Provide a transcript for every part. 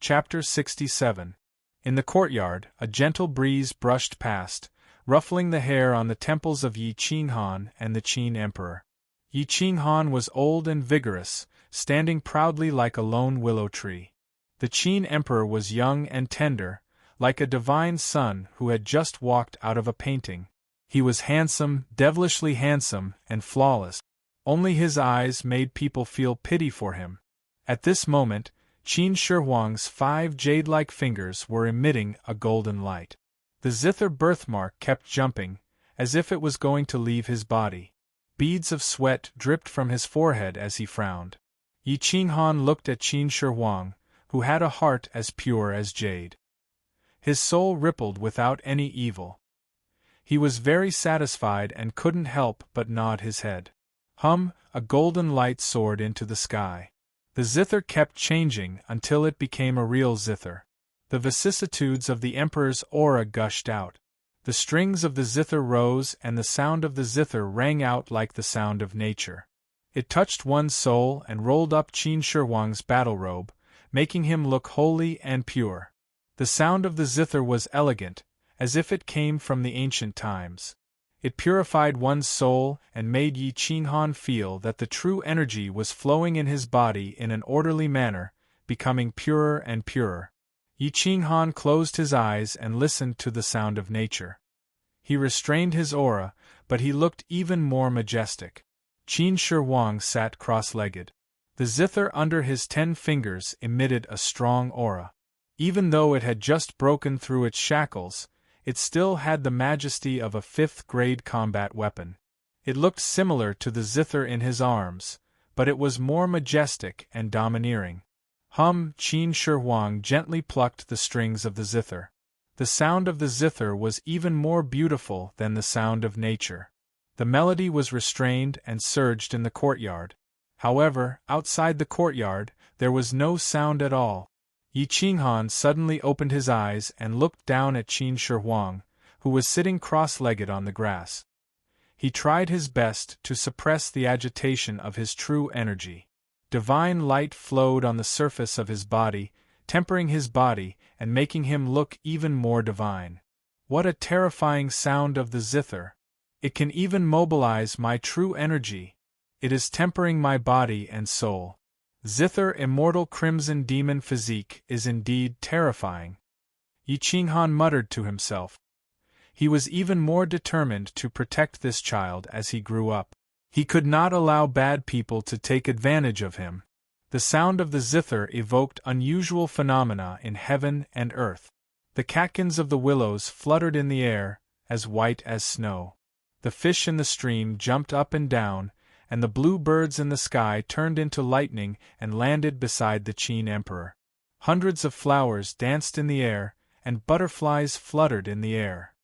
Chapter 67. In the courtyard, a gentle breeze brushed past, ruffling the hair on the temples of Yi Qinghan and the Qin Emperor. Yi Qinghan was old and vigorous, standing proudly like a lone willow tree. The Qin Emperor was young and tender, like a divine son who had just walked out of a painting. He was handsome, devilishly handsome, and flawless. Only his eyes made people feel pity for him. At this moment, Qin Shi Huang's 5 jade-like fingers were emitting a golden light. The zither birthmark kept jumping, as if it was going to leave his body. Beads of sweat dripped from his forehead as he frowned. Yi Qinghan looked at Qin Shi Huang, who had a heart as pure as jade. His soul rippled without any evil. He was very satisfied and couldn't help but nod his head. A golden light soared into the sky. The zither kept changing until it became a real zither. The vicissitudes of the Emperor's aura gushed out. The strings of the zither rose and the sound of the zither rang out like the sound of nature. It touched one's soul and rolled up Qin Shi Huang's battle robe, making him look holy and pure. The sound of the zither was elegant, as if it came from the ancient times. It purified one's soul and made Yi Qinghan feel that the true energy was flowing in his body in an orderly manner, becoming purer and purer. Yi Qinghan closed his eyes and listened to the sound of nature. He restrained his aura, but he looked even more majestic. Qin Shi Huang sat cross-legged. The zither under his 10 fingers emitted a strong aura. Even though it had just broken through its shackles, it still had the majesty of a 5th-grade combat weapon. It looked similar to the zither in his arms, but it was more majestic and domineering. Qin Shi Huang gently plucked the strings of the zither. The sound of the zither was even more beautiful than the sound of nature. The melody was restrained and surged in the courtyard. However, outside the courtyard, there was no sound at all. Yi Qinghan suddenly opened his eyes and looked down at Qin Shi Huang, who was sitting cross-legged on the grass. He tried his best to suppress the agitation of his true energy. Divine light flowed on the surface of his body, tempering his body and making him look even more divine. What a terrifying sound of the zither! It can even mobilize my true energy. It is tempering my body and soul. Zither immortal crimson demon physique is indeed terrifying. Yi Qinghan muttered to himself. He was even more determined to protect this child as he grew up. He could not allow bad people to take advantage of him. The sound of the zither evoked unusual phenomena in heaven and earth. The catkins of the willows fluttered in the air, as white as snow. The fish in the stream jumped up and down, and the blue birds in the sky turned into lightning and landed beside the Qin Emperor. Hundreds of flowers danced in the air, and butterflies fluttered in the air.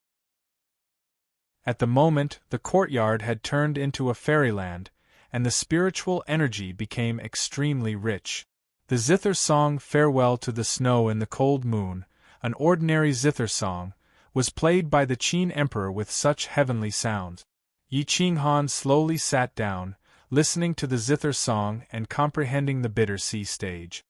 At the moment, the courtyard had turned into a fairyland, and the spiritual energy became extremely rich. The zither song Farewell to the Snow in the Cold Moon, an ordinary zither song, was played by the Qin Emperor with such heavenly sounds. Yi Qinghan slowly sat down, listening to the zither song and comprehending the bitter sea stage.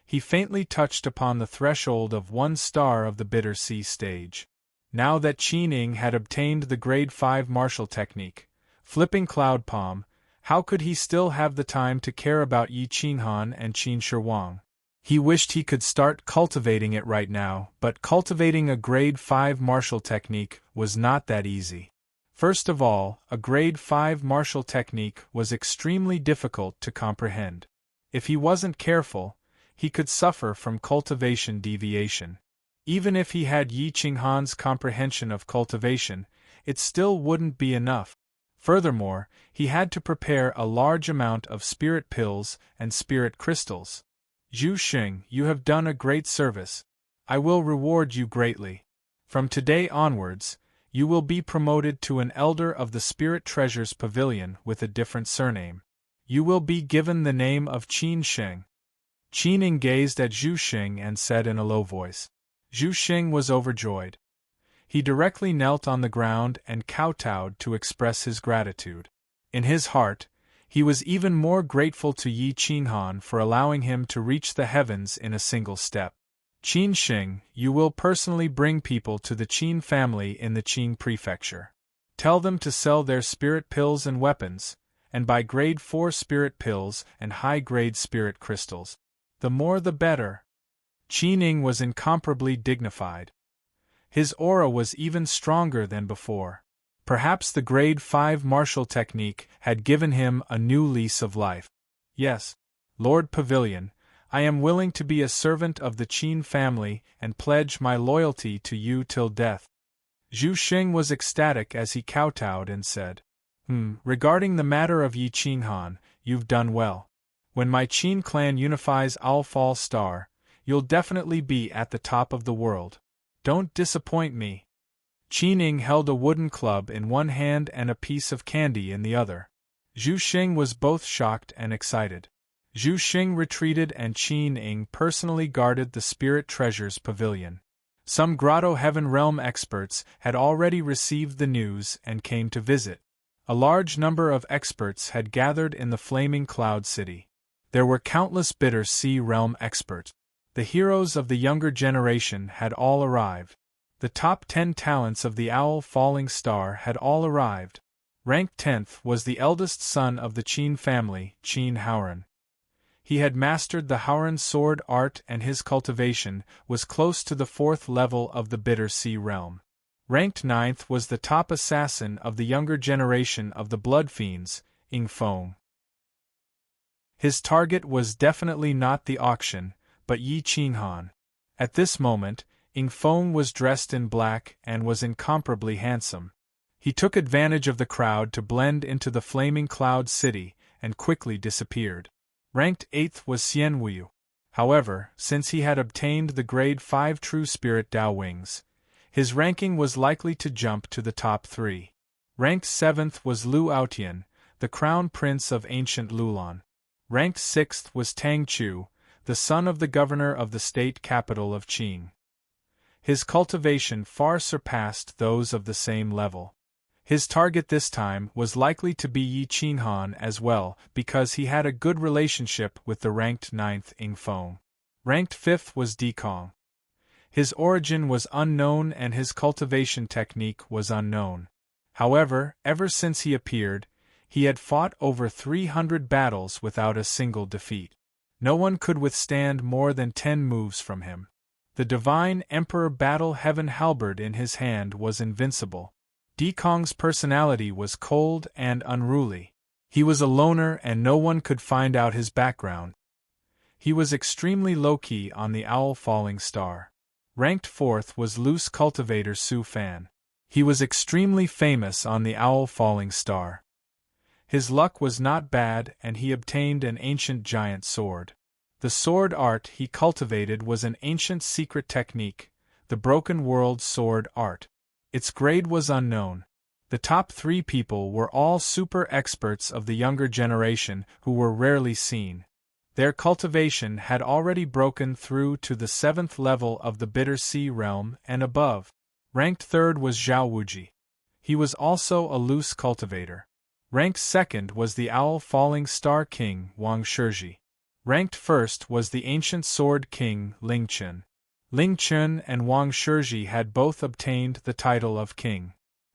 He faintly touched upon the threshold of 1 star of the bitter sea stage. Now that Qin Ing had obtained the grade 5 martial technique, flipping cloud palm, how could he still have the time to care about Yi Qinghan and Qin Shi Huang? He wished he could start cultivating it right now, but cultivating a grade 5 martial technique was not that easy. First of all, a grade 5 martial technique was extremely difficult to comprehend. If he wasn't careful, he could suffer from cultivation deviation. Even if he had Yi Qinghan's comprehension of cultivation, it still wouldn't be enough. Furthermore, he had to prepare a large amount of spirit pills and spirit crystals. Zhu Xing, you have done a great service. I will reward you greatly. From today onwards, you will be promoted to an elder of the Spirit Treasures Pavilion with a different surname. You will be given the name of Qin Xing. Qin Ing gazed at Zhu Xing and said in a low voice. Zhu Xing was overjoyed. He directly knelt on the ground and kowtowed to express his gratitude. In his heart, He was even more grateful to Yi Qinghan for allowing him to reach the heavens in a single step. Qin Shing, you will personally bring people to the Qin family in the Qin prefecture. Tell them to sell their spirit pills and weapons, and buy grade 4 spirit pills and high-grade spirit crystals. The more the better. Qin Ning was incomparably dignified. His aura was even stronger than before. Perhaps the grade 5 martial technique had given him a new lease of life. Yes, Lord Pavilion, I am willing to be a servant of the Qin family and pledge my loyalty to you till death. Zhu Xing was ecstatic as he kowtowed and said, regarding the matter of Yi Qinghan, you've done well. When my Qin clan unifies I'll Fall Star, you'll definitely be at the top of the world. Don't disappoint me. Qin Ning held a wooden club in one hand and a piece of candy in the other. Zhu Xing was both shocked and excited. Zhu Xing retreated and Qin Ning personally guarded the Spirit Treasures Pavilion. Some Grotto Heaven Realm experts had already received the news and came to visit. A large number of experts had gathered in the Flaming Cloud City. There were countless Bitter Sea Realm experts. The heroes of the younger generation had all arrived. The top 10 talents of the Owl Falling Star had all arrived. Ranked 10th was the eldest son of the Qin family, Qin Haoran. He had mastered the Haoran sword art and his cultivation was close to the 4th level of the Bitter Sea Realm. Ranked 9th was the top assassin of the younger generation of the Blood Fiends, Ying Feng. His target was definitely not the auction, but Yi Qinghan. At this moment, Ying Feng was dressed in black and was incomparably handsome. He took advantage of the crowd to blend into the Flaming Cloud City and quickly disappeared. Ranked 8th was Xian Wuyu. However, since he had obtained the grade 5 True Spirit Dao Wings, his ranking was likely to jump to the top 3. Ranked 7th was Lu Aotian, the Crown Prince of Ancient Lulan. Ranked 6th was Tang Chu, the son of the governor of the state capital of Qin. His cultivation far surpassed those of the same level. His target this time was likely to be Yi Qinghan as well because he had a good relationship with the ranked 9th Ying Feng. Ranked 5th was Di Kong. His origin was unknown and his cultivation technique was unknown. However, ever since he appeared, he had fought over 300 battles without a single defeat. No one could withstand more than 10 moves from him. The Divine Emperor Battle Heaven Halberd in his hand was invincible. Di Kong's personality was cold and unruly. He was a loner and no one could find out his background. He was extremely low-key on the Owl Falling Star. Ranked 4th was Loose Cultivator Su Fan. He was extremely famous on the Owl Falling Star. His luck was not bad and he obtained an ancient giant sword. The sword art he cultivated was an ancient secret technique, the Broken World Sword Art. Its grade was unknown. The top 3 people were all super experts of the younger generation who were rarely seen. Their cultivation had already broken through to the 7th level of the Bitter Sea Realm and above. Ranked 3rd was Zhao Wuji. He was also a loose cultivator. Ranked 2nd was the Owl Falling Star King Wang Shizhi. Ranked 1st was the Ancient Sword King Ling Chun. Ling Chun and Wang Shizhi had both obtained the title of king.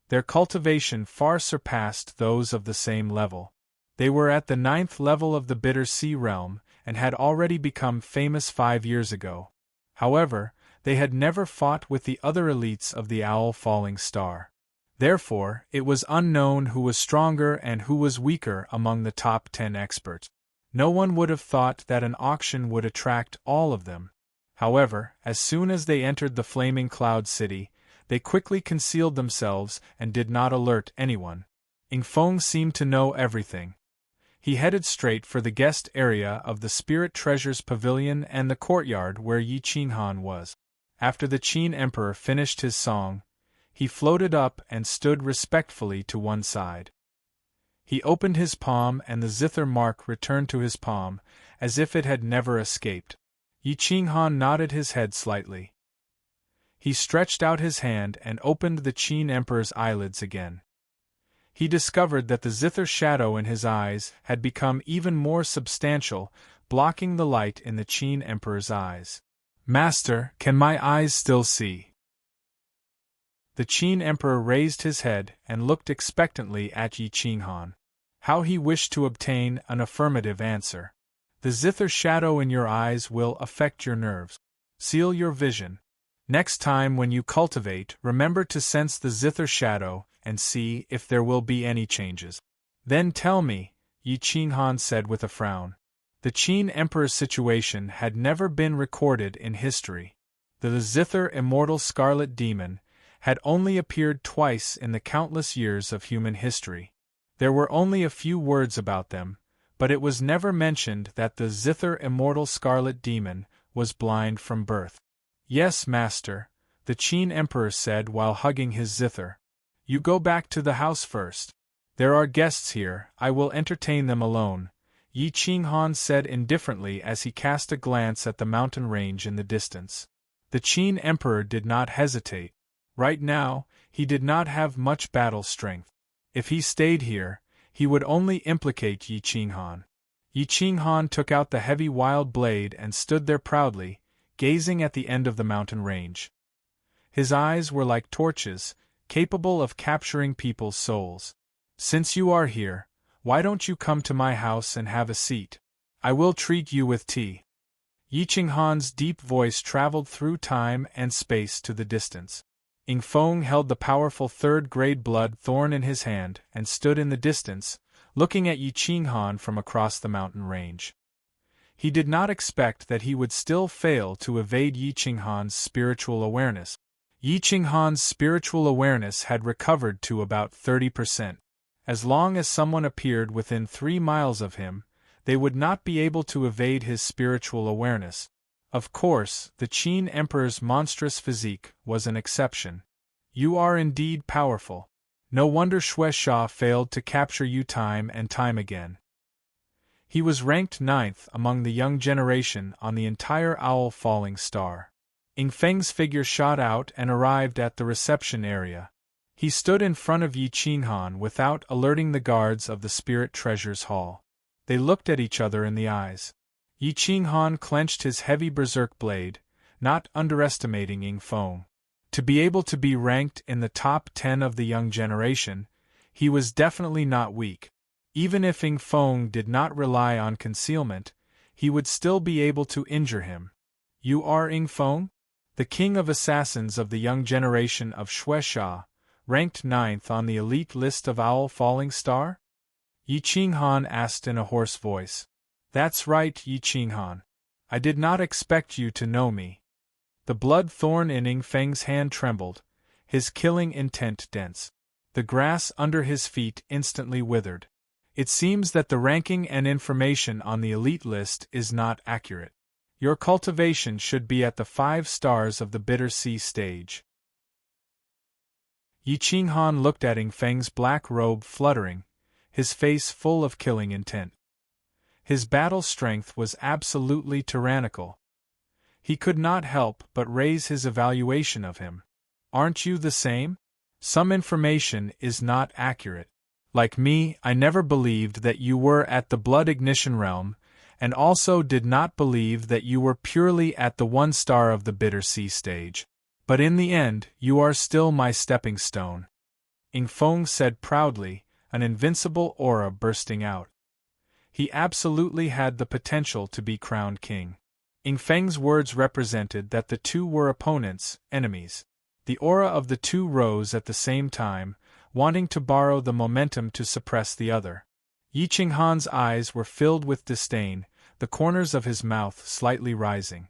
Their cultivation far surpassed those of the same level. They were at the 9th level of the Bitter Sea Realm and had already become famous 5 years ago. However, they had never fought with the other elites of the Owl Falling Star. Therefore, it was unknown who was stronger and who was weaker among the top 10 experts. No one would have thought that an auction would attract all of them. However, as soon as they entered the Flaming Cloud City, they quickly concealed themselves and did not alert anyone. Ying Feng seemed to know everything. He headed straight for the guest area of the Spirit Treasures Pavilion and the courtyard where Yi Qinghan was. After the Qin Emperor finished his song, he floated up and stood respectfully to one side. He opened his palm and the zither mark returned to his palm, as if it had never escaped. Yi Qinghan nodded his head slightly. He stretched out his hand and opened the Qin Emperor's eyelids again. he discovered that the zither shadow in his eyes had become even more substantial, blocking the light in the Qin Emperor's eyes. "Master, can my eyes still see?" The Qin Emperor raised his head and looked expectantly at Yi Qinghan. How he wished to obtain an affirmative answer. "The zither shadow in your eyes will affect your nerves. Seal your vision. Next time when you cultivate, remember to sense the zither shadow and see if there will be any changes. Then tell me," Yi Qinghan said with a frown. The Qin Emperor's situation had never been recorded in history. The zither immortal scarlet demon had only appeared twice in the countless years of human history. There were only a few words about them, but it was never mentioned that the zither immortal scarlet demon was blind from birth. "Yes, master," the Qin Emperor said while hugging his zither. "You go back to the house first. There are guests here, I will entertain them alone," Yi Qinghan said indifferently as he cast a glance at the mountain range in the distance. The Qin Emperor did not hesitate. Right now, he did not have much battle strength. If he stayed here, he would only implicate Yi Qinghan. Yi Qinghan took out the heavy wild blade and stood there proudly, gazing at the end of the mountain range. His eyes were like torches, capable of capturing people's souls. "Since you are here, why don't you come to my house and have a seat? I will treat you with tea." Yi Qinghan's deep voice traveled through time and space to the distance. Ing Feng held the powerful third-grade blood thorn in his hand and stood in the distance, looking at Yi Qinghan from across the mountain range. He did not expect that he would still fail to evade Yi Qinghan's spiritual awareness. Yi Qinghan's spiritual awareness had recovered to about 30%. As long as someone appeared within 3 miles of him, they would not be able to evade his spiritual awareness. Of course, the Qin Emperor's monstrous physique was an exception. "You are indeed powerful. No wonder Xue Sha failed to capture you time and time again." He was ranked 9th among the young generation on the entire Owl Falling Star. Ing Feng's figure shot out and arrived at the reception area. He stood in front of Yi Qinghan without alerting the guards of the Spirit Treasures Hall. They looked at each other in the eyes. Yi Qinghan clenched his heavy berserk blade, not underestimating Ing Feng. To be able to be ranked in the top 10 of the young generation, he was definitely not weak. Even if Ing Feng did not rely on concealment, he would still be able to injure him. "You are Ing Feng? The king of assassins of the young generation of Xue Sha, ranked 9th on the elite list of Owl Falling Star?" Yi Qinghan asked in a hoarse voice. "That's right, Yi Qinghan. I did not expect you to know me." The blood thorn in Ing Feng's hand trembled, his killing intent dense. The grass under his feet instantly withered. "It seems that the ranking and information on the elite list is not accurate. Your cultivation should be at the 5 stars of the Bitter Sea stage." Yi Qinghan looked at Ing Feng's black robe fluttering, his face full of killing intent. His battle strength was absolutely tyrannical. He could not help but raise his evaluation of him. "Aren't you the same? Some information is not accurate. Like me, I never believed that you were at the Blood Ignition realm, and also did not believe that you were purely at the 1 star of the Bitter Sea stage. But in the end, you are still my stepping stone," Ing Feng said proudly, an invincible aura bursting out. He absolutely had the potential to be crowned king. Ing Feng's words represented that the two were opponents, enemies. The aura of the two rose at the same time, wanting to borrow the momentum to suppress the other. Yi Qinghan's eyes were filled with disdain, the corners of his mouth slightly rising.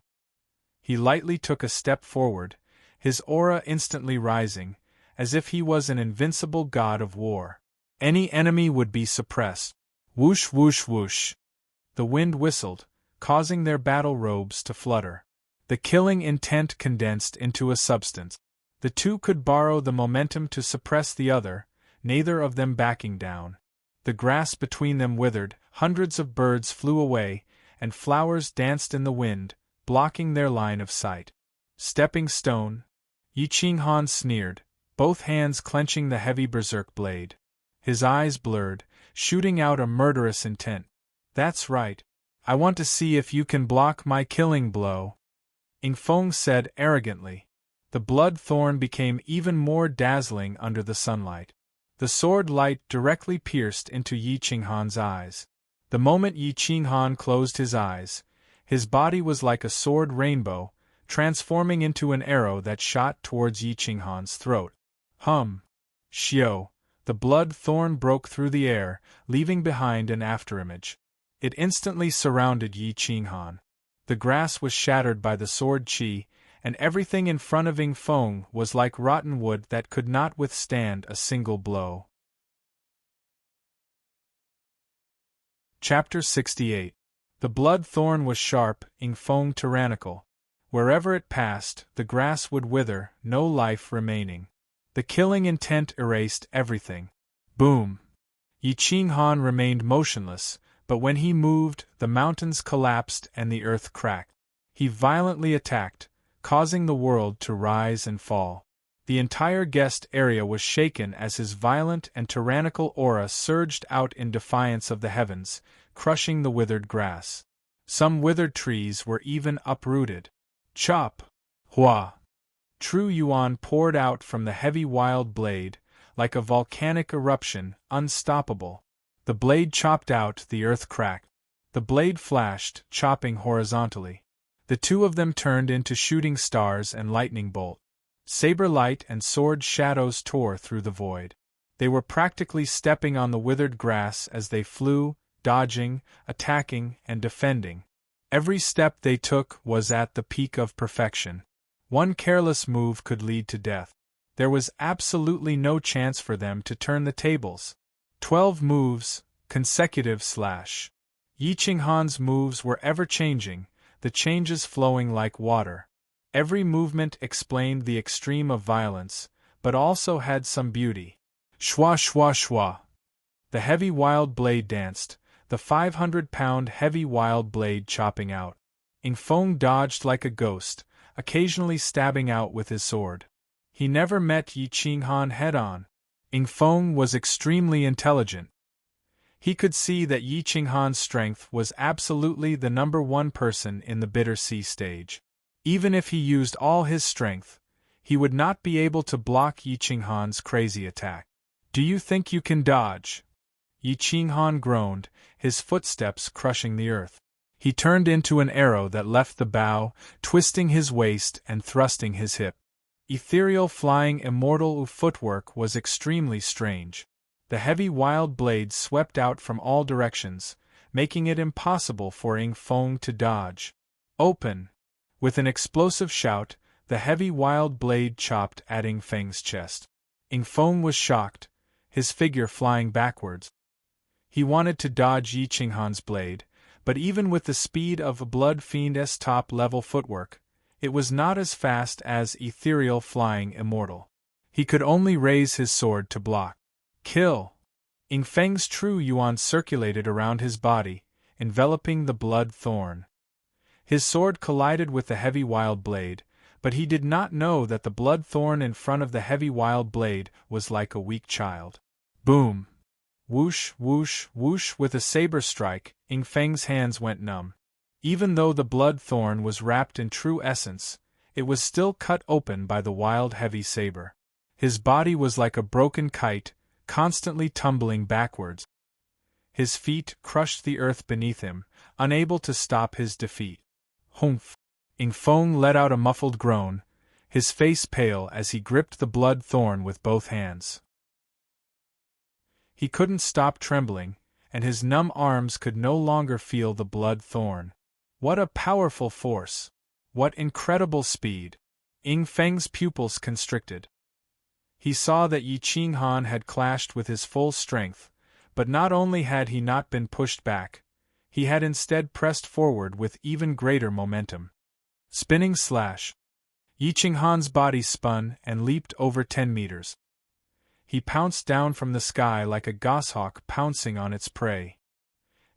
He lightly took a step forward, his aura instantly rising, as if he was an invincible god of war. Any enemy would be suppressed. Whoosh whoosh whoosh. The wind whistled, causing their battle robes to flutter. The killing intent condensed into a substance. The two could borrow the momentum to suppress the other, neither of them backing down. The grass between them withered, hundreds of birds flew away, and flowers danced in the wind, blocking their line of sight. "Stepping stone," Yi Qinghan sneered, both hands clenching the heavy berserk blade. his eyes blurred, shooting out a murderous intent. "That's right. I want to see if you can block my killing blow," Ing Feng said arrogantly. The blood thorn became even more dazzling under the sunlight. The sword light directly pierced into Yi Qinghan's eyes. The moment Yi Qinghan closed his eyes, his body was like a sword rainbow, transforming into an arrow that shot towards Yi Qinghan's throat. Xiao! The blood thorn broke through the air, leaving behind an afterimage. It instantly surrounded Yi Qinghan. The grass was shattered by the sword qi, and everything in front of Ing Feng was like rotten wood that could not withstand a single blow. Chapter 68. The blood thorn was sharp, Ing Feng tyrannical. Wherever it passed, the grass would wither, no life remaining. The killing intent erased everything. Boom! Yi Qinghan remained motionless, but when he moved, the mountains collapsed and the earth cracked. He violently attacked, causing the world to rise and fall. The entire guest area was shaken as his violent and tyrannical aura surged out in defiance of the heavens, crushing the withered grass. Some withered trees were even uprooted. Chop! Hua! True Yuan poured out from the heavy wild blade, like a volcanic eruption, unstoppable. The blade chopped out, the earth cracked. The blade flashed, chopping horizontally. The two of them turned into shooting stars and lightning bolt. Saber light and sword shadows tore through the void. They were practically stepping on the withered grass as they flew, dodging, attacking, and defending. Every step they took was at the peak of perfection. One careless move could lead to death. There was absolutely no chance for them to turn the tables. 12 moves, consecutive / Yi Qinghan's moves were ever-changing, the changes flowing like water. Every movement explained the extreme of violence, but also had some beauty. Shwa shwa shwa! The heavy wild blade danced, the 500-pound heavy wild blade chopping out. Ing Feng dodged like a ghost, occasionally stabbing out with his sword. He never met Yi Qinghan head-on. Ing Feng was extremely intelligent. He could see that Yi Qinghan's strength was absolutely the number one person in the Bitter Sea stage. Even if he used all his strength, he would not be able to block Yi Qinghan's crazy attack. "Do you think you can dodge?" Yi Qinghan groaned, his footsteps crushing the earth. He turned into an arrow that left the bow, twisting his waist and thrusting his hip. Ethereal flying immortal footwork was extremely strange. The heavy wild blade swept out from all directions, making it impossible for Ing Feng to dodge. Open! With an explosive shout, the heavy wild blade chopped at Ing Feng's chest. Ing Feng was shocked, his figure flying backwards. He wanted to dodge Yi Qinghan's blade, but even with the speed of a Blood Fiend's top-level footwork, it was not as fast as ethereal flying immortal. He could only raise his sword to block. Kill! Ing Feng's true yuan circulated around his body, enveloping the blood thorn. His sword collided with the heavy wild blade, but he did not know that the blood thorn in front of the heavy wild blade was like a weak child. Boom! Whoosh, whoosh, whoosh! With a saber strike, Ing Feng's hands went numb. Even though the blood thorn was wrapped in true essence, it was still cut open by the wild heavy saber. His body was like a broken kite, constantly tumbling backwards. His feet crushed the earth beneath him, unable to stop his defeat. Humph! Ing Feng let out a muffled groan, his face pale as he gripped the blood thorn with both hands. He couldn't stop trembling, and his numb arms could no longer feel the blood thorn. What a powerful force! What incredible speed! Ing Feng's pupils constricted. He saw that Yi Qinghan had clashed with his full strength, but not only had he not been pushed back, he had instead pressed forward with even greater momentum. Spinning slash! Yi Qinghan's body spun and leaped over 10 meters. He pounced down from the sky like a goshawk pouncing on its prey.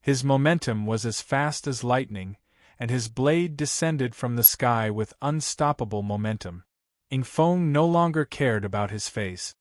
His momentum was as fast as lightning, and his blade descended from the sky with unstoppable momentum. Ing Feng no longer cared about his face.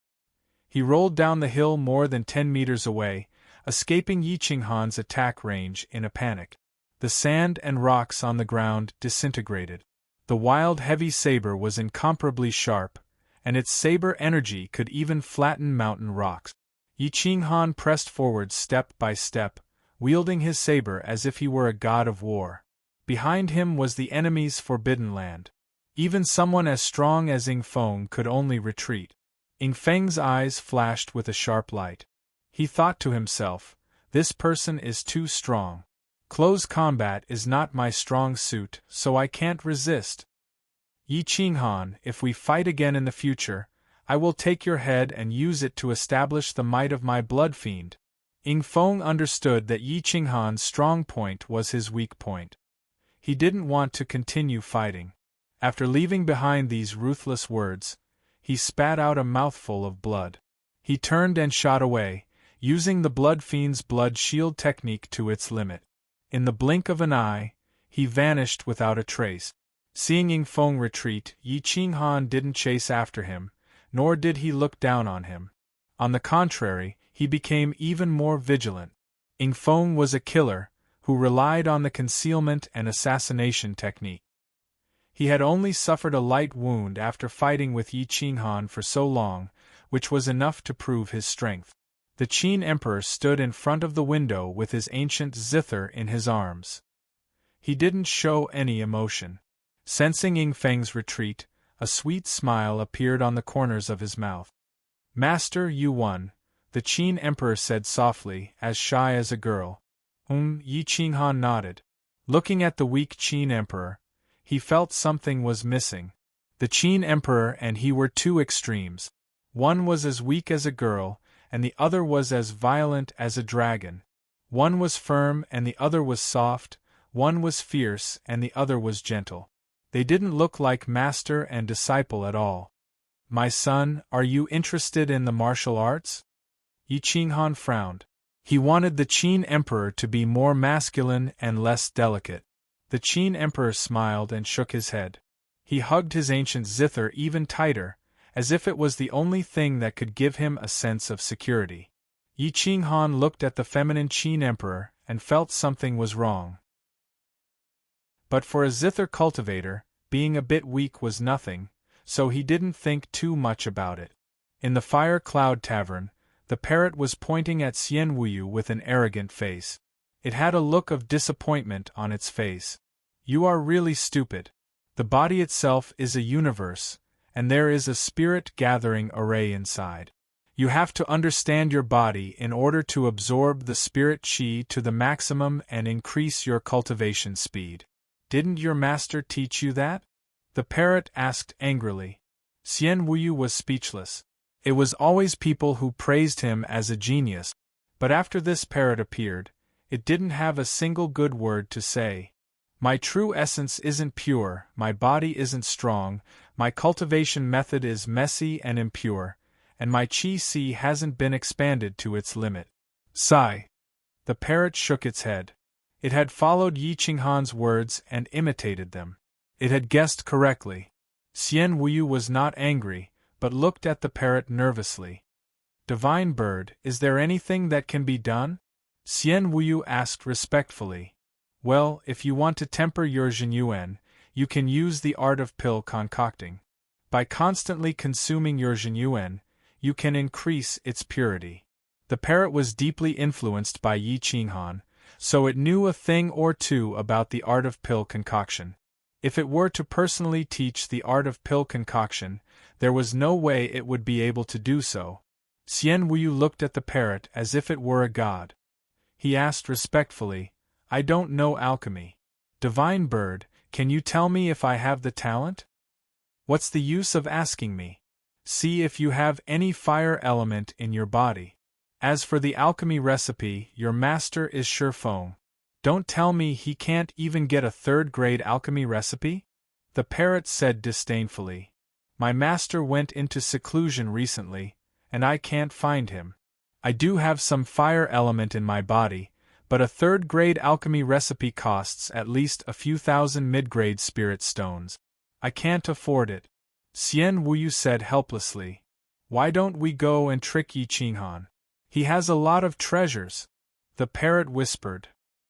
He rolled down the hill more than 10 meters away, escaping Yi Qinghan's attack range in a panic. The sand and rocks on the ground disintegrated. The wild heavy saber was incomparably sharp, and its saber energy could even flatten mountain rocks. Yi Qinghan pressed forward step by step, wielding his saber as if he were a god of war. Behind him was the enemy's forbidden land. Even someone as strong as Ing Feng could only retreat. Ing Feng's eyes flashed with a sharp light. He thought to himself, this person is too strong. Close combat is not my strong suit, so I can't resist. Yi Qinghan, if we fight again in the future, I will take your head and use it to establish the might of my blood fiend. Ing Feng understood that Yi Qinghan's strong point was his weak point. He didn't want to continue fighting. After leaving behind these ruthless words, he spat out a mouthful of blood. He turned and shot away, using the blood fiend's blood shield technique to its limit. In the blink of an eye, he vanished without a trace. Seeing Ing Feng retreat, Yi Qinghan didn't chase after him, nor did he look down on him. On the contrary, he became even more vigilant. Ing Feng was a killer, who relied on the concealment and assassination technique. He had only suffered a light wound after fighting with Yi Qinghan for so long, which was enough to prove his strength. The Qin Emperor stood in front of the window with his ancient zither in his arms. He didn't show any emotion. Sensing Ing Feng's retreat, a sweet smile appeared on the corners of his mouth. Master, you won, the Qin Emperor said softly, as shy as a girl. Yi Qinghan nodded. Looking at the weak Qin Emperor, he felt something was missing. The Qin Emperor and he were two extremes. One was as weak as a girl, and the other was as violent as a dragon. One was firm and the other was soft, one was fierce and the other was gentle. They didn't look like master and disciple at all. My son, are you interested in the martial arts? Yi Qinghan frowned. He wanted the Qin Emperor to be more masculine and less delicate. The Qin Emperor smiled and shook his head. He hugged his ancient zither even tighter, as if it was the only thing that could give him a sense of security. Yi Qinghan looked at the feminine Qin Emperor and felt something was wrong. But for a zither cultivator, being a bit weak was nothing, so he didn't think too much about it. In the Fire Cloud Tavern, the parrot was pointing at Xian Wuyu with an arrogant face. It had a look of disappointment on its face. You are really stupid. The body itself is a universe, and there is a spirit-gathering array inside. You have to understand your body in order to absorb the spirit qi to the maximum and increase your cultivation speed. Didn't your master teach you that? The parrot asked angrily. Xian Wuyu was speechless. It was always people who praised him as a genius, but after this parrot appeared, it didn't have a single good word to say. My true essence isn't pure, my body isn't strong, my cultivation method is messy and impure, and my qi hasn't been expanded to its limit. Sigh. The parrot shook its head. It had followed Yi Qinghan's words and imitated them. It had guessed correctly. Xian Wuyu was not angry, but looked at the parrot nervously. Divine bird, is there anything that can be done? Xian Wuyu asked respectfully. Well, if you want to temper your Zhenyuan, you can use the art of pill concocting. By constantly consuming your Zhenyuan, you can increase its purity. The parrot was deeply influenced by Yi Qinghan, so it knew a thing or two about the art of pill concoction. If it were to personally teach the art of pill concoction, there was no way it would be able to do so. Xian Wuyu looked at the parrot as if it were a god. He asked respectfully, I don't know alchemy. Divine bird, can you tell me if I have the talent? What's the use of asking me? See if you have any fire element in your body. As for the alchemy recipe, your master is Shi Feng. Don't tell me he can't even get a third-grade alchemy recipe? The parrot said disdainfully. My master went into seclusion recently, and I can't find him. I do have some fire element in my body, but a third-grade alchemy recipe costs at least a few thousand mid-grade spirit stones. I can't afford it. Xian Wuyu said helplessly. Why don't we go and trick Yi Qinghan? He has a lot of treasures. The parrot whispered.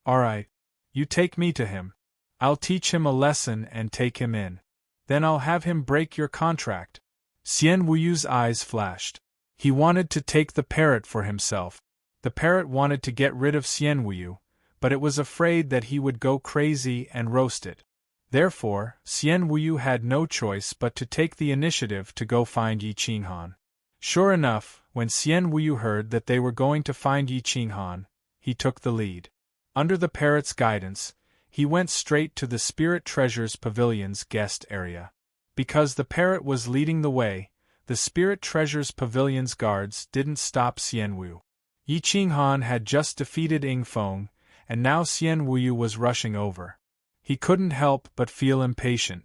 Alright. You take me to him. I'll teach him a lesson and take him in. Then I'll have him break your contract. Xian Wuyu's eyes flashed. He wanted to take the parrot for himself. The parrot wanted to get rid of Xian Wuyu, but it was afraid that he would go crazy and roast it. Therefore, Xian Wuyu had no choice but to take the initiative to go find Yi Qinghan. Sure enough, when Xian Wuyu heard that they were going to find Yi Qinghan, he took the lead. Under the parrot's guidance, he went straight to the Spirit Treasures Pavilion's guest area. Because the parrot was leading the way, the Spirit Treasures Pavilion's guards didn't stop Xian Wuyu. Yi Qinghan had just defeated Ying Feng, and now Xian Wuyu was rushing over. He couldn't help but feel impatient.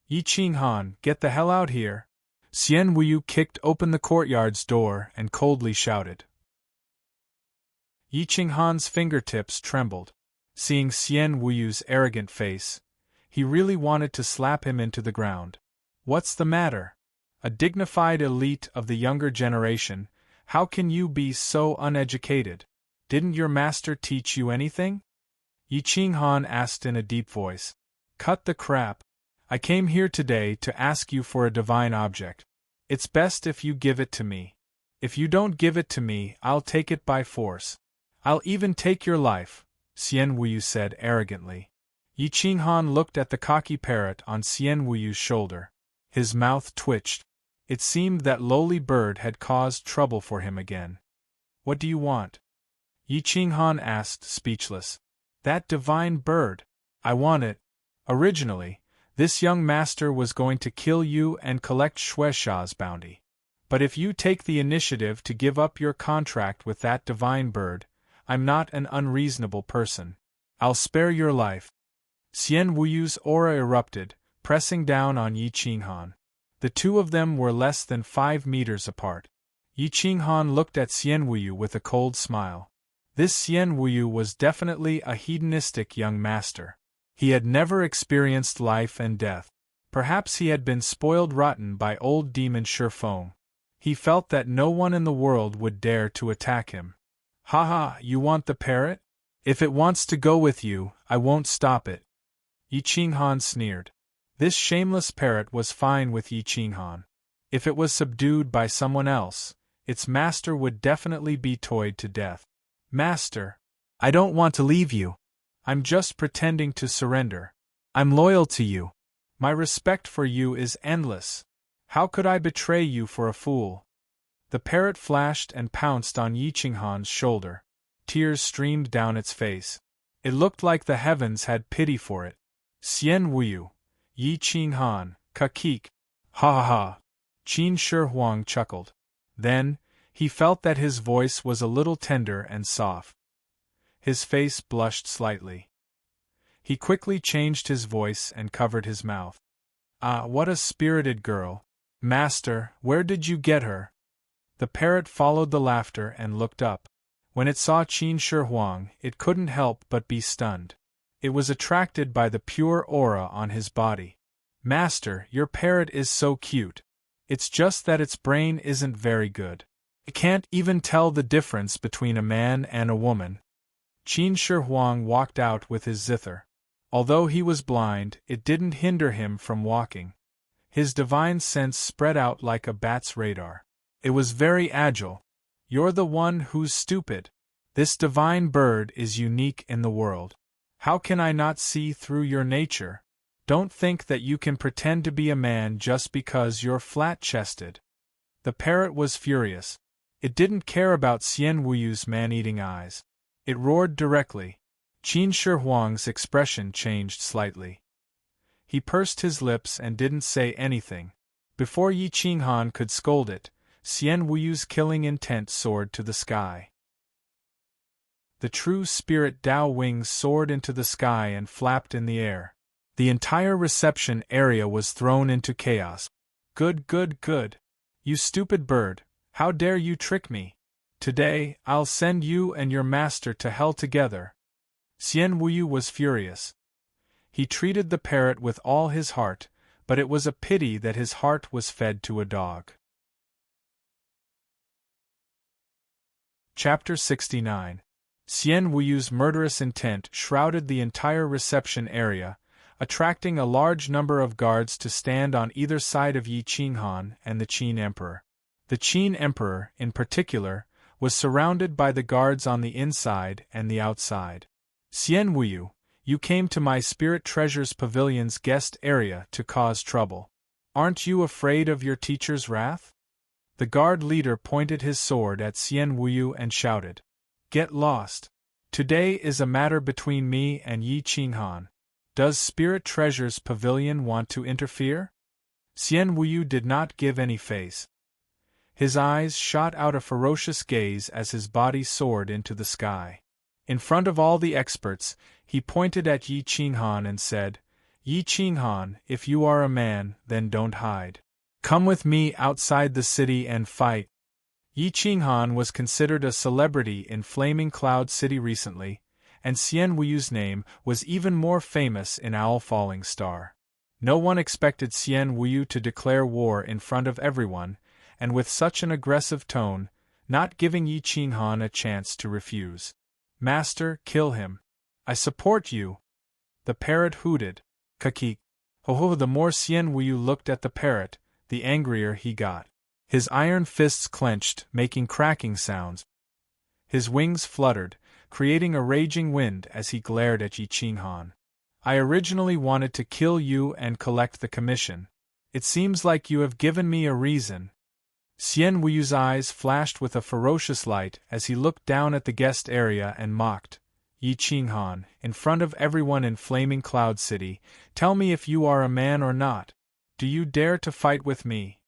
Yi Qinghan, get the hell out here! Xian Wuyu kicked open the courtyard's door and coldly shouted. Yi Qinghan's fingertips trembled. Seeing Xian Wuyu's arrogant face, he really wanted to slap him into the ground. What's the matter? A dignified elite of the younger generation, how can you be so uneducated? Didn't your master teach you anything? Yi Qinghan asked in a deep voice. Cut the crap. I came here today to ask you for a divine object. It's best if you give it to me. If you don't give it to me, I'll take it by force. I'll even take your life, Xian Wuyu said arrogantly. Yi Qinghan looked at the cocky parrot on Xian Wuyu's shoulder. His mouth twitched. It seemed that lowly bird had caused trouble for him again. What do you want? Yi Qinghan asked, speechless. That divine bird. I want it. Originally, this young master was going to kill you and collect Shueisha's bounty. But if you take the initiative to give up your contract with that divine bird, I'm not an unreasonable person. I'll spare your life. Xian Wuyu's aura erupted, pressing down on Yi Qinghan. The two of them were less than 5 meters apart. Yi Qinghan looked at Xian Wuyu with a cold smile. This Xian Wuyu was definitely a hedonistic young master. He had never experienced life and death. Perhaps he had been spoiled rotten by old demon Shifeng. He felt that no one in the world would dare to attack him. Haha, you want the parrot? If it wants to go with you, I won't stop it. Yi Qinghan sneered. This shameless parrot was fine with Yi Qinghan. If it was subdued by someone else, its master would definitely be toyed to death. Master, I don't want to leave you. I'm just pretending to surrender. I'm loyal to you. My respect for you is endless. How could I betray you for a fool? The parrot flashed and pounced on Yi Qinghan's shoulder. Tears streamed down its face. It looked like the heavens had pity for it. Xian Wuyu, Yi Qinghan, Kakik. Ha ha ha. Qin Shi Huang chuckled. Then, he felt that his voice was a little tender and soft. His face blushed slightly. He quickly changed his voice and covered his mouth. Ah, what a spirited girl. Master, where did you get her? The parrot followed the laughter and looked up. When it saw Qin Shi Huang, it couldn't help but be stunned. It was attracted by the pure aura on his body. Master, your parrot is so cute. It's just that its brain isn't very good. It can't even tell the difference between a man and a woman. Qin Shi Huang walked out with his zither. Although he was blind, it didn't hinder him from walking. His divine sense spread out like a bat's radar. It was very agile. You're the one who's stupid. This divine bird is unique in the world. How can I not see through your nature? Don't think that you can pretend to be a man just because you're flat-chested. The parrot was furious. It didn't care about Xian Wuyu's man-eating eyes. It roared directly. Qin Shi Huang's expression changed slightly. He pursed his lips and didn't say anything. Before Yi Qinghan could scold it, Xian Wuyu's killing intent soared to the sky. The true spirit Dao wings soared into the sky and flapped in the air. The entire reception area was thrown into chaos. Good, good, good. You stupid bird, how dare you trick me? Today, I'll send you and your master to hell together. Xian Wuyu was furious. He treated the parrot with all his heart, but it was a pity that his heart was fed to a dog. Chapter 69. Xian Wuyu's murderous intent shrouded the entire reception area, attracting a large number of guards to stand on either side of Yi Qinghan and the Qin Emperor. The Qin Emperor, in particular, was surrounded by the guards on the inside and the outside. Xian Wuyu, you came to my Spirit Treasures Pavilion's guest area to cause trouble. Aren't you afraid of your teacher's wrath? The guard leader pointed his sword at Xian Wuyu and shouted, "Get lost! Today is a matter between me and Yi Qinghan. Does Spirit Treasures Pavilion want to interfere?" Xian Wuyu did not give any face. His eyes shot out a ferocious gaze as his body soared into the sky. In front of all the experts, he pointed at Yi Qinghan and said, "Yi Qinghan, if you are a man, then don't hide. Come with me outside the city and fight." Yi Qinghan was considered a celebrity in Flaming Cloud City recently, and Xian Wuyu's name was even more famous in Owl Falling Star. No one expected Xian Wuyu to declare war in front of everyone, and with such an aggressive tone, not giving Yi Qinghan a chance to refuse. "Master, kill him. I support you." The parrot hooted. "Kakik." Ho-ho! The more Xian Wuyu looked at the parrot, the angrier he got. His iron fists clenched, making cracking sounds. His wings fluttered, creating a raging wind as he glared at Yi Qinghan. "I originally wanted to kill you and collect the commission. It seems like you have given me a reason." Xian Wuyu's eyes flashed with a ferocious light as he looked down at the guest area and mocked, "Yi Qinghan, in front of everyone in Flaming Cloud City, tell me if you are a man or not. Do you dare to fight with me?"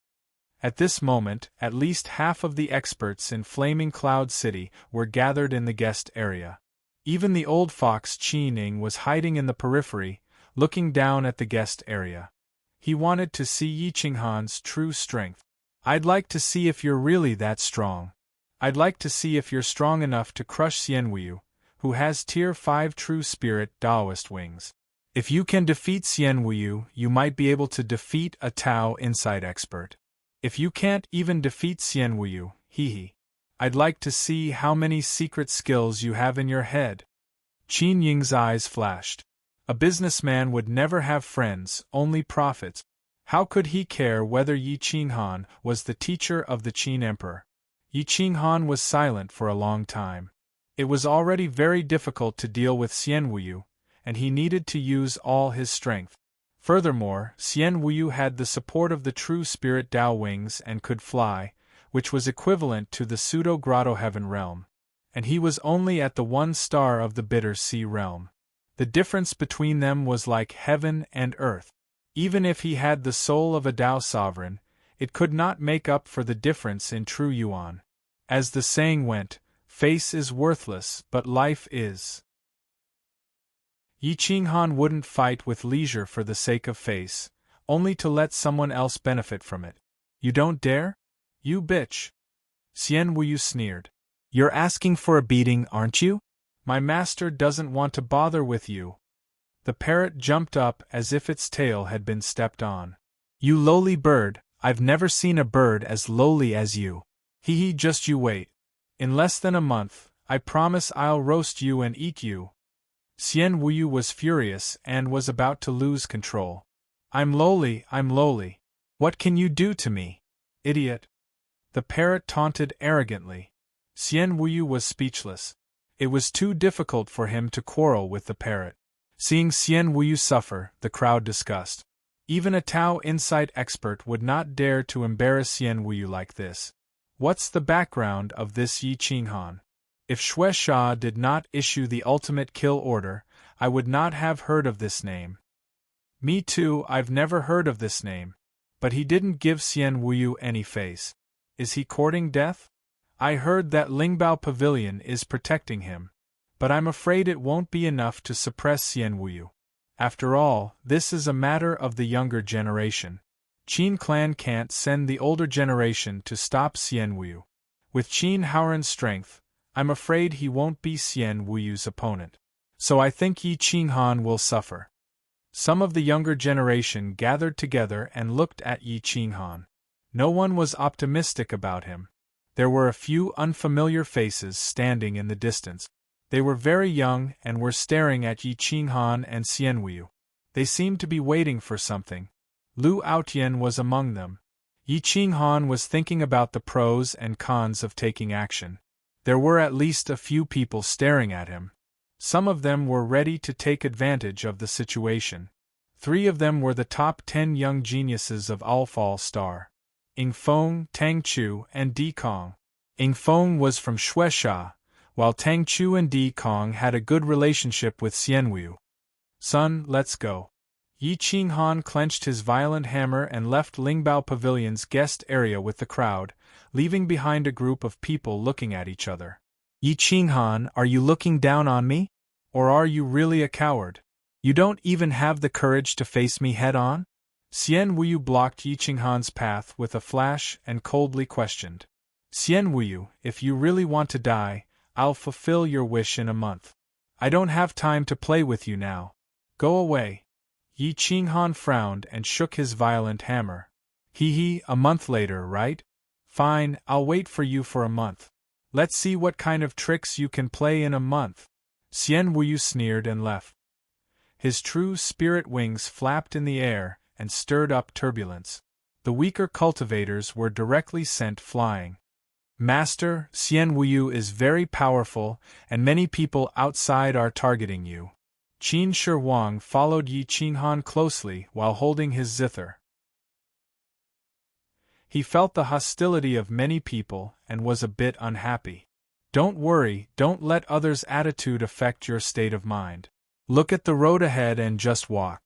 At this moment, at least half of the experts in Flaming Cloud City were gathered in the guest area. Even the old fox Qi Ning was hiding in the periphery, looking down at the guest area. He wanted to see Yi Qinghan's true strength. "I'd like to see if you're really that strong. I'd like to see if you're strong enough to crush Xian Wuyu, who has Tier 5 True Spirit Taoist wings. If you can defeat Xian Wuyu, you might be able to defeat a Tao Insight expert. If you can't even defeat Xian Wuyu, hee. I'd like to see how many secret skills you have in your head." Qin Ying's eyes flashed. A businessman would never have friends, only profits. How could he care whether Yi Qinghan was the teacher of the Qin Emperor? Yi Qinghan was silent for a long time. It was already very difficult to deal with Xian Wuyu, and he needed to use all his strength. Furthermore, Xian Wuyu had the support of the True Spirit Tao wings and could fly, which was equivalent to the pseudo-grotto heaven realm. And he was only at the 1 star of the bitter sea realm. The difference between them was like heaven and earth. Even if he had the soul of a Tao sovereign, it could not make up for the difference in true yuan. As the saying went, face is worthless, but life is. Yi Qinghan wouldn't fight with leisure for the sake of face, only to let someone else benefit from it. "You don't dare? You bitch!" Xian Wuyu sneered. "You're asking for a beating, aren't you? My master doesn't want to bother with you." The parrot jumped up as if its tail had been stepped on. "You lowly bird, I've never seen a bird as lowly as you. Hee, just you wait. In less than a month, I promise I'll roast you and eat you." Xian Wuyu was furious and was about to lose control. I'm lowly. What can you do to me? Idiot." The parrot taunted arrogantly. Xian Wuyu was speechless. It was too difficult for him to quarrel with the parrot. Seeing Xian Wuyu suffer, the crowd discussed. Even a Tao Insight expert would not dare to embarrass Xian Wuyu like this. What's the background of this Yi Qinghan? If Xue Sha did not issue the ultimate kill order, I would not have heard of this name. Me too, I've never heard of this name. But he didn't give Xian Wuyu any face. Is he courting death? I heard that Lingbao Pavilion is protecting him. But I'm afraid it won't be enough to suppress Xian Wuyu. After all, this is a matter of the younger generation. Qin clan can't send the older generation to stop Xian Wuyu. With Qin Haoran's strength, I'm afraid he won't be Xian Wuyu's opponent. So I think Yi Qinghan will suffer. Some of the younger generation gathered together and looked at Yi Qinghan. No one was optimistic about him. There were a few unfamiliar faces standing in the distance. They were very young and were staring at Yi Qinghan and Xianwu. They seemed to be waiting for something. Lu Aotian was among them. Yi Qinghan was thinking about the pros and cons of taking action. There were at least a few people staring at him. Some of them were ready to take advantage of the situation. 3 of them were the top 10 young geniuses of Alfal Star: Ing Feng, Tang Chu, and Di Kong. Ing Feng was from Shueisha, while Tang Chu and Di Kong had a good relationship with Xianwu. Son, let's go. Yi Qinghan clenched his violent hammer and left Lingbao Pavilion's guest area with the crowd, leaving behind a group of people looking at each other. Yi Qinghan, are you looking down on me? Or are you really a coward? You don't even have the courage to face me head-on? Xianwu blocked Yi Qinghan's path with a flash and coldly questioned. Xianwu, if you really want to die, I'll fulfill your wish in a month. I don't have time to play with you now. Go away. Yi Qinghan frowned and shook his violent hammer. Hee, a month later, right? Fine, I'll wait for you for a month. Let's see what kind of tricks you can play in a month. Xianwu sneered and left. His true spirit wings flapped in the air and stirred up turbulence. The weaker cultivators were directly sent flying. Master, Xianwu is very powerful, and many people outside are targeting you. Qin Shi Huang followed Yi Qinghan closely while holding his zither. He felt the hostility of many people and was a bit unhappy. Don't worry, don't let others' attitude affect your state of mind. Look at the road ahead and just walk.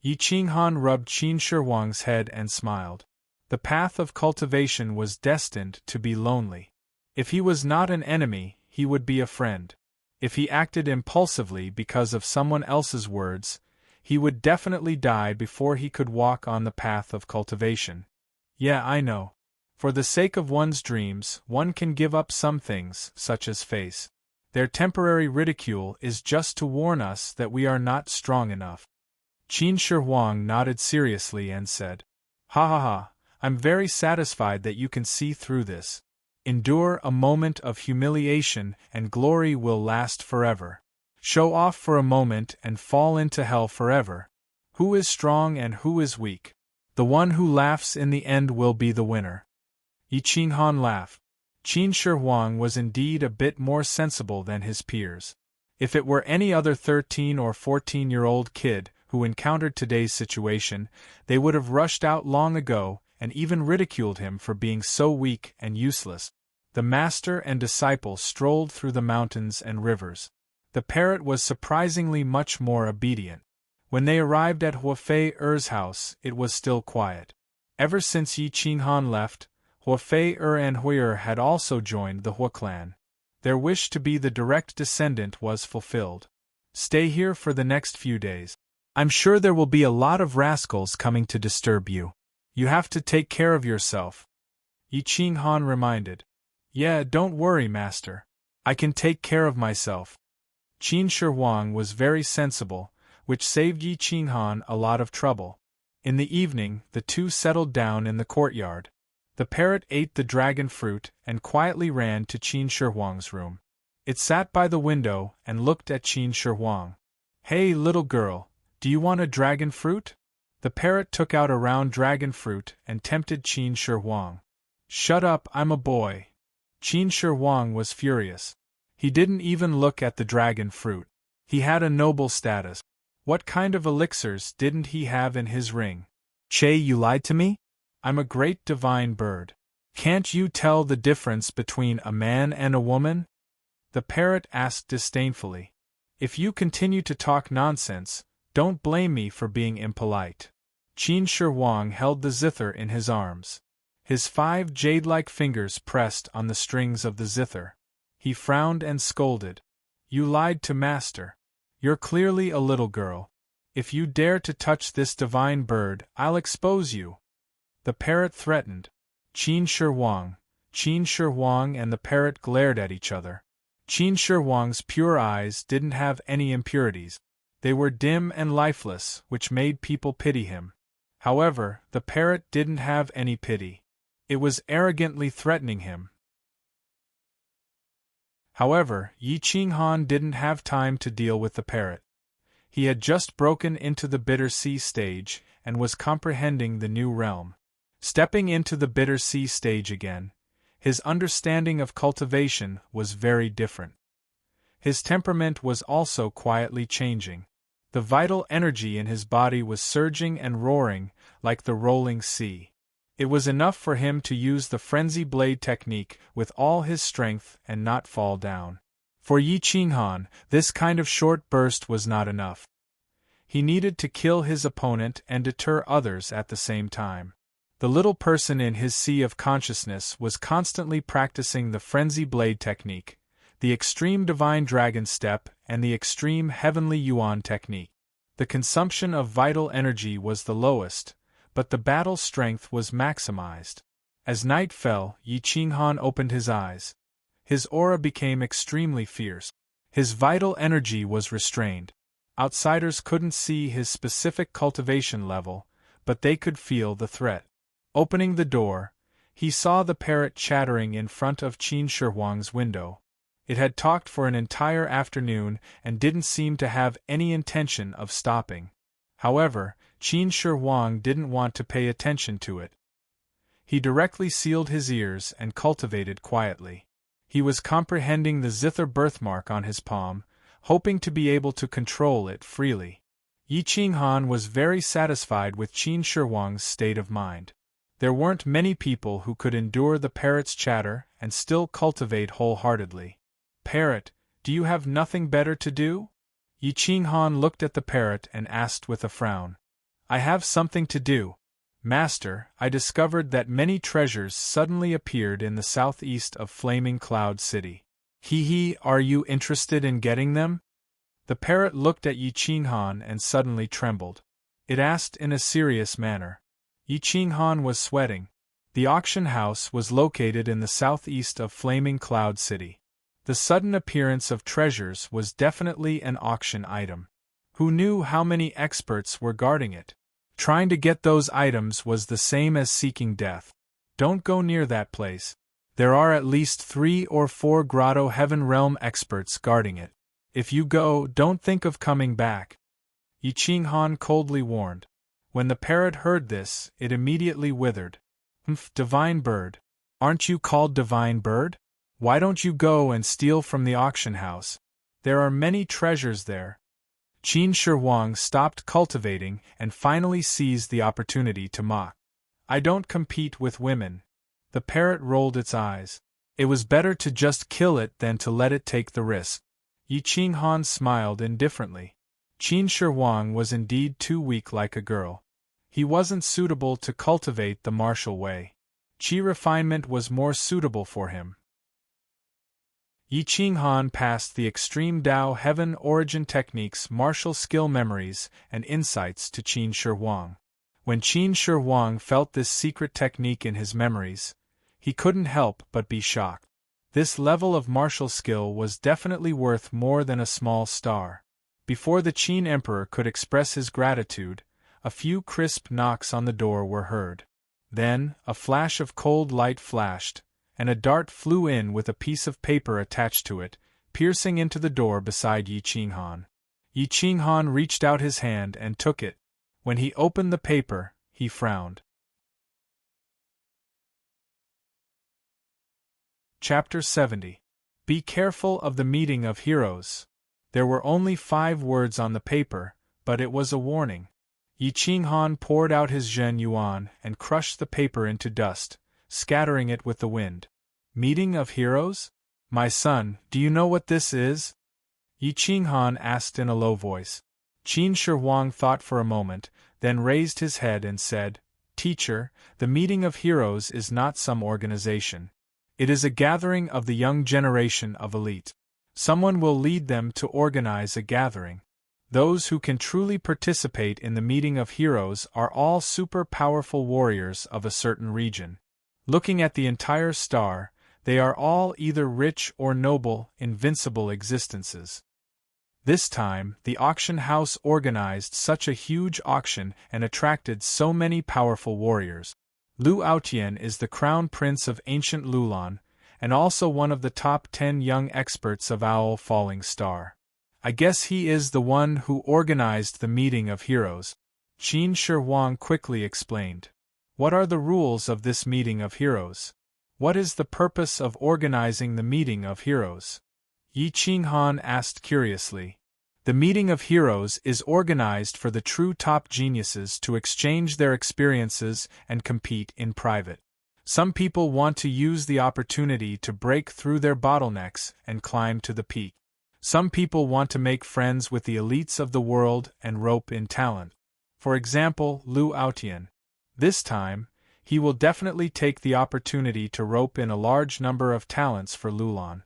Yi Qinghan rubbed Qin Shi Huang's head and smiled. The path of cultivation was destined to be lonely. If he was not an enemy, he would be a friend. If he acted impulsively because of someone else's words, he would definitely die before he could walk on the path of cultivation. Yeah, I know. For the sake of one's dreams, one can give up some things, such as face. Their temporary ridicule is just to warn us that we are not strong enough. Qin Shi Huang nodded seriously and said, Ha ha ha, I'm very satisfied that you can see through this. Endure a moment of humiliation and glory will last forever. Show off for a moment and fall into hell forever. Who is strong and who is weak? The one who laughs in the end will be the winner. Yi Qinghan laughed. Qin Shi Huang was indeed a bit more sensible than his peers. If it were any other 13 or 14-year-old kid who encountered today's situation, they would have rushed out long ago and even ridiculed him for being so weak and useless. The master and disciple strolled through the mountains and rivers. The parrot was surprisingly much more obedient. When they arrived at Huafei Er's house, it was still quiet. Ever since Yi Qinghan left, Huafei Er and Hui'er had also joined the Hua clan. Their wish to be the direct descendant was fulfilled. Stay here for the next few days. I'm sure there will be a lot of rascals coming to disturb you. You have to take care of yourself. Yi Qinghan reminded. Yeah, don't worry, master. I can take care of myself. Qin Shi Huang was very sensible, which saved Yi Qinghan a lot of trouble. In the evening, the two settled down in the courtyard. The parrot ate the dragon fruit and quietly ran to Qin Shi Huang's room. It sat by the window and looked at Qin Shi Huang. Hey, little girl, do you want a dragon fruit? The parrot took out a round dragon fruit and tempted Qin Shi Huang. Shut up, I'm a boy. Qin Shi Huang was furious. He didn't even look at the dragon fruit. He had a noble status. What kind of elixirs didn't he have in his ring? Che, you lied to me? I'm a great divine bird. Can't you tell the difference between a man and a woman? The parrot asked disdainfully. If you continue to talk nonsense, don't blame me for being impolite. Qin Shi Huang held the zither in his arms. His 5 jade-like fingers pressed on the strings of the zither. He frowned and scolded. You lied to master. You're clearly a little girl. If you dare to touch this divine bird, I'll expose you. The parrot threatened. Qin Shi Huang and the parrot glared at each other. Qin Shi Huang's pure eyes didn't have any impurities. They were dim and lifeless, which made people pity him. However, the parrot didn't have any pity. It was arrogantly threatening him. However, Yi Qinghan didn't have time to deal with the parrot. He had just broken into the bitter sea stage and was comprehending the new realm. Stepping into the bitter sea stage again, his understanding of cultivation was very different. His temperament was also quietly changing. The vital energy in his body was surging and roaring like the rolling sea. It was enough for him to use the frenzy blade technique with all his strength and not fall down. For Yi Qinghan, this kind of short burst was not enough. He needed to kill his opponent and deter others at the same time. The little person in his sea of consciousness was constantly practicing the frenzy blade technique, the extreme divine dragon step, and the extreme heavenly yuan technique. The consumption of vital energy was the lowest, but the battle strength was maximized. As night fell, Yi Qinghan opened his eyes. His aura became extremely fierce. His vital energy was restrained. Outsiders couldn't see his specific cultivation level, but they could feel the threat. Opening the door, he saw the parrot chattering in front of Qin Shihuang's window. It had talked for an entire afternoon and didn't seem to have any intention of stopping. However, Qin Shihuang didn't want to pay attention to it. He directly sealed his ears and cultivated quietly. He was comprehending the zither birthmark on his palm, hoping to be able to control it freely. Yi Qinghan was very satisfied with Qin Shihuang's state of mind. There weren't many people who could endure the parrot's chatter and still cultivate wholeheartedly. "Parrot, do you have nothing better to do?" Yi Qinghan looked at the parrot and asked with a frown. "I have something to do. Master, I discovered that many treasures suddenly appeared in the southeast of Flaming Cloud City. Are you interested in getting them?" The parrot looked at Yi Qinghan and suddenly trembled. It asked in a serious manner. Yi Qinghan was sweating. The auction house was located in the southeast of Flaming Cloud City. The sudden appearance of treasures was definitely an auction item. Who knew how many experts were guarding it? Trying to get those items was the same as seeking death. Don't go near that place. There are at least 3 or 4 Grotto Heaven Realm experts guarding it. If you go, don't think of coming back. Yi Qinghan coldly warned. When the parrot heard this, it immediately withered. Divine Bird. Aren't you called Divine Bird? Why don't you go and steal from the auction house? There are many treasures there. Qin Shihuang stopped cultivating and finally seized the opportunity to mock. I don't compete with women. The parrot rolled its eyes. It was better to just kill it than to let it take the risk. Yi Qinghan smiled indifferently. Qin Shihuang was indeed too weak like a girl. He wasn't suitable to cultivate the martial way. Qi refinement was more suitable for him. Yi Qinghan passed the extreme Tao Heaven Origin Techniques martial skill memories and insights to Qin Shihuang. When Qin Shihuang felt this secret technique in his memories, he couldn't help but be shocked. This level of martial skill was definitely worth more than a small star. Before the Qin Emperor could express his gratitude, a few crisp knocks on the door were heard. Then, a flash of cold light flashed, and a dart flew in with a piece of paper attached to it, piercing into the door beside Yi Qinghan. Yi Qinghan reached out his hand and took it. When he opened the paper, he frowned. Chapter 70. Be careful of the meeting of heroes. There were only 5 words on the paper, but it was a warning. Yi Qinghan poured out his Zhen Yuan and crushed the paper into dust, scattering it with the wind. Meeting of heroes? My son, do you know what this is? Yi Qinghan asked in a low voice. Qin Shihuang thought for a moment, then raised his head and said, Teacher, the meeting of heroes is not some organization. It is a gathering of the young generation of elite. Someone will lead them to organize a gathering. Those who can truly participate in the meeting of heroes are all super powerful warriors of a certain region. Looking at the entire star, they are all either rich or noble, invincible existences. This time, the auction house organized such a huge auction and attracted so many powerful warriors. Lu Aotian is the crown prince of ancient Lulan, and also one of the top 10 young experts of Owl Falling Star. I guess he is the one who organized the meeting of heroes, Qin Shi Huang quickly explained. What are the rules of this meeting of heroes? What is the purpose of organizing the meeting of heroes? Yi Qinghan asked curiously. The meeting of heroes is organized for the true top geniuses to exchange their experiences and compete in private. Some people want to use the opportunity to break through their bottlenecks and climb to the peak. Some people want to make friends with the elites of the world and rope in talent. For example, Lu Aotian. This time, he will definitely take the opportunity to rope in a large number of talents for Lulan.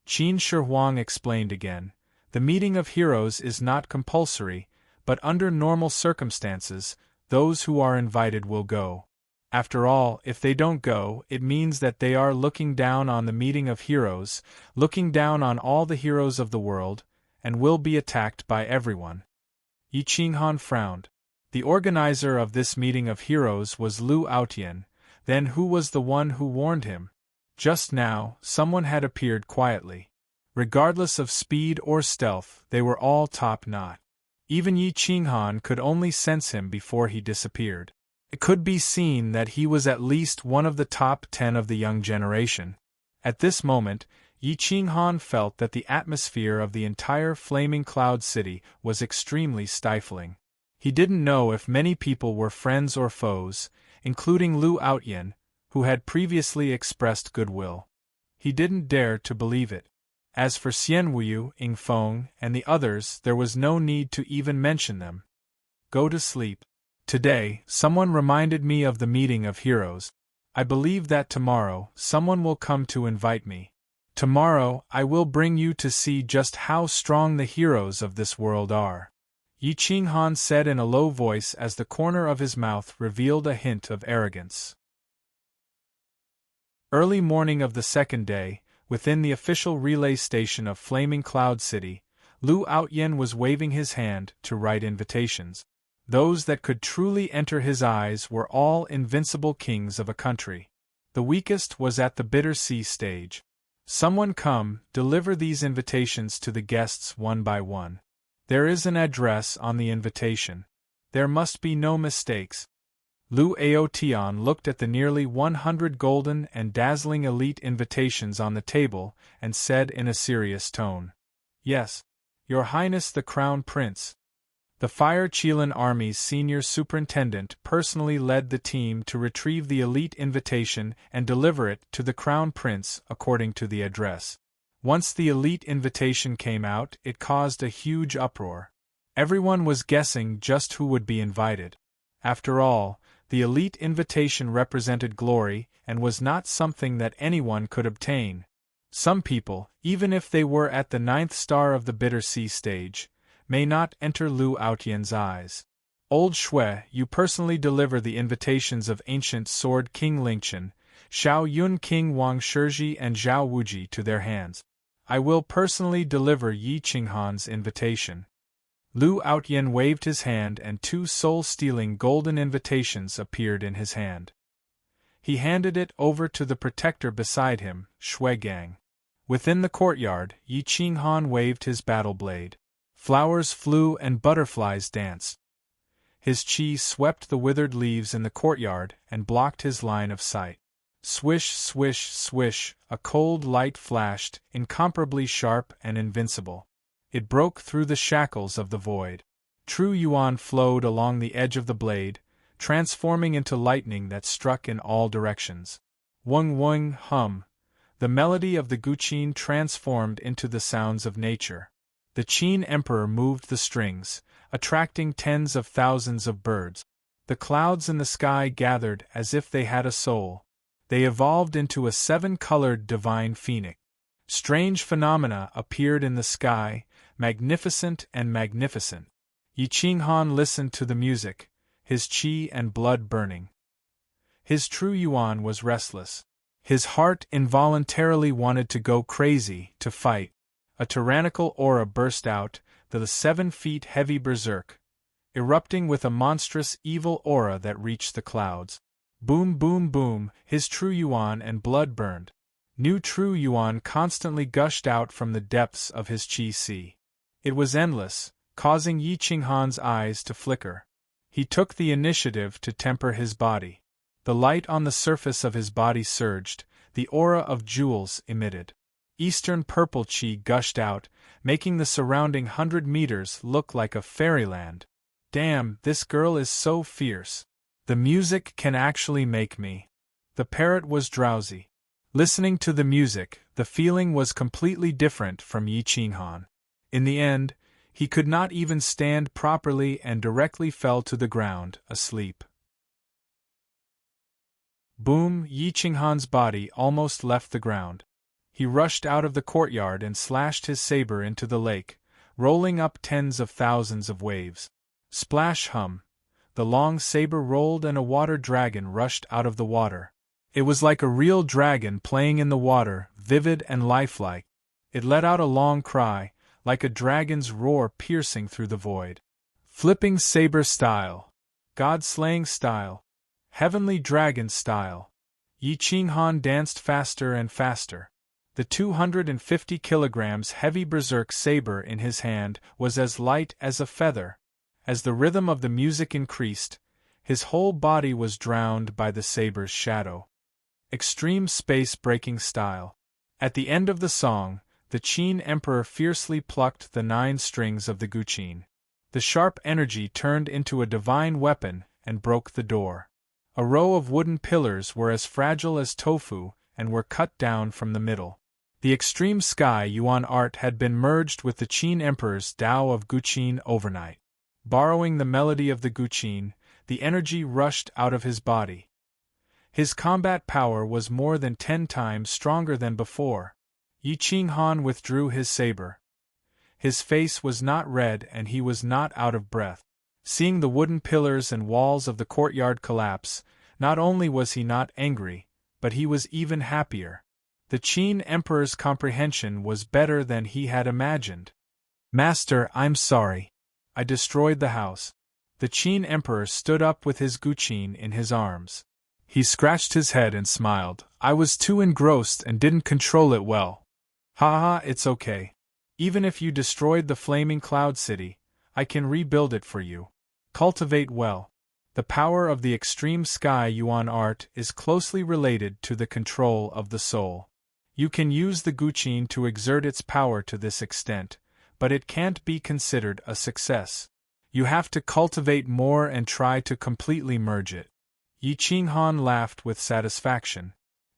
Qin Shi Huang explained again. The meeting of heroes is not compulsory, but under normal circumstances, those who are invited will go. After all, if they don't go, it means that they are looking down on the meeting of heroes, looking down on all the heroes of the world, and will be attacked by everyone. Yi Qinghan frowned. The organizer of this meeting of heroes was Lu Aotian. Then who was the one who warned him? Just now, someone had appeared quietly. Regardless of speed or stealth, they were all top-notch. Even Yi Qinghan could only sense him before he disappeared. It could be seen that he was at least one of the top 10 of the young generation. At this moment, Yi Qinghan felt that the atmosphere of the entire Flaming Cloud City was extremely stifling. He didn't know if many people were friends or foes, including Lu Aotian, who had previously expressed goodwill. He didn't dare to believe it. As for Xian Wuyu, Ying Feng, and the others, there was no need to even mention them. Go to sleep. Today, someone reminded me of the meeting of heroes. I believe that tomorrow, someone will come to invite me. Tomorrow, I will bring you to see just how strong the heroes of this world are. Yi Qinghan said in a low voice as the corner of his mouth revealed a hint of arrogance. Early morning of the second day, within the official relay station of Flaming Cloud City, Lu Aotian was waving his hand to write invitations. Those that could truly enter his eyes were all invincible kings of a country. The weakest was at the Bitter Sea stage. Someone come, deliver these invitations to the guests one by one. There is an address on the invitation. There must be no mistakes. Lu Aotian looked at the nearly 100 golden and dazzling elite invitations on the table and said in a serious tone, "Yes, Your Highness the Crown Prince." The Fire Qilin Army's senior superintendent personally led the team to retrieve the elite invitation and deliver it to the Crown Prince according to the address. Once the elite invitation came out, it caused a huge uproar. Everyone was guessing just who would be invited. After all, the elite invitation represented glory and was not something that anyone could obtain. Some people, even if they were at the 9th star of the Bitter Sea stage, may not enter Lu Aotian's eyes. Old Shui, you personally deliver the invitations of Ancient Sword King Lingchen, Xiao Yun King Wang Shizhi and Zhao Wuji to their hands. I will personally deliver Yi Qinghan's invitation. Lu Aotian waved his hand and 2 soul-stealing golden invitations appeared in his hand. He handed it over to the protector beside him, Shui Gang. Within the courtyard, Yi Qinghan waved his battle blade. Flowers flew and butterflies danced. His chi swept the withered leaves in the courtyard and blocked his line of sight. Swish, swish, swish, a cold light flashed, incomparably sharp and invincible. It broke through the shackles of the void. True yuan flowed along the edge of the blade, transforming into lightning that struck in all directions. Wung wung hum. The melody of the guqin transformed into the sounds of nature. The Qin Emperor moved the strings, attracting tens of thousands of birds. The clouds in the sky gathered as if they had a soul. They evolved into a 7-colored divine phoenix. Strange phenomena appeared in the sky, magnificent and magnificent. Yi Qinghan listened to the music, his qi and blood burning. His true yuan was restless. His heart involuntarily wanted to go crazy, to fight. A tyrannical aura burst out, the 7 feet heavy berserk, erupting with a monstrous evil aura that reached the clouds. Boom boom boom, his true yuan and blood burned. New true yuan constantly gushed out from the depths of his qi sea. It was endless, causing Yi Qinghan's eyes to flicker. He took the initiative to temper his body. The light on the surface of his body surged, the aura of jewels emitted. Eastern purple qi gushed out, making the surrounding 100 meters look like a fairyland. Damn, this girl is so fierce. The music can actually make me. The parrot was drowsy. Listening to the music, the feeling was completely different from Yi Qinghan. In the end, he could not even stand properly and directly fell to the ground, asleep. Boom! Yi Qinghan's body almost left the ground. He rushed out of the courtyard and slashed his saber into the lake, rolling up tens of thousands of waves. Splash hum! The long saber rolled and a water dragon rushed out of the water. It was like a real dragon playing in the water, vivid and lifelike. It let out a long cry, like a dragon's roar piercing through the void. Flipping saber style. God-slaying style. Heavenly dragon style. Yi Qinghan danced faster and faster. The 250 kilograms heavy berserk saber in his hand was as light as a feather. As the rhythm of the music increased, his whole body was drowned by the saber's shadow. Extreme space-breaking style. At the end of the song, the Qin Emperor fiercely plucked the 9 strings of the guqin. The sharp energy turned into a divine weapon and broke the door. A row of wooden pillars were as fragile as tofu and were cut down from the middle. The extreme sky yuan art had been merged with the Qin Emperor's Tao of Guqin overnight. Borrowing the melody of the guqin, the energy rushed out of his body. His combat power was more than 10 times stronger than before. Yi Qinghan withdrew his saber. His face was not red and he was not out of breath. Seeing the wooden pillars and walls of the courtyard collapse, not only was he not angry, but he was even happier. The Qin Emperor's comprehension was better than he had imagined. Master, I'm sorry. I destroyed the house. The Qin Emperor stood up with his guqin in his arms. He scratched his head and smiled. I was too engrossed and didn't control it well. Ha ha, it's okay. Even if you destroyed the flaming cloud city, I can rebuild it for you. Cultivate well. The power of the extreme sky yuan art is closely related to the control of the soul. You can use the guqin to exert its power to this extent, but it can't be considered a success. You have to cultivate more and try to completely merge it. Yi Qinghan laughed with satisfaction.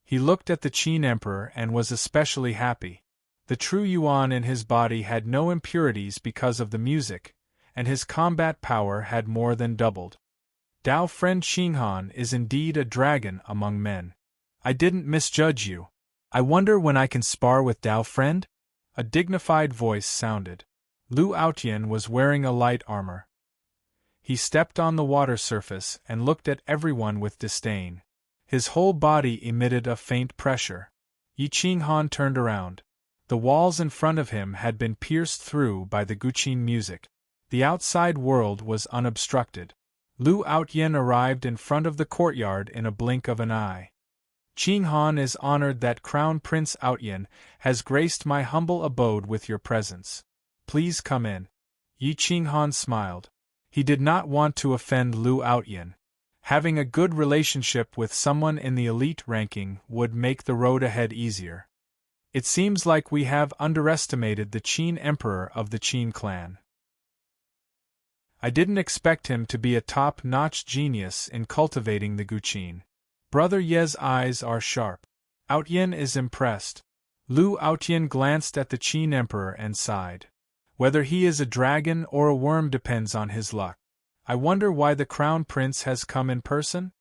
He looked at the Qin Emperor and was especially happy. The true yuan in his body had no impurities because of the music, and his combat power had more than doubled. Dao friend Qinghan is indeed a dragon among men. I didn't misjudge you. I wonder when I can spar with Dao friend? A dignified voice sounded. Lu Aotian was wearing a light armor. He stepped on the water surface and looked at everyone with disdain. His whole body emitted a faint pressure. Yi Qinghan turned around. The walls in front of him had been pierced through by the guqin music. The outside world was unobstructed. Lu Aotian arrived in front of the courtyard in a blink of an eye. Qinghan is honored that Crown Prince Aotian has graced my humble abode with your presence. Please come in. Yi Qinghan smiled. He did not want to offend Lu Aotian. Having a good relationship with someone in the elite ranking would make the road ahead easier. It seems like we have underestimated the Qin Emperor of the Qin clan. I didn't expect him to be a top-notch genius in cultivating the guqin. Brother Ye's eyes are sharp. Aotian is impressed. Lu Aotian glanced at the Qin Emperor and sighed. Whether he is a dragon or a worm depends on his luck. I wonder why the Crown Prince has come in person?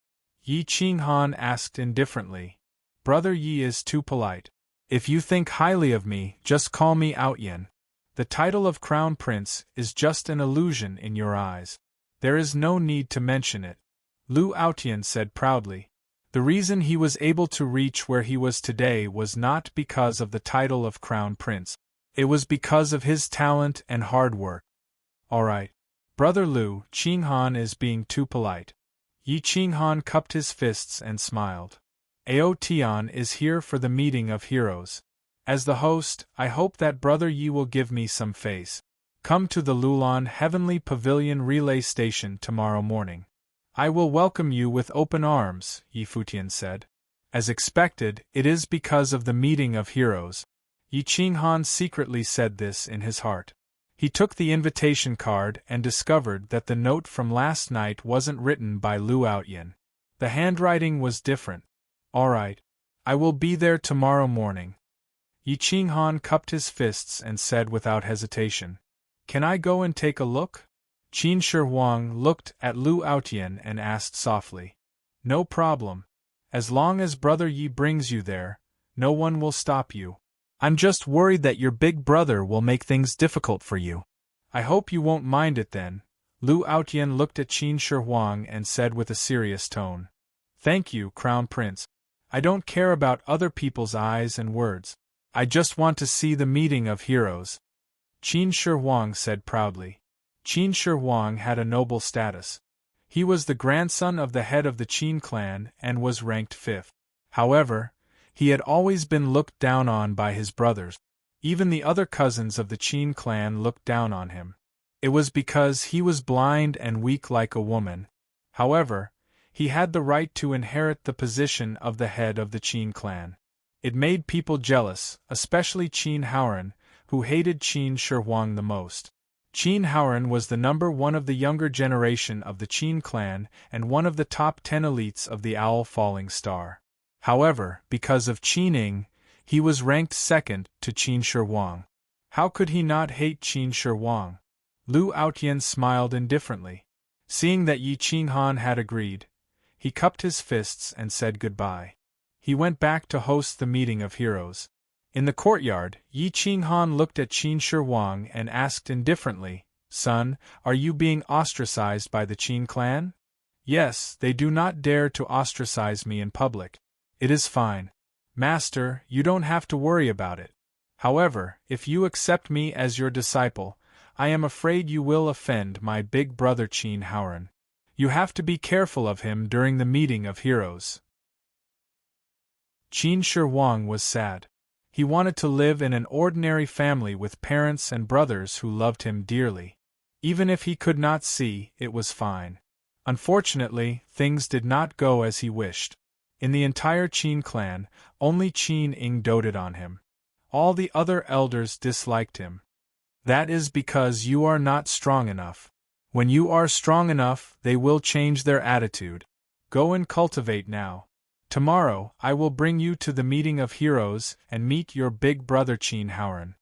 Yi Qinghan asked indifferently. Brother Yi is too polite. If you think highly of me, just call me Aotian. The title of Crown Prince is just an illusion in your eyes. There is no need to mention it. Lu Aotian said proudly. The reason he was able to reach where he was today was not because of the title of Crown Prince. It was because of his talent and hard work. All right. Brother Lu, Qinghan is being too polite. Yi Qinghan cupped his fists and smiled. Aotion is here for the meeting of heroes. As the host, I hope that Brother Yi will give me some face. Come to the Lulan Heavenly Pavilion relay station tomorrow morning. I will welcome you with open arms, Yi Futian said. As expected, it is because of the meeting of heroes. Yi Qinghan secretly said this in his heart. He took the invitation card and discovered that the note from last night wasn't written by Lu Outyin. The handwriting was different. All right. I will be there tomorrow morning. Yi Qinghan cupped his fists and said without hesitation. Can I go and take a look? Qin Shi Huang looked at Lu Outyin and asked softly. No problem. As long as Brother Yi brings you there, no one will stop you. I'm just worried that your big brother will make things difficult for you. I hope you won't mind it then. Lu Outyin looked at Qin Shi Huang and said with a serious tone. Thank you, Crown Prince. I don't care about other people's eyes and words. I just want to see the meeting of heroes. Qin Shi Huang said proudly. Qin Shi Huang had a noble status. He was the grandson of the head of the Qin clan and was ranked 5th. However, he had always been looked down on by his brothers. Even the other cousins of the Qin clan looked down on him. It was because he was blind and weak like a woman. However, he had the right to inherit the position of the head of the Qin clan. It made people jealous, especially Qin Haoran, who hated Qin Shi Huang the most. Qin Haoran was the number 1 of the younger generation of the Qin clan and one of the top 10 elites of the Owl Falling Star. However, because of Qining, he was ranked 2nd to Qin Shi Huang. How could he not hate Qin Shi Huang? Lu Outyin smiled indifferently. Seeing that Yi Qinghan had agreed, he cupped his fists and said goodbye. He went back to host the meeting of heroes. In the courtyard, Yi Qinghan looked at Qin Shi Huang and asked indifferently, Son, are you being ostracized by the Qin clan? Yes, they do not dare to ostracize me in public. It is fine. Master, you don't have to worry about it. However, if you accept me as your disciple, I am afraid you will offend my big brother Qin Haoran. You have to be careful of him during the meeting of heroes. Qin Shi Huang was sad. He wanted to live in an ordinary family with parents and brothers who loved him dearly. Even if he could not see, it was fine. Unfortunately, things did not go as he wished. In the entire Qin clan, only Qin Ing doted on him. All the other elders disliked him. That is because you are not strong enough. When you are strong enough, they will change their attitude. Go and cultivate now. Tomorrow, I will bring you to the meeting of heroes and meet your big brother Qin Haoran.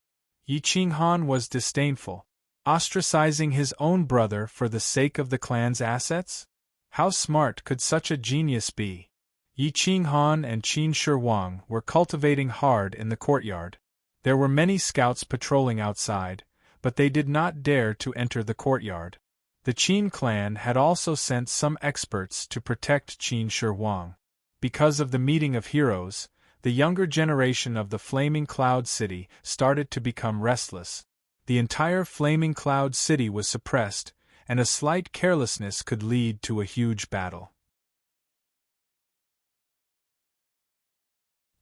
Yi Qinghan was disdainful. Ostracizing his own brother for the sake of the clan's assets? How smart could such a genius be? Yi Qinghan and Qin Shi Huang were cultivating hard in the courtyard. There were many scouts patrolling outside, but they did not dare to enter the courtyard. The Qin clan had also sent some experts to protect Qin Shi Huang. Because of the meeting of heroes, the younger generation of the Flaming Cloud City started to become restless. The entire Flaming Cloud City was suppressed, and a slight carelessness could lead to a huge battle.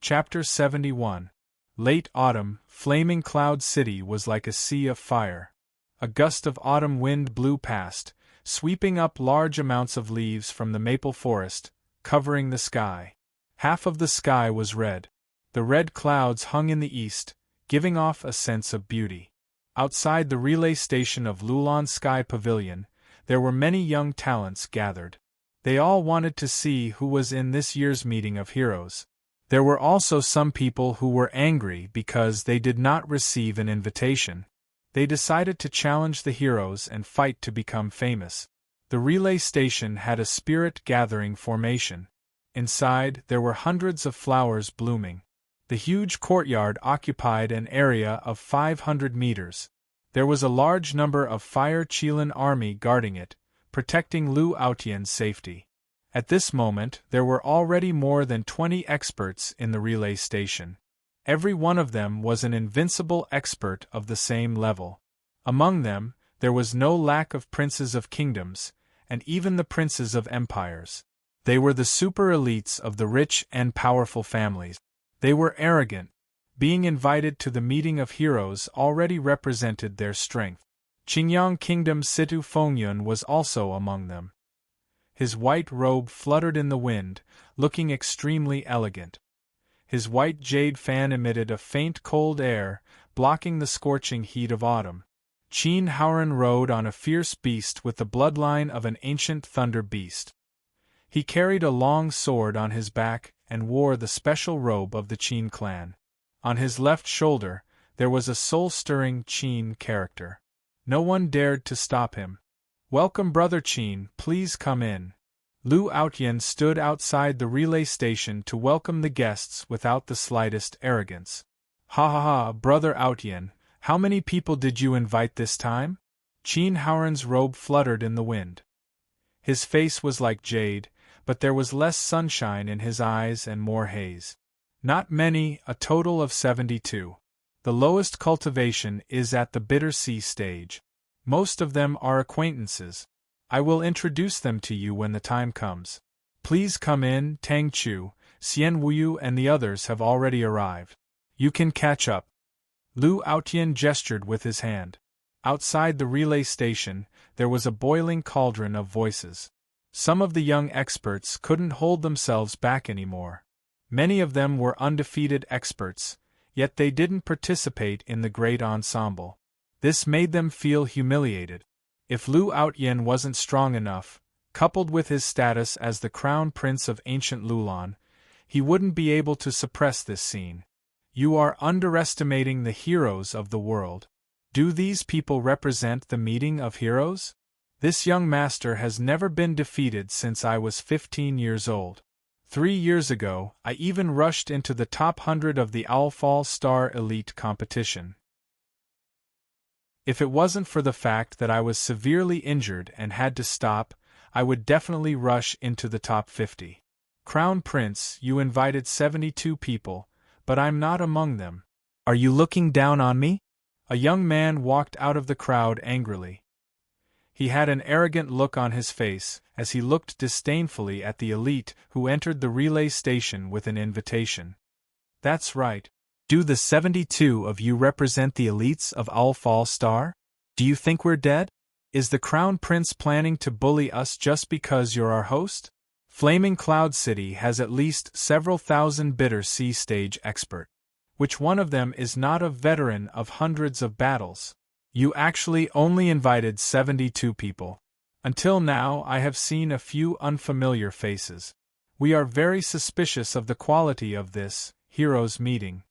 Chapter 71. Late autumn, Flaming Cloud City was like a sea of fire. A gust of autumn wind blew past, sweeping up large amounts of leaves from the maple forest, covering the sky. Half of the sky was red. The red clouds hung in the east, giving off a sense of beauty. Outside the relay station of Lulan Sky Pavilion, there were many young talents gathered. They all wanted to see who was in this year's meeting of heroes. There were also some people who were angry because they did not receive an invitation. They decided to challenge the heroes and fight to become famous. The relay station had a spirit-gathering formation. Inside, there were hundreds of flowers blooming. The huge courtyard occupied an area of 500 meters. There was a large number of Fire Qilin army guarding it, protecting Lu Outyan's safety. At this moment, there were already more than 20 experts in the relay station. Every one of them was an invincible expert of the same level. Among them, there was no lack of princes of kingdoms, and even the princes of empires. They were the super elites of the rich and powerful families. They were arrogant. Being invited to the meeting of heroes already represented their strength. Qingyang Kingdom's Situ Fengyun was also among them. His white robe fluttered in the wind, looking extremely elegant. His white jade fan emitted a faint cold air, blocking the scorching heat of autumn. Qin Haoran rode on a fierce beast with the bloodline of an ancient thunder beast. He carried a long sword on his back and wore the special robe of the Qin clan. On his left shoulder, there was a soul-stirring Qin character. No one dared to stop him. "Welcome, Brother Qin, please come in." Lu Outyen stood outside the relay station to welcome the guests without the slightest arrogance. "Ha ha ha, Brother Outyen, how many people did you invite this time?" Qin Haoran's robe fluttered in the wind. His face was like jade, but there was less sunshine in his eyes and more haze. "Not many, a total of 72. The lowest cultivation is at the bitter sea stage. Most of them are acquaintances. I will introduce them to you when the time comes. Please come in, Tang Chu, Xian Wuyu and the others have already arrived. You can catch up." Lu Outyen gestured with his hand. Outside the relay station, there was a boiling cauldron of voices. Some of the young experts couldn't hold themselves back anymore. Many of them were undefeated experts, yet they didn't participate in the great ensemble. This made them feel humiliated. If Lu Outyen wasn't strong enough, coupled with his status as the crown prince of ancient Lulan, he wouldn't be able to suppress this scene. "You are underestimating the heroes of the world. Do these people represent the meeting of heroes? This young master has never been defeated since I was 15 years old. 3 years ago, I even rushed into the top 100 of the Owlfall Star Elite competition. If it wasn't for the fact that I was severely injured and had to stop, I would definitely rush into the top 50. Crown Prince, you invited 72 people, but I'm not among them. Are you looking down on me?" A young man walked out of the crowd angrily. He had an arrogant look on his face as he looked disdainfully at the elite who entered the relay station with an invitation. "That's right. Do the 72 of you represent the elites of Owlfall Star? Do you think we're dead? Is the Crown Prince planning to bully us just because you're our host? Flaming Cloud City has at least several thousand bitter sea stage expert. Which one of them is not a veteran of hundreds of battles? You actually only invited 72 people. Until now I have seen a few unfamiliar faces. We are very suspicious of the quality of this heroes meeting.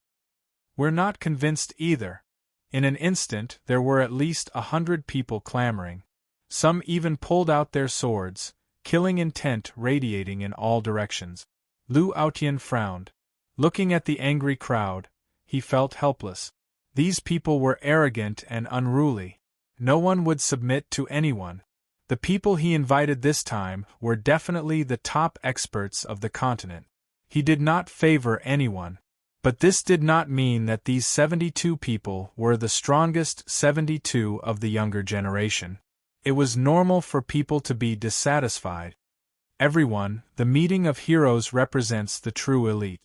We're not convinced either." In an instant there were at least 100 people clamoring. Some even pulled out their swords, killing intent radiating in all directions. Lu Outyen frowned. Looking at the angry crowd, he felt helpless. These people were arrogant and unruly. No one would submit to anyone. The people he invited this time were definitely the top experts of the continent. He did not favor anyone. But this did not mean that these 72 people were the strongest 72 of the younger generation. It was normal for people to be dissatisfied. Everyone, the meeting of heroes represents the true elite.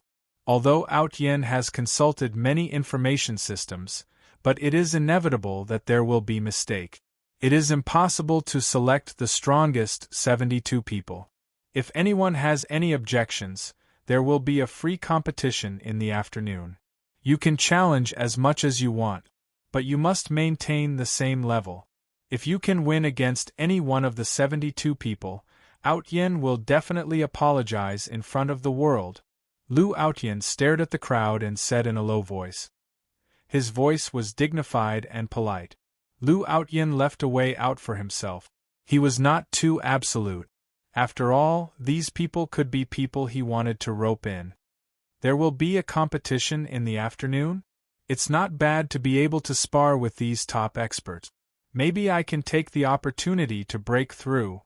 Although Outyen has consulted many information systems, but it is inevitable that there will be mistake. It is impossible to select the strongest 72 people. If anyone has any objections, there will be a free competition in the afternoon. You can challenge as much as you want, but you must maintain the same level. If you can win against any one of the 72 people, Outyen will definitely apologize in front of the world. Lu Outyen stared at the crowd and said in a low voice. His voice was dignified and polite. Lu Outyen left a way out for himself. He was not too absolute. After all, these people could be people he wanted to rope in. There will be a competition in the afternoon? It's not bad to be able to spar with these top experts. Maybe I can take the opportunity to break through.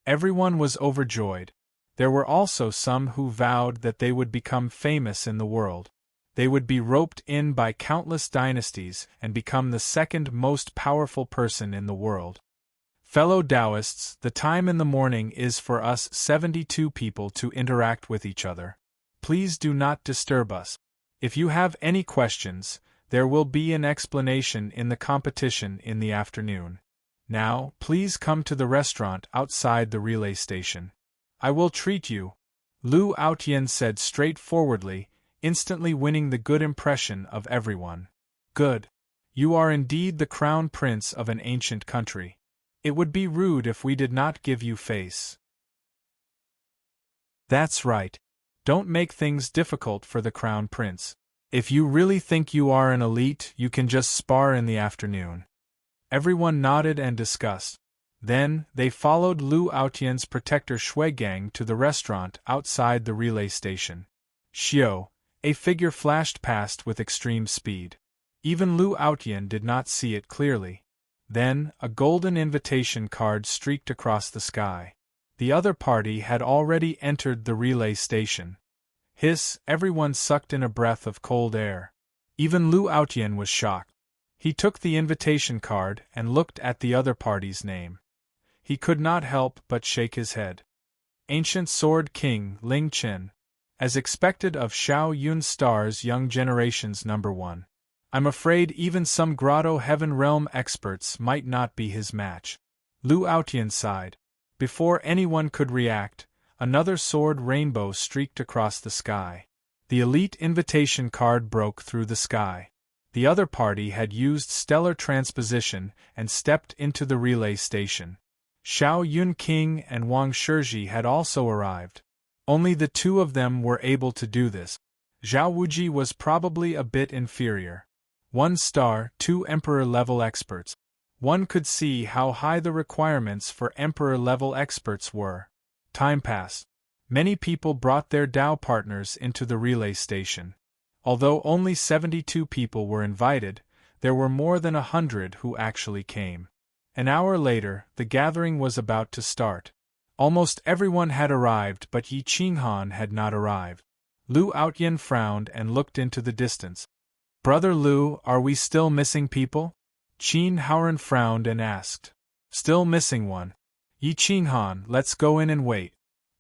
Everyone was overjoyed. There were also some who vowed that they would become famous in the world. They would be roped in by countless dynasties and become the second most powerful person in the world. Fellow Taoists, the time in the morning is for us 72 people to interact with each other. Please do not disturb us. If you have any questions, there will be an explanation in the competition in the afternoon. Now, please come to the restaurant outside the relay station. I will treat you, Lu Aotian said straightforwardly, instantly winning the good impression of everyone. Good. You are indeed the crown prince of an ancient country. It would be rude if we did not give you face. That's right. Don't make things difficult for the crown prince. If you really think you are an elite, you can just spar in the afternoon. Everyone nodded and discussed. Then, they followed Lu Aotian's protector Shuigang to the restaurant outside the relay station. Xiao, a figure flashed past with extreme speed. Even Lu Aotian did not see it clearly. Then, a golden invitation card streaked across the sky. The other party had already entered the relay station. Hiss, everyone sucked in a breath of cold air. Even Lu Aotian was shocked. He took the invitation card and looked at the other party's name. He could not help but shake his head. Ancient Sword King Ling Chen. As expected of Xiao Yun Star's Young Generations No. 1. I'm afraid even some Grotto Heaven Realm experts might not be his match. Lu Aotian sighed. Before anyone could react, another sword rainbow streaked across the sky. The elite invitation card broke through the sky. The other party had used stellar transposition and stepped into the relay station. Xiao Yun King and Wang Shizhi had also arrived. Only the two of them were able to do this. Zhao Wuji was probably a bit inferior. 1 star, 2 Emperor-level experts. One could see how high the requirements for Emperor-level experts were. Time passed. Many people brought their Dao partners into the relay station. Although only 72 people were invited, there were more than 100 who actually came. An hour later, the gathering was about to start. Almost everyone had arrived, but Yi Qinghan had not arrived. Lu Aotian frowned and looked into the distance. Brother Lu, are we still missing people? Qin Haoran frowned and asked. Still missing one. Yi Qinghan, let's go in and wait.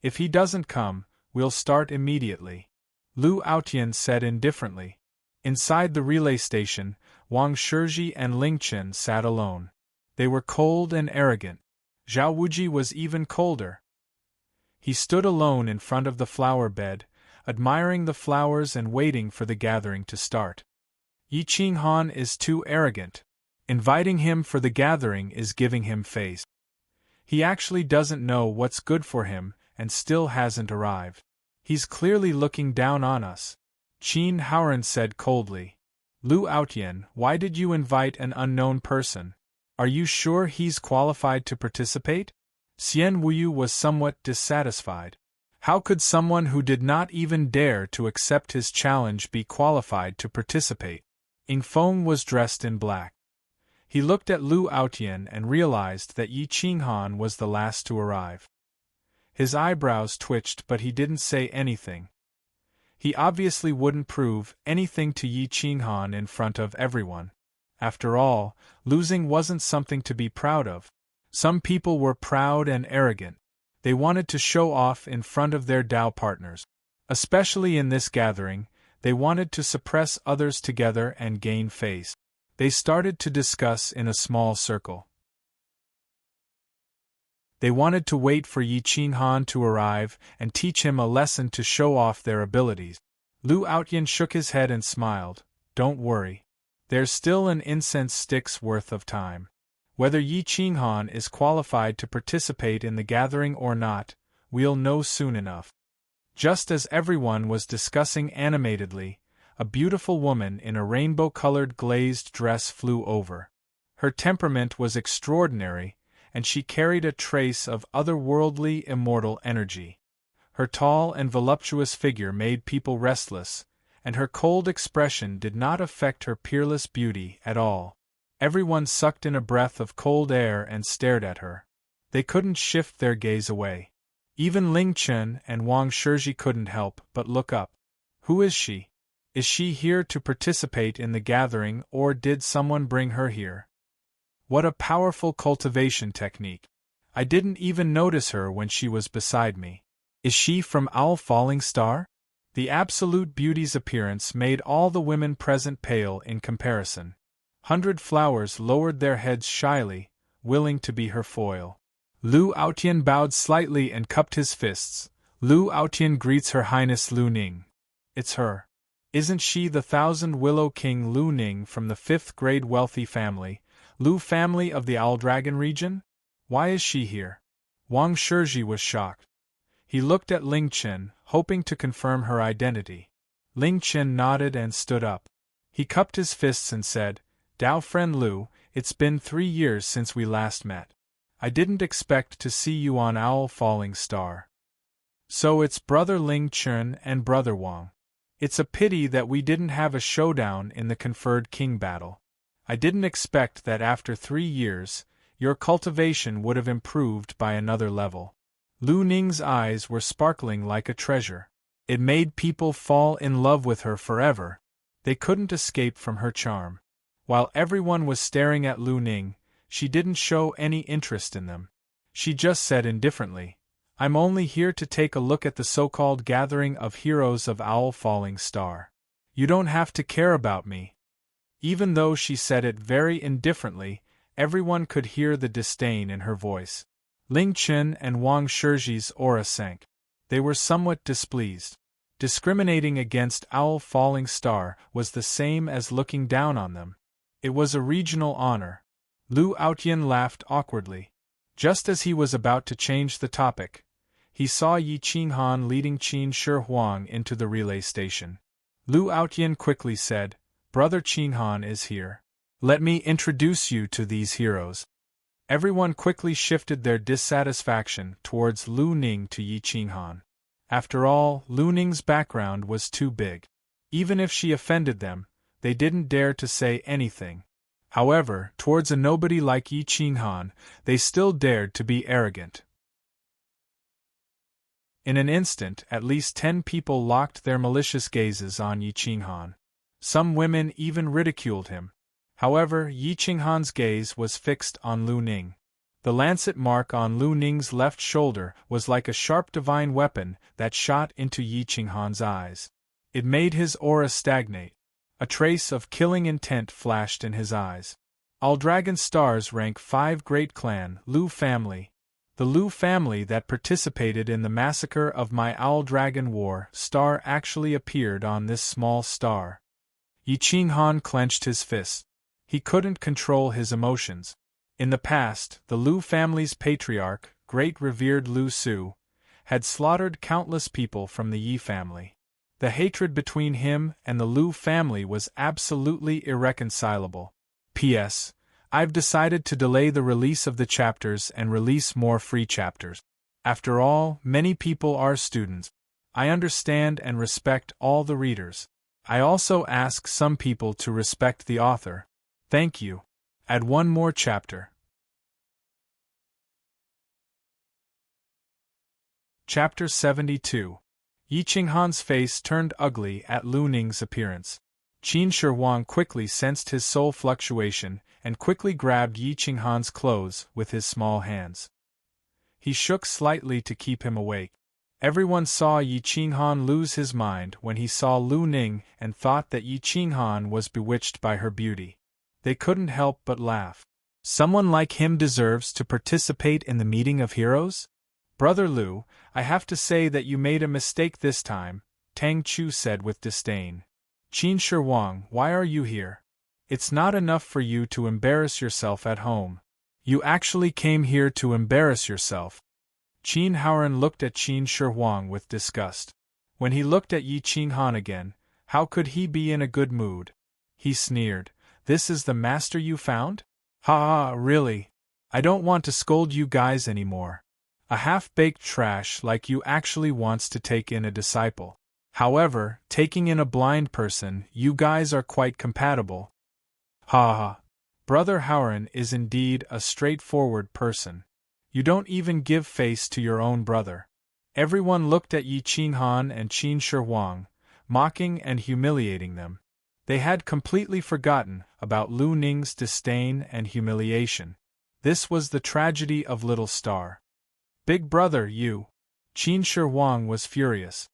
If he doesn't come, we'll start immediately. Lu Aotian said indifferently. Inside the relay station, Wang Shizhi and Ling Chen sat alone. They were cold and arrogant. Zhao Wuji was even colder. He stood alone in front of the flower bed, admiring the flowers and waiting for the gathering to start. Yi Qinghan is too arrogant. Inviting him for the gathering is giving him face. He actually doesn't know what's good for him and still hasn't arrived. He's clearly looking down on us. Qin Haoran said coldly. Lu Aotian, why did you invite an unknown person? Are you sure he's qualified to participate? Xian Wuyu was somewhat dissatisfied. How could someone who did not even dare to accept his challenge be qualified to participate? Ying Feng was dressed in black. He looked at Lu Aotian and realized that Yi Qinghan was the last to arrive. His eyebrows twitched, but he didn't say anything. He obviously wouldn't prove anything to Yi Qinghan in front of everyone. After all, losing wasn't something to be proud of. Some people were proud and arrogant. They wanted to show off in front of their Dao partners. Especially in this gathering, they wanted to suppress others together and gain face. They started to discuss in a small circle. They wanted to wait for Yi Qinghan to arrive and teach him a lesson to show off their abilities. Lu Aotian shook his head and smiled. Don't worry. There's still an incense stick's worth of time. Whether Yi Qinghan is qualified to participate in the gathering or not, we'll know soon enough. Just as everyone was discussing animatedly, a beautiful woman in a rainbow-colored glazed dress flew over. Her temperament was extraordinary, and she carried a trace of otherworldly immortal energy. Her tall and voluptuous figure made people restless, and her cold expression did not affect her peerless beauty at all. Everyone sucked in a breath of cold air and stared at her. They couldn't shift their gaze away. Even Ling Chen and Wang Shizhi couldn't help but look up. Who is she? Is she here to participate in the gathering, or did someone bring her here? What a powerful cultivation technique. I didn't even notice her when she was beside me. Is she from Owl Falling Star? The absolute beauty's appearance made all the women present pale in comparison. 100 flowers lowered their heads shyly, willing to be her foil. Lu Aotian bowed slightly and cupped his fists. Lu Aotian greets Her Highness Lu Ning. It's her. Isn't she the Thousand Willow King Lu Ning from the 5th grade wealthy family, Lu family of the Owl Dragon region? Why is she here? Wang Shizhi was shocked. He looked at Ling Chen, hoping to confirm her identity. Ling Chen nodded and stood up. He cupped his fists and said, Dao friend Lu, it's been 3 years since we last met. I didn't expect to see you on Owl Falling Star. So it's Brother Ling Chen and Brother Wang. It's a pity that we didn't have a showdown in the conferred king battle. I didn't expect that after 3 years, your cultivation would have improved by another level. Lu Ning's eyes were sparkling like a treasure. It made people fall in love with her forever. They couldn't escape from her charm. While everyone was staring at Lu Ning, she didn't show any interest in them. She just said indifferently, I'm only here to take a look at the so-called gathering of heroes of Owl Falling Star. You don't have to care about me. Even though she said it very indifferently, everyone could hear the disdain in her voice. Ling Chen and Wang Shizhi's aura sank. They were somewhat displeased. Discriminating against Owl Falling Star was the same as looking down on them. It was a regional honor. Lu Aotian laughed awkwardly. Just as he was about to change the topic, he saw Yi Qinghan leading Qin Shi Huang into the relay station. Lu Aotian quickly said, Brother Qinghan is here. Let me introduce you to these heroes. Everyone quickly shifted their dissatisfaction towards Lu Ning to Yi Qinghan. After all, Lu Ning's background was too big. Even if she offended them, they didn't dare to say anything. However, towards a nobody like Yi Qinghan, they still dared to be arrogant. In an instant, at least 10 people locked their malicious gazes on Yi Qinghan. Some women even ridiculed him. However, Yi Qinghan's gaze was fixed on Lu Ning. The lancet mark on Lu Ning's left shoulder was like a sharp divine weapon that shot into Yi Qinghan's eyes. It made his aura stagnate. A trace of killing intent flashed in his eyes. All dragon stars rank 5 great clan, Lu family. The Lu family that participated in the massacre of my Owl Dragon War star actually appeared on this small star. Yi Qinghan clenched his fists. He couldn't control his emotions. In the past, the Lu family's patriarch, great revered Lu Su, had slaughtered countless people from the Yi family. The hatred between him and the Lu family was absolutely irreconcilable. P.S. I've decided to delay the release of the chapters and release more free chapters. After all, many people are students. I understand and respect all the readers. I also ask some people to respect the author. Thank you. Add one more chapter. Chapter 72. Yi Qinghan's face turned ugly at Lu Ning's appearance. Qin Shi Huang quickly sensed his soul fluctuation and quickly grabbed Yi Qinghan's clothes with his small hands. He shook slightly to keep him awake. Everyone saw Yi Qinghan lose his mind when he saw Lu Ning and thought that Yi Qinghan was bewitched by her beauty. They couldn't help but laugh. Someone like him deserves to participate in the meeting of heroes? Brother Lu, I have to say that you made a mistake this time, Tang Chu said with disdain. Qin Shi Huang, why are you here? It's not enough for you to embarrass yourself at home. You actually came here to embarrass yourself. Qin Haoran looked at Qin Shi Huang with disgust. When he looked at Yi Qinghan again, how could he be in a good mood? He sneered. This is the master you found? Ha ha, really? I don't want to scold you guys anymore. A half-baked trash like you actually wants to take in a disciple. However, taking in a blind person, you guys are quite compatible. Ha ha. Brother Haoran is indeed a straightforward person. You don't even give face to your own brother. Everyone looked at Yi Qinghan and Qin Shi Huang, mocking and humiliating them. They had completely forgotten about Lu Ning's disdain and humiliation. This was the tragedy of Little Star. Big brother, you! Qin Shi Huang was furious.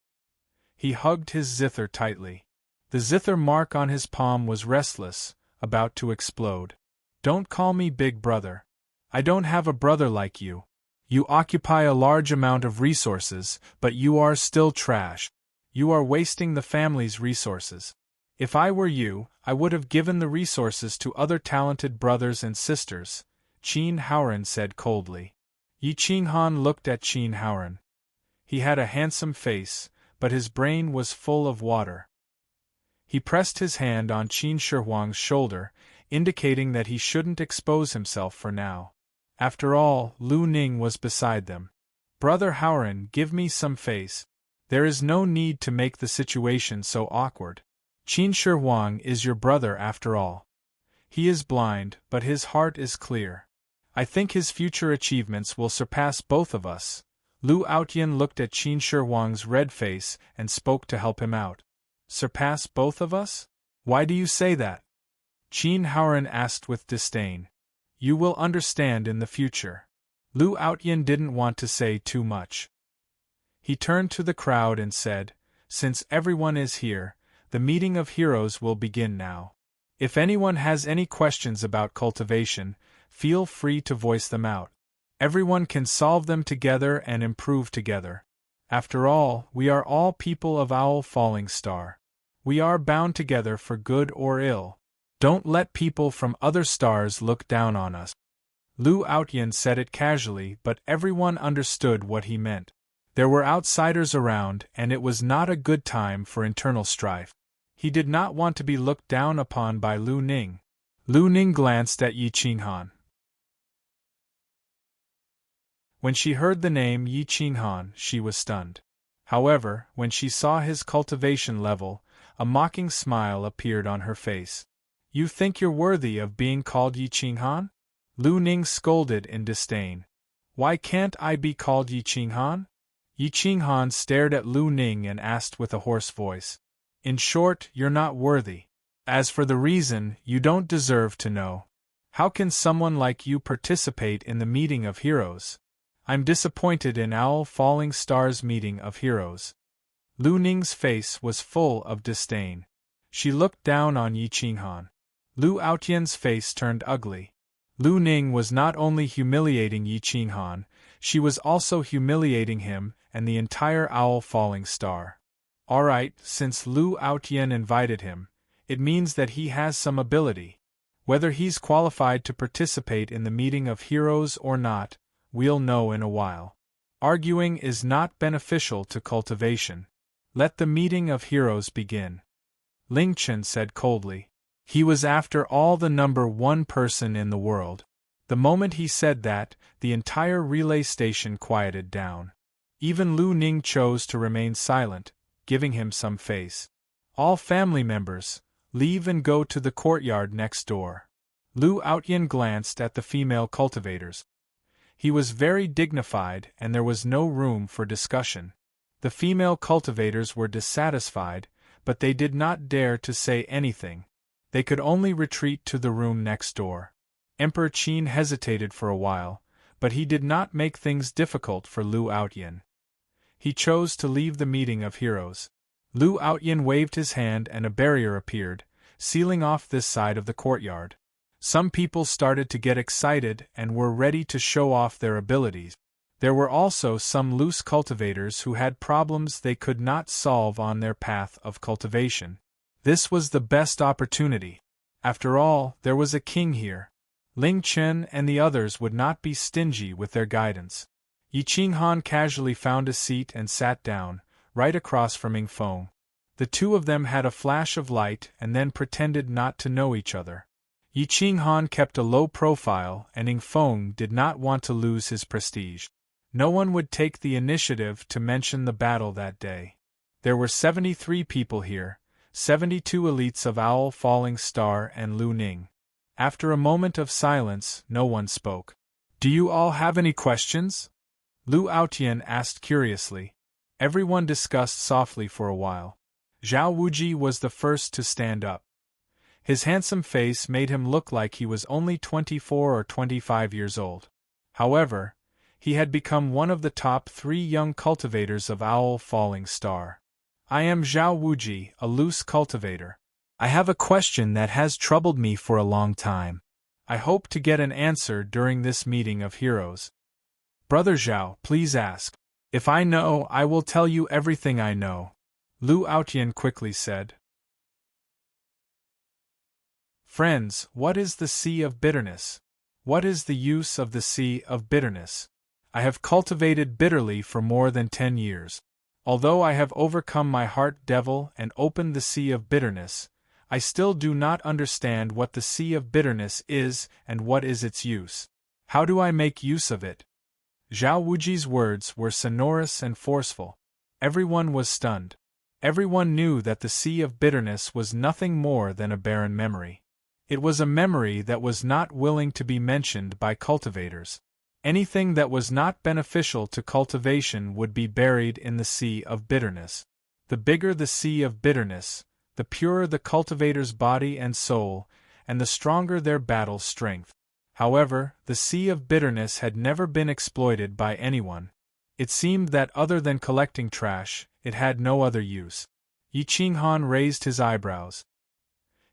He hugged his zither tightly. The zither mark on his palm was restless, about to explode. Don't call me big brother. I don't have a brother like you. You occupy a large amount of resources, but you are still trash. You are wasting the family's resources. If I were you, I would have given the resources to other talented brothers and sisters, Qin Haoran said coldly. Yi Qinghan looked at Qin Haoran. He had a handsome face, but his brain was full of water. He pressed his hand on Qin Shi Huang's shoulder, indicating that he shouldn't expose himself for now. After all, Lu Ning was beside them. Brother Haoran, give me some face. There is no need to make the situation so awkward. Qin Shi Huang is your brother after all. He is blind, but his heart is clear. I think his future achievements will surpass both of us. Lu Outyan looked at Qin Shi Huang's red face and spoke to help him out. Surpass both of us? Why do you say that? Qin Haoran asked with disdain. You will understand in the future. Lu Outyan didn't want to say too much. He turned to the crowd and said, since everyone is here, the meeting of heroes will begin now. If anyone has any questions about cultivation, feel free to voice them out. Everyone can solve them together and improve together. After all, we are all people of Owl Falling Star. We are bound together for good or ill. Don't let people from other stars look down on us. Lu Outyan said it casually, but everyone understood what he meant. There were outsiders around, and it was not a good time for internal strife. He did not want to be looked down upon by Lu Ning. Lu Ning glanced at Yi Qinghan. When she heard the name Yi Qinghan, she was stunned. However, when she saw his cultivation level, a mocking smile appeared on her face. You think you're worthy of being called Yi Qinghan? Lu Ning scolded in disdain. Why can't I be called Yi Qinghan? Yi Qinghan stared at Lu Ning and asked with a hoarse voice. In short, you're not worthy. As for the reason, you don't deserve to know. How can someone like you participate in the meeting of heroes? I'm disappointed in Owl Falling Star's meeting of heroes. Lu Ning's face was full of disdain. She looked down on Yi Qinghan. Lu Outyan's face turned ugly. Lu Ning was not only humiliating Yi Qinghan, she was also humiliating him and the entire Owl Falling Star. Alright, since Lu Outyan invited him, it means that he has some ability. Whether he's qualified to participate in the meeting of heroes or not, we'll know in a while. Arguing is not beneficial to cultivation. Let the meeting of heroes begin. Ling Chen said coldly. He was after all the number one person in the world. The moment he said that, the entire relay station quieted down. Even Lu Ning chose to remain silent, giving him some face. All family members, leave and go to the courtyard next door. Lu Outyan glanced at the female cultivators. He was very dignified and there was no room for discussion. The female cultivators were dissatisfied, but they did not dare to say anything. They could only retreat to the room next door. Emperor Qin hesitated for a while, but he did not make things difficult for Lu Outyan. He chose to leave the meeting of heroes. Lu Outyan waved his hand and a barrier appeared, sealing off this side of the courtyard. Some people started to get excited and were ready to show off their abilities. There were also some loose cultivators who had problems they could not solve on their path of cultivation. This was the best opportunity. After all, there was a king here. Ling Chen and the others would not be stingy with their guidance. Yi Qinghan casually found a seat and sat down, right across from Ing Feng. The two of them had a flash of light and then pretended not to know each other. Yi Qinghan kept a low profile and Ing Feng did not want to lose his prestige. No one would take the initiative to mention the battle that day. There were 73 people here, 72 elites of Owl Falling Star and Lu Ning. After a moment of silence, no one spoke. Do you all have any questions? Lu Outyan asked curiously. Everyone discussed softly for a while. Zhao Wuji was the first to stand up. His handsome face made him look like he was only 24 or 25 years old. However, he had become one of the top 3 young cultivators of Owl Falling Star. I am Zhao Wuji, a loose cultivator. I have a question that has troubled me for a long time. I hope to get an answer during this meeting of heroes. Brother Zhao, please ask. If I know, I will tell you everything I know, Lu Aotian quickly said. Friends, what is the Sea of Bitterness? What is the use of the Sea of Bitterness? I have cultivated bitterly for more than 10 years. Although I have overcome my heart devil and opened the Sea of Bitterness, I still do not understand what the Sea of Bitterness is and what is its use. How do I make use of it? Zhao Wuji's words were sonorous and forceful. Everyone was stunned. Everyone knew that the Sea of Bitterness was nothing more than a barren memory. It was a memory that was not willing to be mentioned by cultivators. Anything that was not beneficial to cultivation would be buried in the Sea of Bitterness. The bigger the Sea of Bitterness, the purer the cultivator's body and soul, and the stronger their battle strength. However, the Sea of Bitterness had never been exploited by anyone. It seemed that other than collecting trash, it had no other use. Yi Qinghan raised his eyebrows.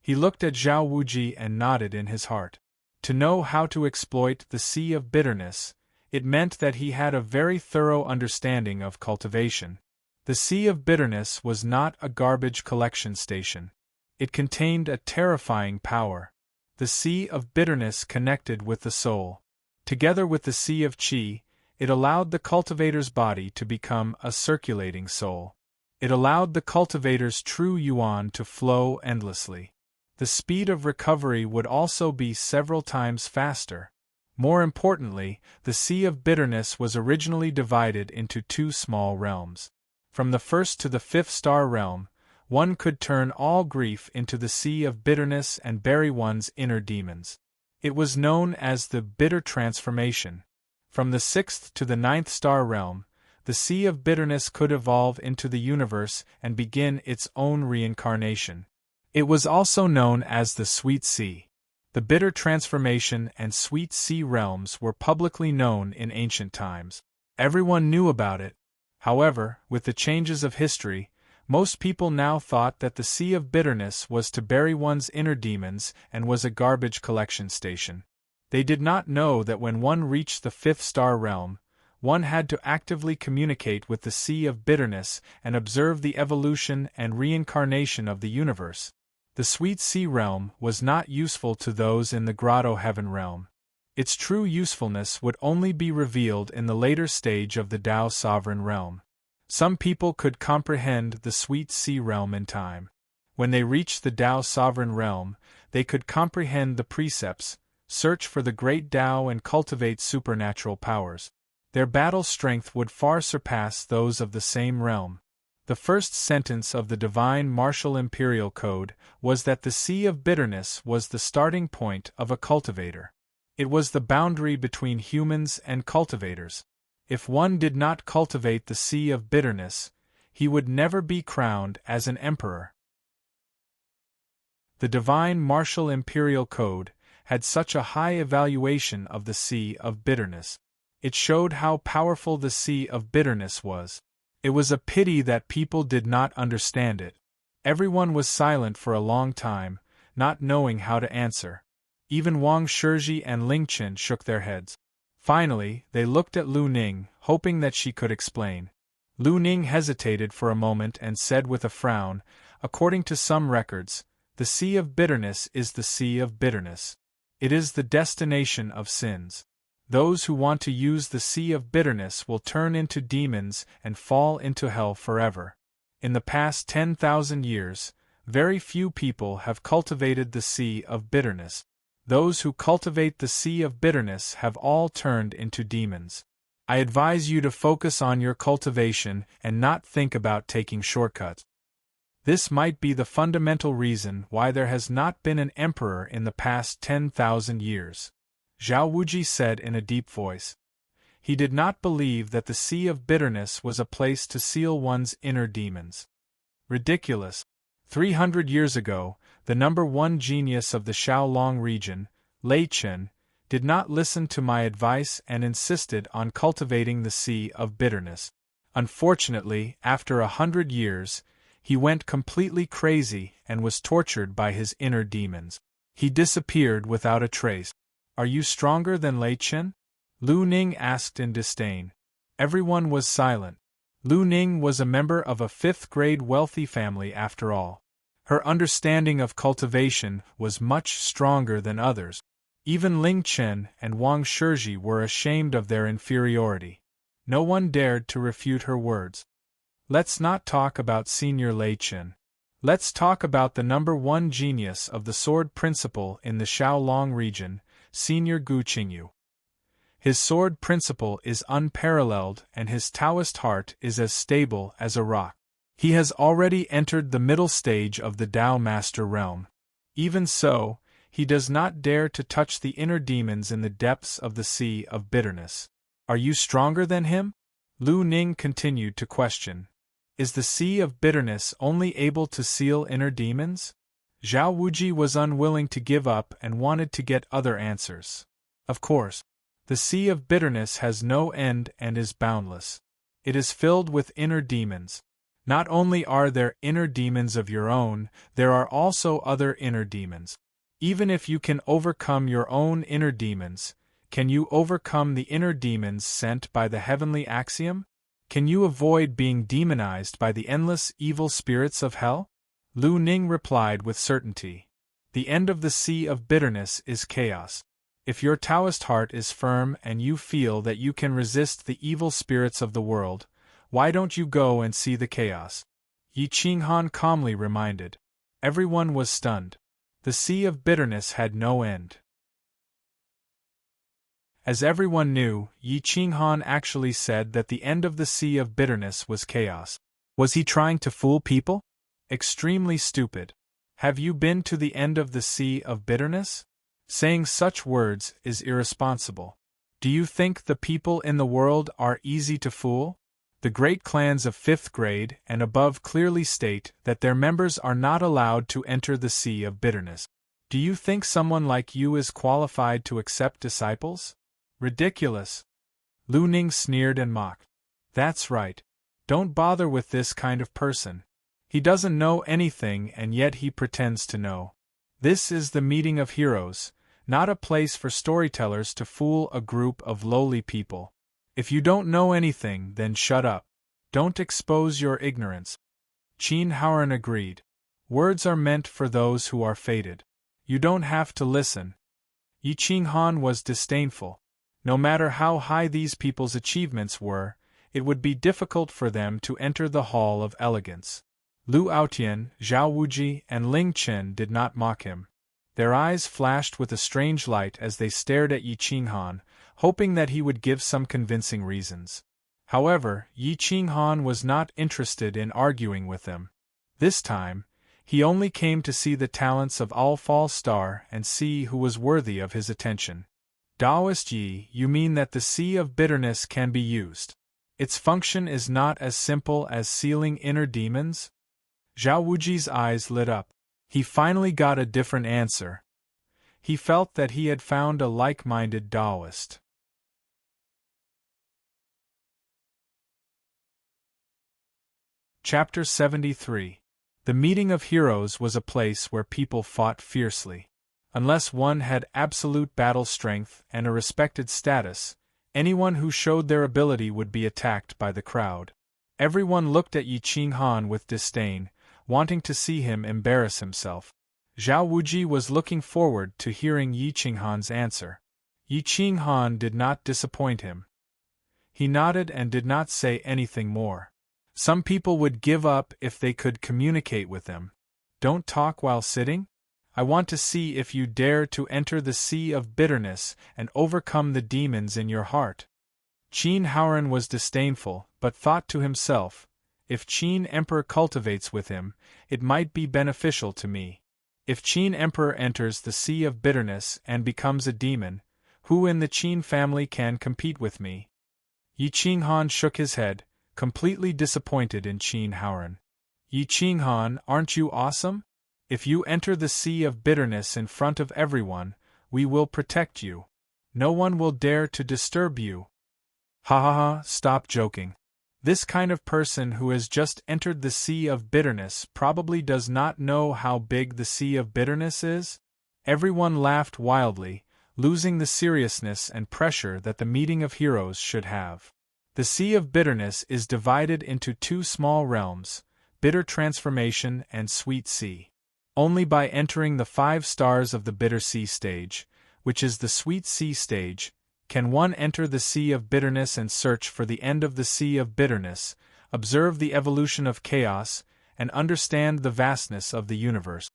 He looked at Zhao Wuji and nodded in his heart. To know how to exploit the Sea of Bitterness, it meant that he had a very thorough understanding of cultivation. The Sea of Bitterness was not a garbage collection station. It contained a terrifying power. The Sea of Bitterness connected with the soul. Together with the Sea of Qi, it allowed the cultivator's body to become a circulating soul. It allowed the cultivator's true yuan to flow endlessly. The speed of recovery would also be several times faster. More importantly, the Sea of Bitterness was originally divided into 2 small realms. From the 1st to the 5th star realm, one could turn all grief into the Sea of Bitterness and bury one's inner demons. It was known as the bitter transformation. From the 6th to the 9th star realm, the Sea of Bitterness could evolve into the universe and begin its own reincarnation. It was also known as the Sweet Sea. The bitter transformation and Sweet Sea realms were publicly known in ancient times. Everyone knew about it. However, with the changes of history, most people now thought that the Sea of Bitterness was to bury one's inner demons and was a garbage collection station. They did not know that when one reached the 5th star realm, one had to actively communicate with the Sea of Bitterness and observe the evolution and reincarnation of the universe. The Sweet Sea realm was not useful to those in the Grotto Heaven realm. Its true usefulness would only be revealed in the later stage of the Tao Sovereign realm. Some people could comprehend the Sweet Sea realm in time. When they reached the Tao Sovereign realm, they could comprehend the precepts, search for the great Tao and cultivate supernatural powers. Their battle strength would far surpass those of the same realm. The first sentence of the Divine Martial Imperial Code was that the Sea of Bitterness was the starting point of a cultivator. It was the boundary between humans and cultivators. If one did not cultivate the Sea of Bitterness, he would never be crowned as an emperor. The Divine Martial Imperial Code had such a high evaluation of the Sea of Bitterness. It showed how powerful the Sea of Bitterness was. It was a pity that people did not understand it. Everyone was silent for a long time, not knowing how to answer. Even Wang Shizhi and Ling Qin shook their heads. Finally, they looked at Lu Ning, hoping that she could explain. Lu Ning hesitated for a moment and said with a frown, "According to some records, the Sea of Bitterness is the Sea of Bitterness. It is the destination of sins. Those who want to use the Sea of Bitterness will turn into demons and fall into hell forever. In the past 10,000 years, very few people have cultivated the Sea of Bitterness. Those who cultivate the Sea of Bitterness have all turned into demons. I advise you to focus on your cultivation and not think about taking shortcuts. This might be the fundamental reason why there has not been an emperor in the past 10,000 years," Zhao Wuji said in a deep voice. He did not believe that the Sea of Bitterness was a place to seal one's inner demons. Ridiculous. 300 years ago, the number one genius of the Xiaolong region, Lei Chen, did not listen to my advice and insisted on cultivating the sea of bitterness. Unfortunately, after 100 years, he went completely crazy and was tortured by his inner demons. He disappeared without a trace. Are you stronger than Lei Chen? Lu Ning asked in disdain. Everyone was silent. Lu Ning was a member of a fifth-grade wealthy family after all. Her understanding of cultivation was much stronger than others. Even Ling Chen and Wang Shizhi were ashamed of their inferiority. No one dared to refute her words. Let's not talk about Senior Lei Chen. Let's talk about the number one genius of the sword principle in the Xiaolong region, Senior Gu Qingyu. His sword principle is unparalleled and his Taoist heart is as stable as a rock. He has already entered the middle stage of the Tao Master realm. Even so, he does not dare to touch the inner demons in the depths of the sea of bitterness. Are you stronger than him? Lu Ning continued to question. Is the sea of bitterness only able to seal inner demons? Zhao Wuji was unwilling to give up and wanted to get other answers. Of course, the sea of bitterness has no end and is boundless. It is filled with inner demons. Not only are there inner demons of your own, there are also other inner demons. Even if you can overcome your own inner demons, can you overcome the inner demons sent by the heavenly axiom? Can you avoid being demonized by the endless evil spirits of hell? Lu Ning replied with certainty. The end of the sea of bitterness is chaos. If your Taoist heart is firm and you feel that you can resist the evil spirits of the world, why don't you go and see the chaos? Yi Qinghan calmly reminded. Everyone was stunned. The sea of bitterness had no end. As everyone knew, Yi Qinghan actually said that the end of the sea of bitterness was chaos. Was he trying to fool people? Extremely stupid. Have you been to the end of the sea of bitterness? Saying such words is irresponsible. Do you think the people in the world are easy to fool? The great clans of 5th grade and above clearly state that their members are not allowed to enter the sea of bitterness. Do you think someone like you is qualified to accept disciples? Ridiculous. Lu Ning sneered and mocked. That's right. Don't bother with this kind of person. He doesn't know anything and yet he pretends to know. This is the meeting of heroes, not a place for storytellers to fool a group of lowly people. If you don't know anything, then shut up. Don't expose your ignorance. Qin Haoran agreed. Words are meant for those who are fated. You don't have to listen. Yi Qinghan was disdainful. No matter how high these people's achievements were, it would be difficult for them to enter the Hall of Elegance. Lu Aotian, Zhao Wuji, and Ling Chen did not mock him. Their eyes flashed with a strange light as they stared at Yi Qinghan, hoping that he would give some convincing reasons. However, Yi Qinghan was not interested in arguing with them. This time, he only came to see the talents of All-Fall Star and see who was worthy of his attention. Taoist Yi, you mean that the sea of bitterness can be used? Its function is not as simple as sealing inner demons? Zhao Wuji's eyes lit up. He finally got a different answer. He felt that he had found a like-minded Taoist. Chapter 73. The meeting of heroes was a place where people fought fiercely. Unless one had absolute battle strength and a respected status, anyone who showed their ability would be attacked by the crowd. Everyone looked at Yi Qinghan with disdain, wanting to see him embarrass himself. Zhao Wuji was looking forward to hearing Yi Qinghan's answer. Yi Qinghan did not disappoint him. He nodded and did not say anything more. Some people would give up if they could communicate with him. Don't talk while sitting? I want to see if you dare to enter the sea of bitterness and overcome the demons in your heart. Qin Haoran was disdainful, but thought to himself, if Qin Emperor cultivates with him, it might be beneficial to me. If Qin Emperor enters the sea of bitterness and becomes a demon, who in the Qin family can compete with me? Yi Qinghan shook his head, completely disappointed in Qin Haoran. Yi Qinghan, aren't you awesome? If you enter the sea of bitterness in front of everyone, we will protect you. No one will dare to disturb you. Ha ha ha, stop joking. This kind of person who has just entered the sea of bitterness probably does not know how big the sea of bitterness is. Everyone laughed wildly, losing the seriousness and pressure that the meeting of heroes should have. The sea of bitterness is divided into two small realms, bitter transformation and sweet sea. Only by entering the 5 stars of the bitter sea stage, which is the sweet sea stage, can one enter the sea of bitterness and search for the end of the sea of bitterness, observe the evolution of chaos, and understand the vastness of the universe.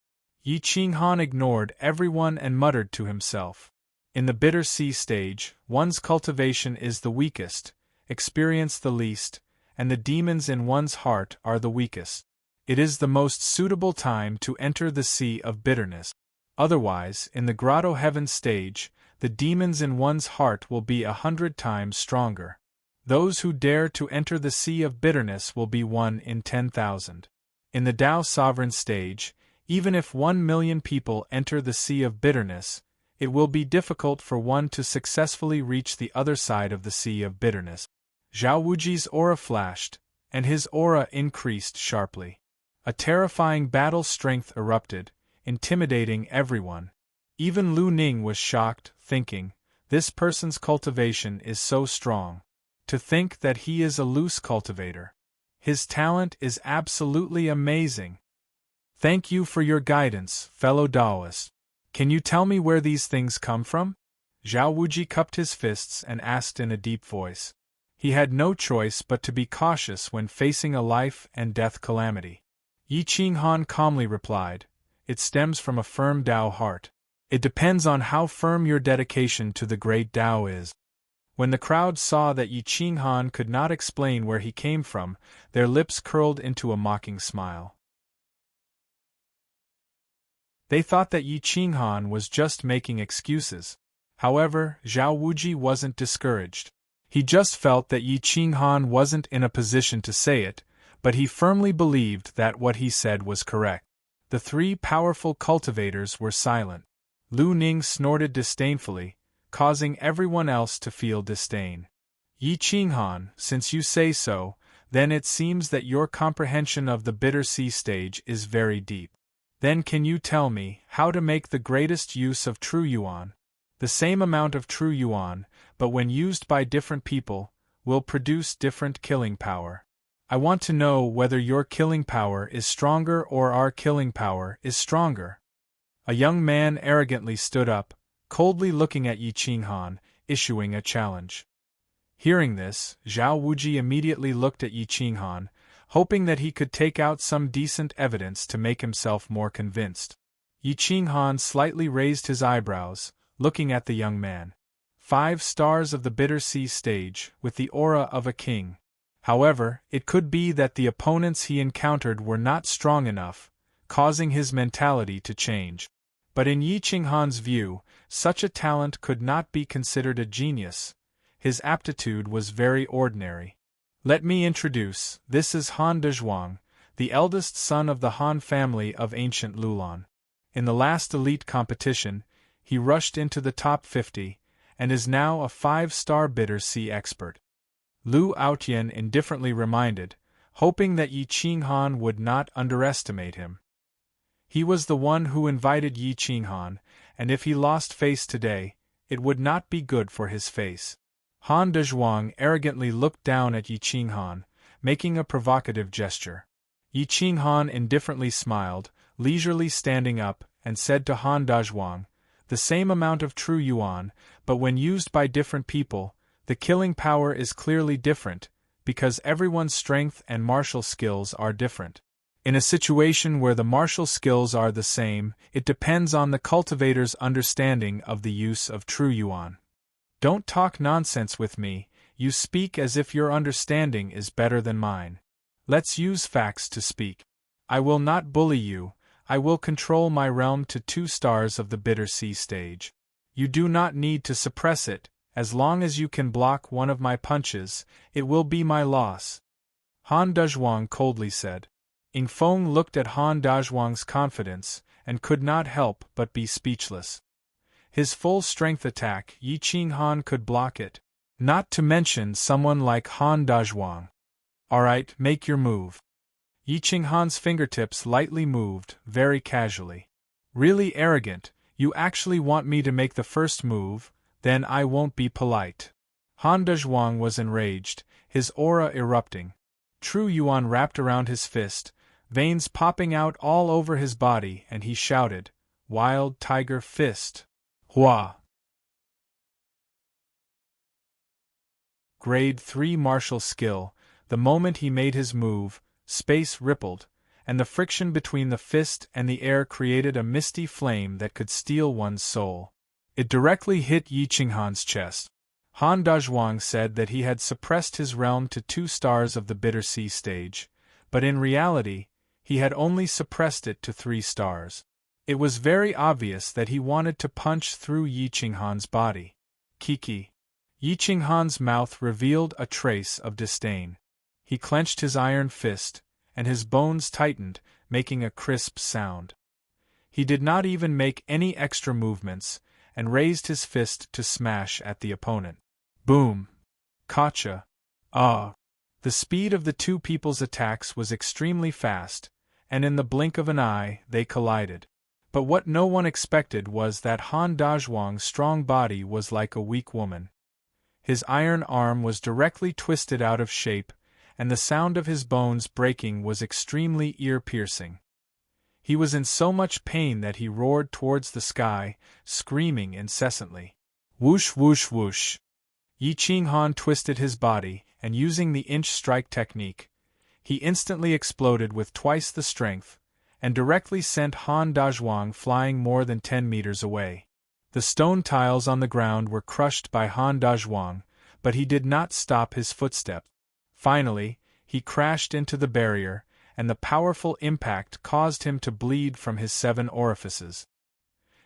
Yi Qinghan ignored everyone and muttered to himself. In the bitter sea stage, one's cultivation is the weakest, experience the least, and the demons in one's heart are the weakest. It is the most suitable time to enter the sea of bitterness. Otherwise, in the grotto heaven stage, the demons in one's heart will be 100 times stronger. Those who dare to enter the sea of bitterness will be 1 in 10,000. In the Tao sovereign stage, even if 1 million people enter the sea of bitterness, it will be difficult for one to successfully reach the other side of the sea of bitterness. Zhao Wuji's aura flashed, and his aura increased sharply. A terrifying battle strength erupted, intimidating everyone. Even Lu Ning was shocked, thinking, this person's cultivation is so strong. To think that he is a loose cultivator. His talent is absolutely amazing. Thank you for your guidance, fellow Taoist. Can you tell me where these things come from? Zhao Wuji cupped his fists and asked in a deep voice. He had no choice but to be cautious when facing a life and death calamity. Yi Qinghan calmly replied, it stems from a firm Tao heart. It depends on how firm your dedication to the great Tao is. When the crowd saw that Yi Qinghan could not explain where he came from, their lips curled into a mocking smile. They thought that Yi Qinghan was just making excuses. However, Zhao Wuji wasn't discouraged. He just felt that Yi Qinghan wasn't in a position to say it, but he firmly believed that what he said was correct. The 3 powerful cultivators were silent. Lu Ning snorted disdainfully, causing everyone else to feel disdain. Yi Qinghan, since you say so, then it seems that your comprehension of the bitter sea stage is very deep. Then can you tell me how to make the greatest use of true yuan? The same amount of true yuan, but when used by different people, will produce different killing power. I want to know whether your killing power is stronger or our killing power is stronger. A young man arrogantly stood up, coldly looking at Yi Qinghan, issuing a challenge. Hearing this, Zhao Wuji immediately looked at Yi Qinghan, hoping that he could take out some decent evidence to make himself more convinced. Yi Qinghan slightly raised his eyebrows, looking at the young man. 5 stars of the bitter sea stage, with the aura of a king. However, it could be that the opponents he encountered were not strong enough, causing his mentality to change. But in Yi Qinghan's view, such a talent could not be considered a genius. His aptitude was very ordinary. Let me introduce, this is Han Dezhuang, the eldest son of the Han family of ancient Lulan. In the last elite competition, he rushed into the top 50, and is now a 5-star bitter sea expert. Lu Aotian indifferently reminded, hoping that Yi Qinghan would not underestimate him. He was the one who invited Yi Qinghan, and if he lost face today, it would not be good for his face. Han Dezhuang arrogantly looked down at Yi Qinghan, making a provocative gesture. Yi Qinghan indifferently smiled, leisurely standing up, and said to Han Dezhuang, the same amount of true yuan, but when used by different people, the killing power is clearly different, because everyone's strength and martial skills are different. In a situation where the martial skills are the same, it depends on the cultivator's understanding of the use of true yuan. Don't talk nonsense with me, you speak as if your understanding is better than mine. Let's use facts to speak. I will not bully you, I will control my realm to 2 stars of the bitter sea stage. You do not need to suppress it, as long as you can block one of my punches, it will be my loss. Han Dezhuang coldly said. Ing Feng looked at Han Dazhuang's confidence, and could not help but be speechless. His full-strength attack, Yi Qinghan could block it, not to mention someone like Han Dazhuang. Alright, make your move. Yi Qinghan's fingertips lightly moved, very casually. Really arrogant, you actually want me to make the first move, then I won't be polite. Han Dazhuang was enraged, his aura erupting. True yuan wrapped around his fist, veins popping out all over his body, and he shouted, "Wild Tiger Fist! Hua!" Grade 3 martial skill. The moment he made his move, space rippled, and the friction between the fist and the air created a misty flame that could steal one's soul. It directly hit Yi Qinghan's chest. Han Dazhuang said that he had suppressed his realm to 2 stars of the Bitter Sea stage, but in reality, he had only suppressed it to 3 stars. It was very obvious that he wanted to punch through Yi Qinghan's body. Kiki. Yi Qinghan's mouth revealed a trace of disdain. He clenched his iron fist, and his bones tightened, making a crisp sound. He did not even make any extra movements, and raised his fist to smash at the opponent. Boom! Gotcha! Ah! The speed of the two people's attacks was extremely fast, and in the blink of an eye they collided. But what no one expected was that Han Dazhuang's strong body was like a weak woman. His iron arm was directly twisted out of shape, and the sound of his bones breaking was extremely ear-piercing. He was in so much pain that he roared towards the sky, screaming incessantly. Whoosh whoosh whoosh! Yi Qinghan twisted his body, and using the inch strike technique, he instantly exploded with twice the strength, and directly sent Han Dazhuang flying more than 10 meters away. The stone tiles on the ground were crushed by Han Dazhuang, but he did not stop his footsteps. Finally, he crashed into the barrier, and the powerful impact caused him to bleed from his 7 orifices.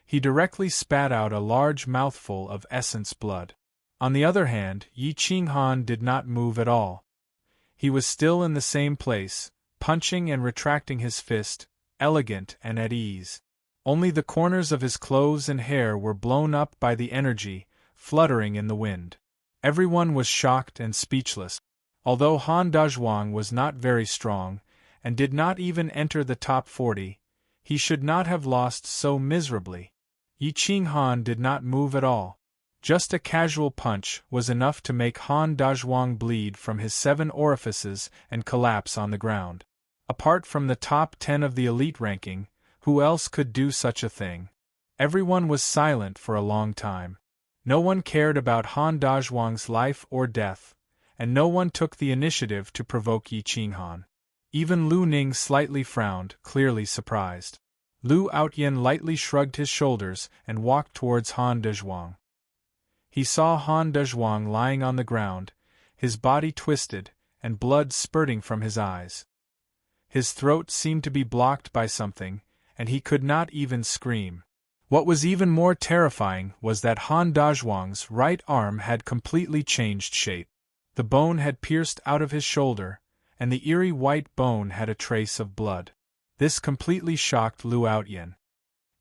He directly spat out a large mouthful of essence blood. On the other hand, Yi Qinghan did not move at all. He was still in the same place, punching and retracting his fist, elegant and at ease. Only the corners of his clothes and hair were blown up by the energy, fluttering in the wind. Everyone was shocked and speechless. Although Han Dazhuang was not very strong, and did not even enter the top 40, he should not have lost so miserably. Yi Qinghan did not move at all. Just a casual punch was enough to make Han Dazhuang bleed from his 7 orifices and collapse on the ground. Apart from the top 10 of the elite ranking, who else could do such a thing? Everyone was silent for a long time. No one cared about Han Dazhuang's life or death, and no one took the initiative to provoke Yi Qinghan. Even Lu Ning slightly frowned, clearly surprised. Lu Outyen lightly shrugged his shoulders and walked towards Han Dazhuang. He saw Han Dazhuang lying on the ground, his body twisted, and blood spurting from his eyes. His throat seemed to be blocked by something, and he could not even scream. What was even more terrifying was that Han Dazhuang's right arm had completely changed shape. The bone had pierced out of his shoulder, and the eerie white bone had a trace of blood. This completely shocked Lu Outyen.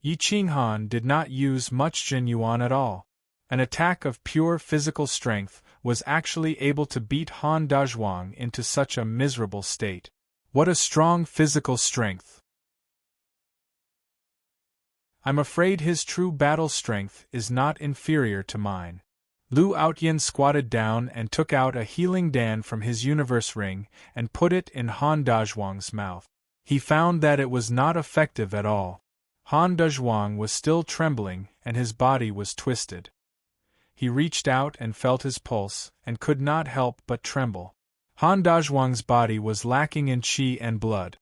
Yi Qinghan did not use much Jin Yuan at all. An attack of pure physical strength was actually able to beat Han Dazhuang into such a miserable state. What a strong physical strength! I'm afraid his true battle strength is not inferior to mine. Lu Outyen squatted down and took out a healing dan from his universe ring and put it in Han Dazhuang's mouth. He found that it was not effective at all. Han Dazhuang was still trembling and his body was twisted. He reached out and felt his pulse, and could not help but tremble. Han Dazhuang's body was lacking in qi and blood.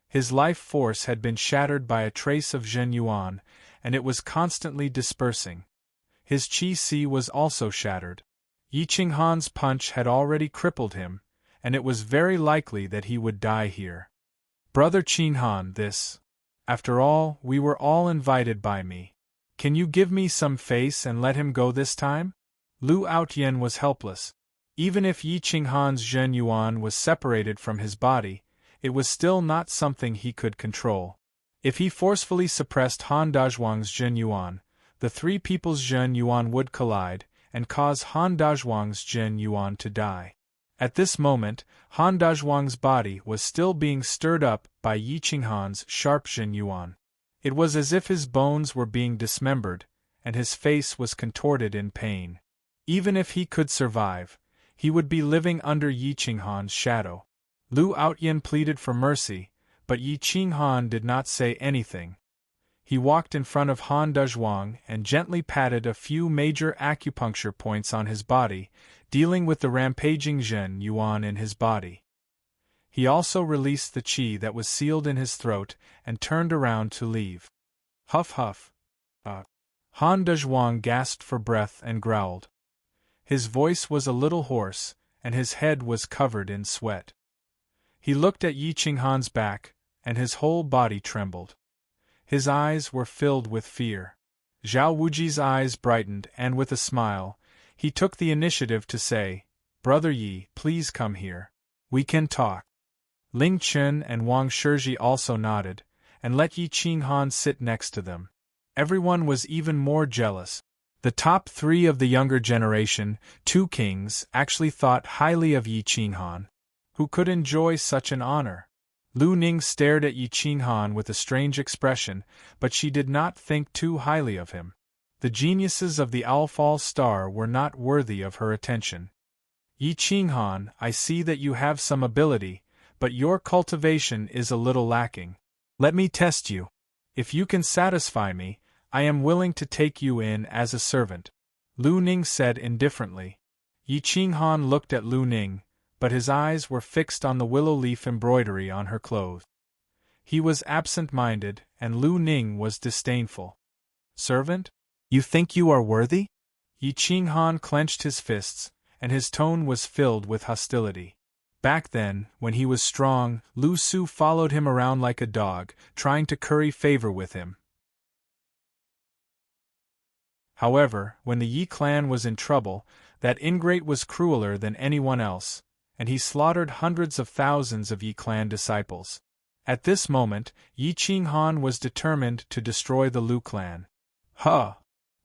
His life force had been shattered by a trace of Zhen Yuan, and it was constantly dispersing. His qi was also shattered. Yi Qinghan's punch had already crippled him, and it was very likely that he would die here. Brother Qinghan, this. After all, we were all invited by me. Can you give me some face and let him go this time? Lu Outyen was helpless. Even if Yi Qinghan's Zhen Yuan was separated from his body, it was still not something he could control. If he forcefully suppressed Han Dazhuang's Jin Yuan, the three people's Jin Yuan would collide, and cause Han Dazhuang's Jin Yuan to die. At this moment, Han Dazhuang's body was still being stirred up by Yi Qinghan's sharp Jin Yuan. It was as if his bones were being dismembered, and his face was contorted in pain. Even if he could survive, he would be living under Yi Qinghan's shadow. Lu Outyin pleaded for mercy, but Yi Qinghan did not say anything. He walked in front of Han Dazhuang and gently patted a few major acupuncture points on his body, dealing with the rampaging Jin Yuan in his body. He also released the qi that was sealed in his throat and turned around to leave. Huff huff. Han Dazhuang gasped for breath and growled. His voice was a little hoarse, and his head was covered in sweat. He looked at Yi Qinghan's back, and his whole body trembled. His eyes were filled with fear. Zhao Wuji's eyes brightened, and with a smile, he took the initiative to say, "Brother Yi, please come here. We can talk." Ling Chen and Wang Shizhi also nodded, and let Yi Qinghan sit next to them. Everyone was even more jealous. The top three of the younger generation, two kings, actually thought highly of Yi Qinghan. Who could enjoy such an honor? Lu Ning stared at Yi Qinghan with a strange expression, but she did not think too highly of him. The geniuses of the Owlfall Star were not worthy of her attention. Yi Qinghan, I see that you have some ability, but your cultivation is a little lacking. Let me test you. If you can satisfy me, I am willing to take you in as a servant. Lu Ning said indifferently. Yi Qinghan looked at Lu Ning, but his eyes were fixed on the willow leaf embroidery on her clothes. He was absent-minded, and Lu Ning was disdainful. Servant? You think you are worthy? Yi Qinghan clenched his fists, and his tone was filled with hostility. Back then, when he was strong, Lu Su followed him around like a dog, trying to curry favor with him. However, when the Yi clan was in trouble, that ingrate was crueler than anyone else, and he slaughtered hundreds of thousands of Yi clan disciples. At this moment, Yi Qinghan was determined to destroy the Lu clan. Huh!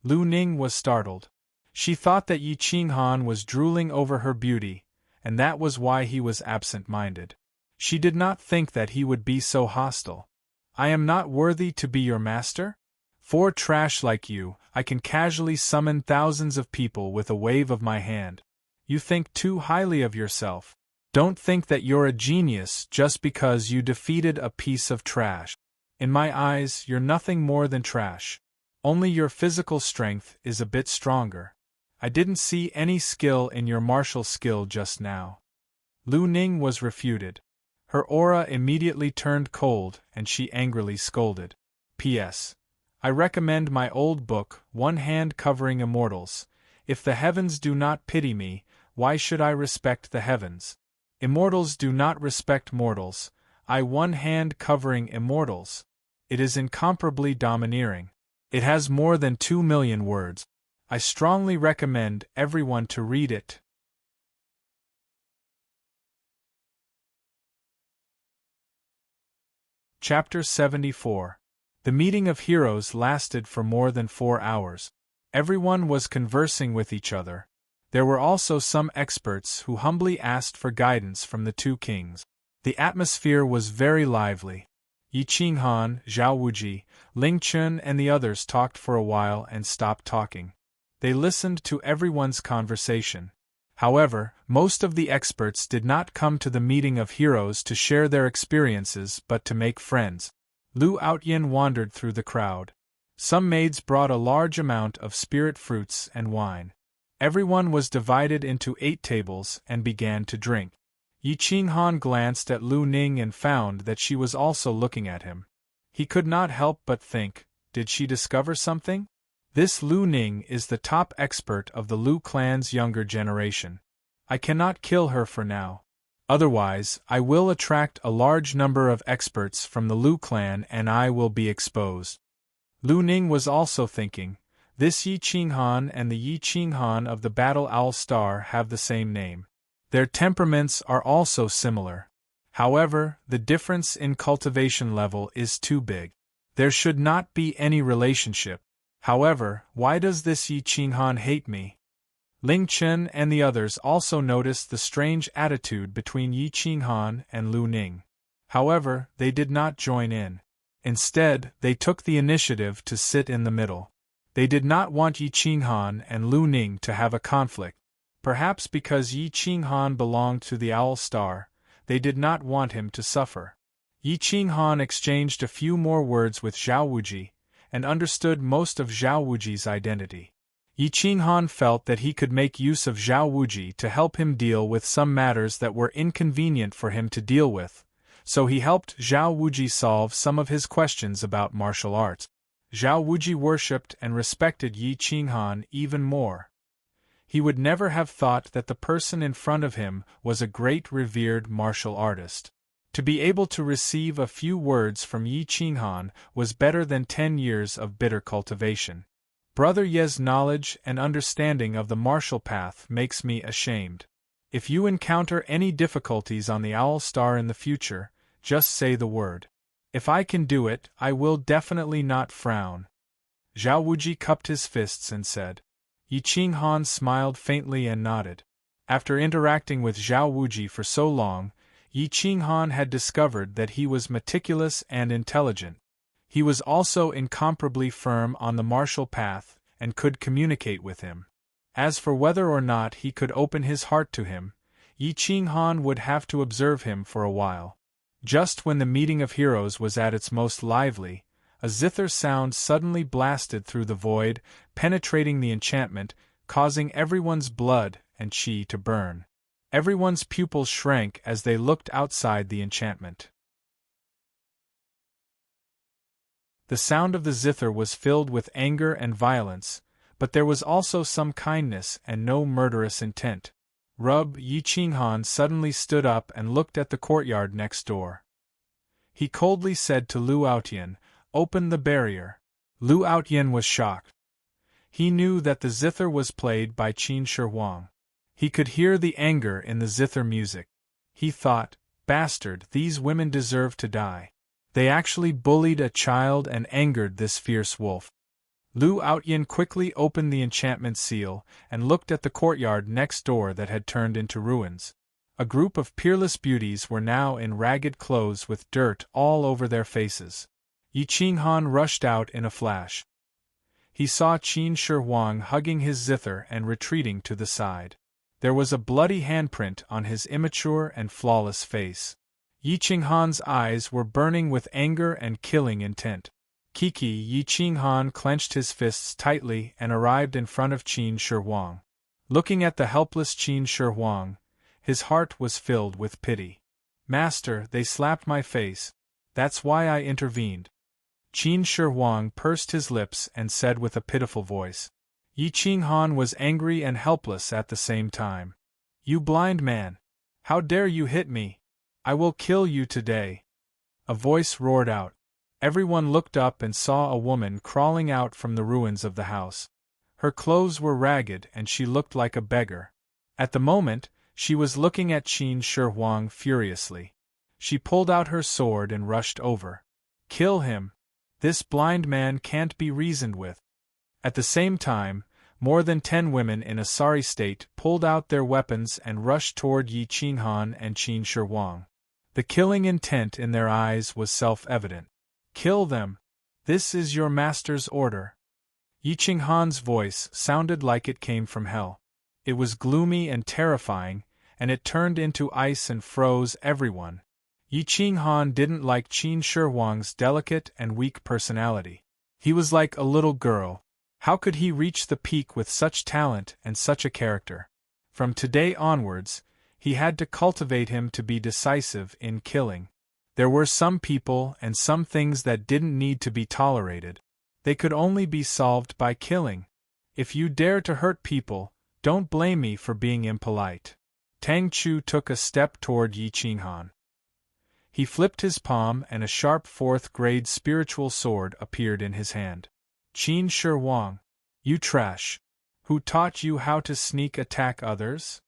Lu Ning was startled. She thought that Yi Qinghan was drooling over her beauty, and that was why he was absent-minded. She did not think that he would be so hostile. I am not worthy to be your master? For trash like you, I can casually summon thousands of people with a wave of my hand. You think too highly of yourself. Don't think that you're a genius just because you defeated a piece of trash. In my eyes, you're nothing more than trash. Only your physical strength is a bit stronger. I didn't see any skill in your martial skill just now. Lu Ning was refuted. Her aura immediately turned cold, and she angrily scolded. P.S. I recommend my old book, One Hand Covering Immortals. If the heavens do not pity me, why should I respect the heavens? Immortals do not respect mortals. I one hand covering immortals. It is incomparably domineering. It has more than 2 million words. I strongly recommend everyone to read it. Chapter 74. The meeting of heroes lasted for more than 4 hours. Everyone was conversing with each other. There were also some experts who humbly asked for guidance from the two kings. The atmosphere was very lively. Yi Qinghan, Zhao Wuji, Ling Chun and the others talked for a while and stopped talking. They listened to everyone's conversation. However, most of the experts did not come to the meeting of heroes to share their experiences but to make friends. Lu Outyin wandered through the crowd. Some maids brought a large amount of spirit fruits and wine. Everyone was divided into 8 tables and began to drink. Yi Qinghan glanced at Lu Ning and found that she was also looking at him. He could not help but think, did she discover something? This Lu Ning is the top expert of the Lu clan's younger generation. I cannot kill her for now. Otherwise, I will attract a large number of experts from the Lu clan and I will be exposed. Lu Ning was also thinking, this Yi Qinghan and the Yi Qinghan of the Battle Owl Star have the same name. Their temperaments are also similar. However, the difference in cultivation level is too big. There should not be any relationship. However, why does this Yi Qinghan hate me? Ling Chen and the others also noticed the strange attitude between Yi Qinghan and Lu Ning. However, they did not join in. Instead, they took the initiative to sit in the middle. They did not want Yi Qinghan and Lu Ning to have a conflict. Perhaps because Yi Qinghan belonged to the Owl Star, they did not want him to suffer. Yi Qinghan exchanged a few more words with Zhao Wuji, and understood most of Zhao Wuji's identity. Yi Qinghan felt that he could make use of Zhao Wuji to help him deal with some matters that were inconvenient for him to deal with, so he helped Zhao Wuji solve some of his questions about martial arts. Zhao Wuji worshipped and respected Yi Qinghan even more. He would never have thought that the person in front of him was a great revered martial artist. To be able to receive a few words from Yi Qinghan was better than 10 years of bitter cultivation. Brother Ye's knowledge and understanding of the martial path makes me ashamed. If you encounter any difficulties on the Owl Star in the future, just say the word. If I can do it, I will definitely not frown. Zhao Wuji cupped his fists and said. Yi Qinghan smiled faintly and nodded. After interacting with Zhao Wuji for so long, Yi Qinghan had discovered that he was meticulous and intelligent. He was also incomparably firm on the martial path and could communicate with him. As for whether or not he could open his heart to him, Yi Qinghan would have to observe him for a while. Just when the meeting of heroes was at its most lively, a zither sound suddenly blasted through the void, penetrating the enchantment, causing everyone's blood and qi to burn. Everyone's pupils shrank as they looked outside the enchantment. The sound of the zither was filled with anger and violence, but there was also some kindness and no murderous intent. Yi Qinghan suddenly stood up and looked at the courtyard next door. He coldly said to Lu Aotian, "Open the barrier." Lu Aotian was shocked. He knew that the zither was played by Qin Shi Huang. He could hear the anger in the zither music. He thought, "Bastard, these women deserve to die. They actually bullied a child and angered this fierce wolf." Lu Aotian quickly opened the enchantment seal and looked at the courtyard next door that had turned into ruins. A group of peerless beauties were now in ragged clothes with dirt all over their faces. Yi Qinghan rushed out in a flash. He saw Qin Shi Huang hugging his zither and retreating to the side. There was a bloody handprint on his immature and flawless face. Yi Qinghan's eyes were burning with anger and killing intent. Yi Qinghan clenched his fists tightly and arrived in front of Qin Shi Huang. Looking at the helpless Qin Shi Huang, his heart was filled with pity. "Master, they slapped my face. That's why I intervened." Qin Shi Huang pursed his lips and said with a pitiful voice. Yi Qinghan was angry and helpless at the same time. "You blind man! How dare you hit me? I will kill you today!" A voice roared out. Everyone looked up and saw a woman crawling out from the ruins of the house. Her clothes were ragged and she looked like a beggar. At the moment, she was looking at Qin Shi Huang furiously. She pulled out her sword and rushed over. "Kill him! This blind man can't be reasoned with." At the same time, more than 10 women in a sorry state pulled out their weapons and rushed toward Yi Qinghan and Qin Shi Huang. The killing intent in their eyes was self-evident. "Kill them! This is your master's order." Yi Qinghan's voice sounded like it came from hell. It was gloomy and terrifying, and it turned into ice and froze everyone. Yi Qinghan didn't like Qin Shi Huang's delicate and weak personality. He was like a little girl. How could he reach the peak with such talent and such a character? From today onwards, he had to cultivate him to be decisive in killing. There were some people and some things that didn't need to be tolerated. They could only be solved by killing. If you dare to hurt people, don't blame me for being impolite. Tang Chu took a step toward Yi Qinghan. He flipped his palm and a sharp 4th-grade spiritual sword appeared in his hand. "Qin Shi Huang, you trash! Who taught you how to sneak attack others?"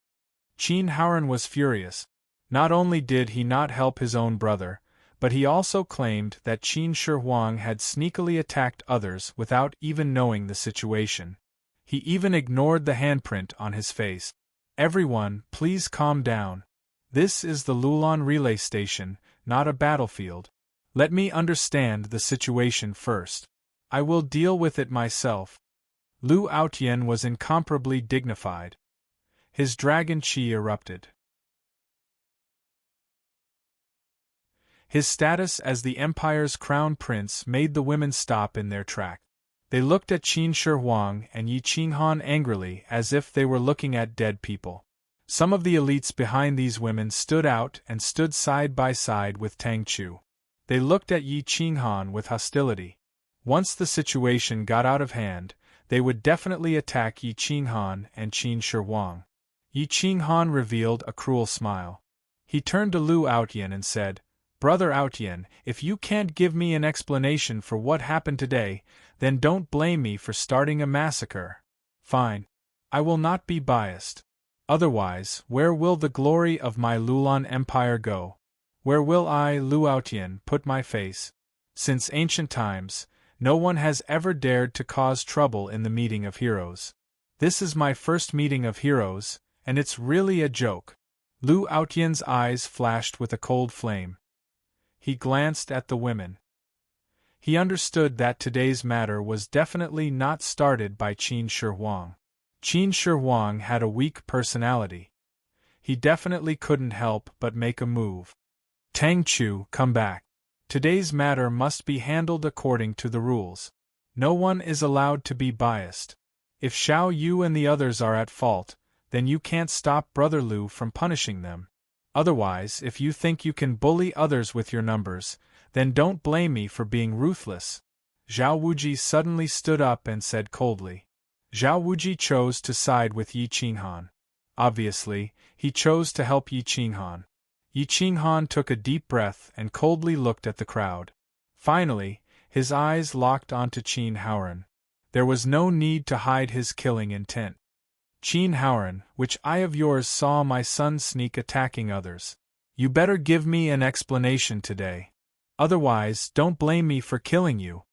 Qin Haoran was furious. Not only did he not help his own brother, but he also claimed that Qin Shi Huang had sneakily attacked others without even knowing the situation. He even ignored the handprint on his face. Everyone, please calm down. This is the Lulan relay station, not a battlefield. Let me understand the situation first. I will deal with it myself. Lu Aotian was incomparably dignified. His dragon qi erupted. His status as the empire's crown prince made the women stop in their track. They looked at Qin Shi Huang and Yi Qinghan angrily as if they were looking at dead people. Some of the elites behind these women stood out and stood side by side with Tang Chu. They looked at Yi Qinghan with hostility. Once the situation got out of hand, they would definitely attack Yi Qinghan and Qin Shi Huang. Yi Qinghan revealed a cruel smile. He turned to Lu Aotian and said, "Brother Aotian, if you can't give me an explanation for what happened today, then don't blame me for starting a massacre." "Fine. I will not be biased. Otherwise, where will the glory of my Lulan Empire go? Where will I, Lu Aotian, put my face? Since ancient times, no one has ever dared to cause trouble in the meeting of heroes. This is my first meeting of heroes, and it's really a joke." Lu Aotian's eyes flashed with a cold flame. He glanced at the women. He understood that today's matter was definitely not started by Qin Shi Huang. Qin Shi Huang had a weak personality. He definitely couldn't help but make a move. "Tang Chu, come back. Today's matter must be handled according to the rules. No one is allowed to be biased. If Xiao Yu and the others are at fault, then you can't stop Brother Lu from punishing them. Otherwise, if you think you can bully others with your numbers, then don't blame me for being ruthless." Zhao Wuji suddenly stood up and said coldly. Zhao Wuji chose to side with Yi Qinghan. Obviously, he chose to help Yi Qinghan. Yi Qinghan took a deep breath and coldly looked at the crowd. Finally, his eyes locked onto Qin Haoran. There was no need to hide his killing intent. "Qin Haoran, which eye of yours saw my son sneak attacking others? You better give me an explanation today. Otherwise, don't blame me for killing you."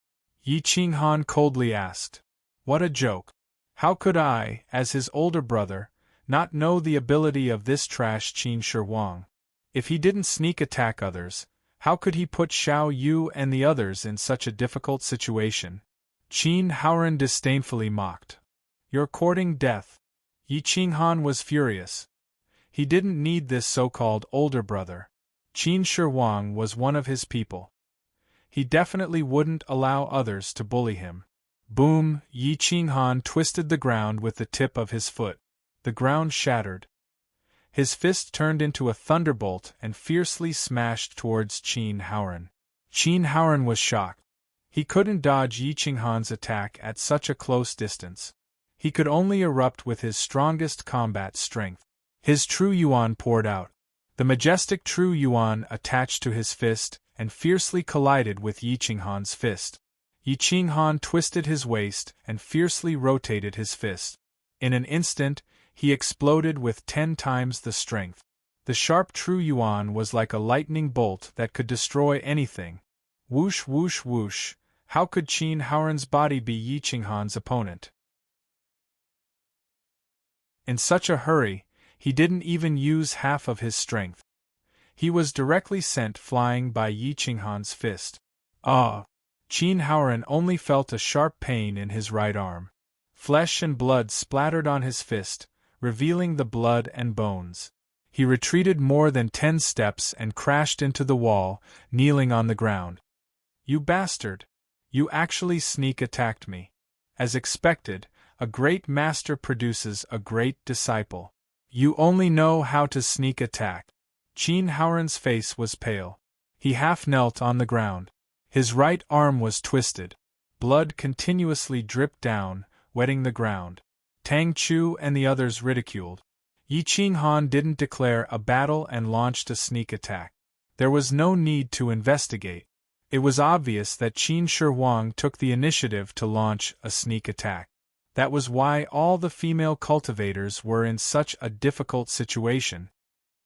Yi Qinghan coldly asked. What a joke. How could I, as his older brother, not know the ability of this trash Qin Shi Huang? If he didn't sneak attack others, how could he put Xiao Yu and the others in such a difficult situation? Qin Haoran disdainfully mocked. "You're courting death." Yi Qinghan was furious. He didn't need this so-called older brother. Qin Shi Huang was one of his people. He definitely wouldn't allow others to bully him. Boom! Yi Qinghan twisted the ground with the tip of his foot. The ground shattered. His fist turned into a thunderbolt and fiercely smashed towards Qin Haoran. Qin Haoran was shocked. He couldn't dodge Yi Qinghan's attack at such a close distance. He could only erupt with his strongest combat strength. His true yuan poured out. The majestic true yuan attached to his fist and fiercely collided with Yi Qinghan's fist. Yi Qinghan twisted his waist and fiercely rotated his fist. In an instant, he exploded with 10 times the strength. The sharp true yuan was like a lightning bolt that could destroy anything. Whoosh whoosh whoosh, how could Qin Haoran's body be Yi Qinghan's opponent? In such a hurry, he didn't even use half of his strength. He was directly sent flying by Yi Qinghan's fist. Ah! Qin Haoran only felt a sharp pain in his right arm. Flesh and blood splattered on his fist, revealing the blood and bones. He retreated more than 10 steps and crashed into the wall, kneeling on the ground. "You bastard! You actually sneak attacked me. As expected, a great master produces a great disciple. You only know how to sneak attack." Qin Haoran's face was pale. He half knelt on the ground. His right arm was twisted. Blood continuously dripped down, wetting the ground. Tang Chu and the others ridiculed. Yi Qinghan didn't declare a battle and launched a sneak attack. There was no need to investigate. It was obvious that Qin Shi Huang took the initiative to launch a sneak attack. That was why all the female cultivators were in such a difficult situation.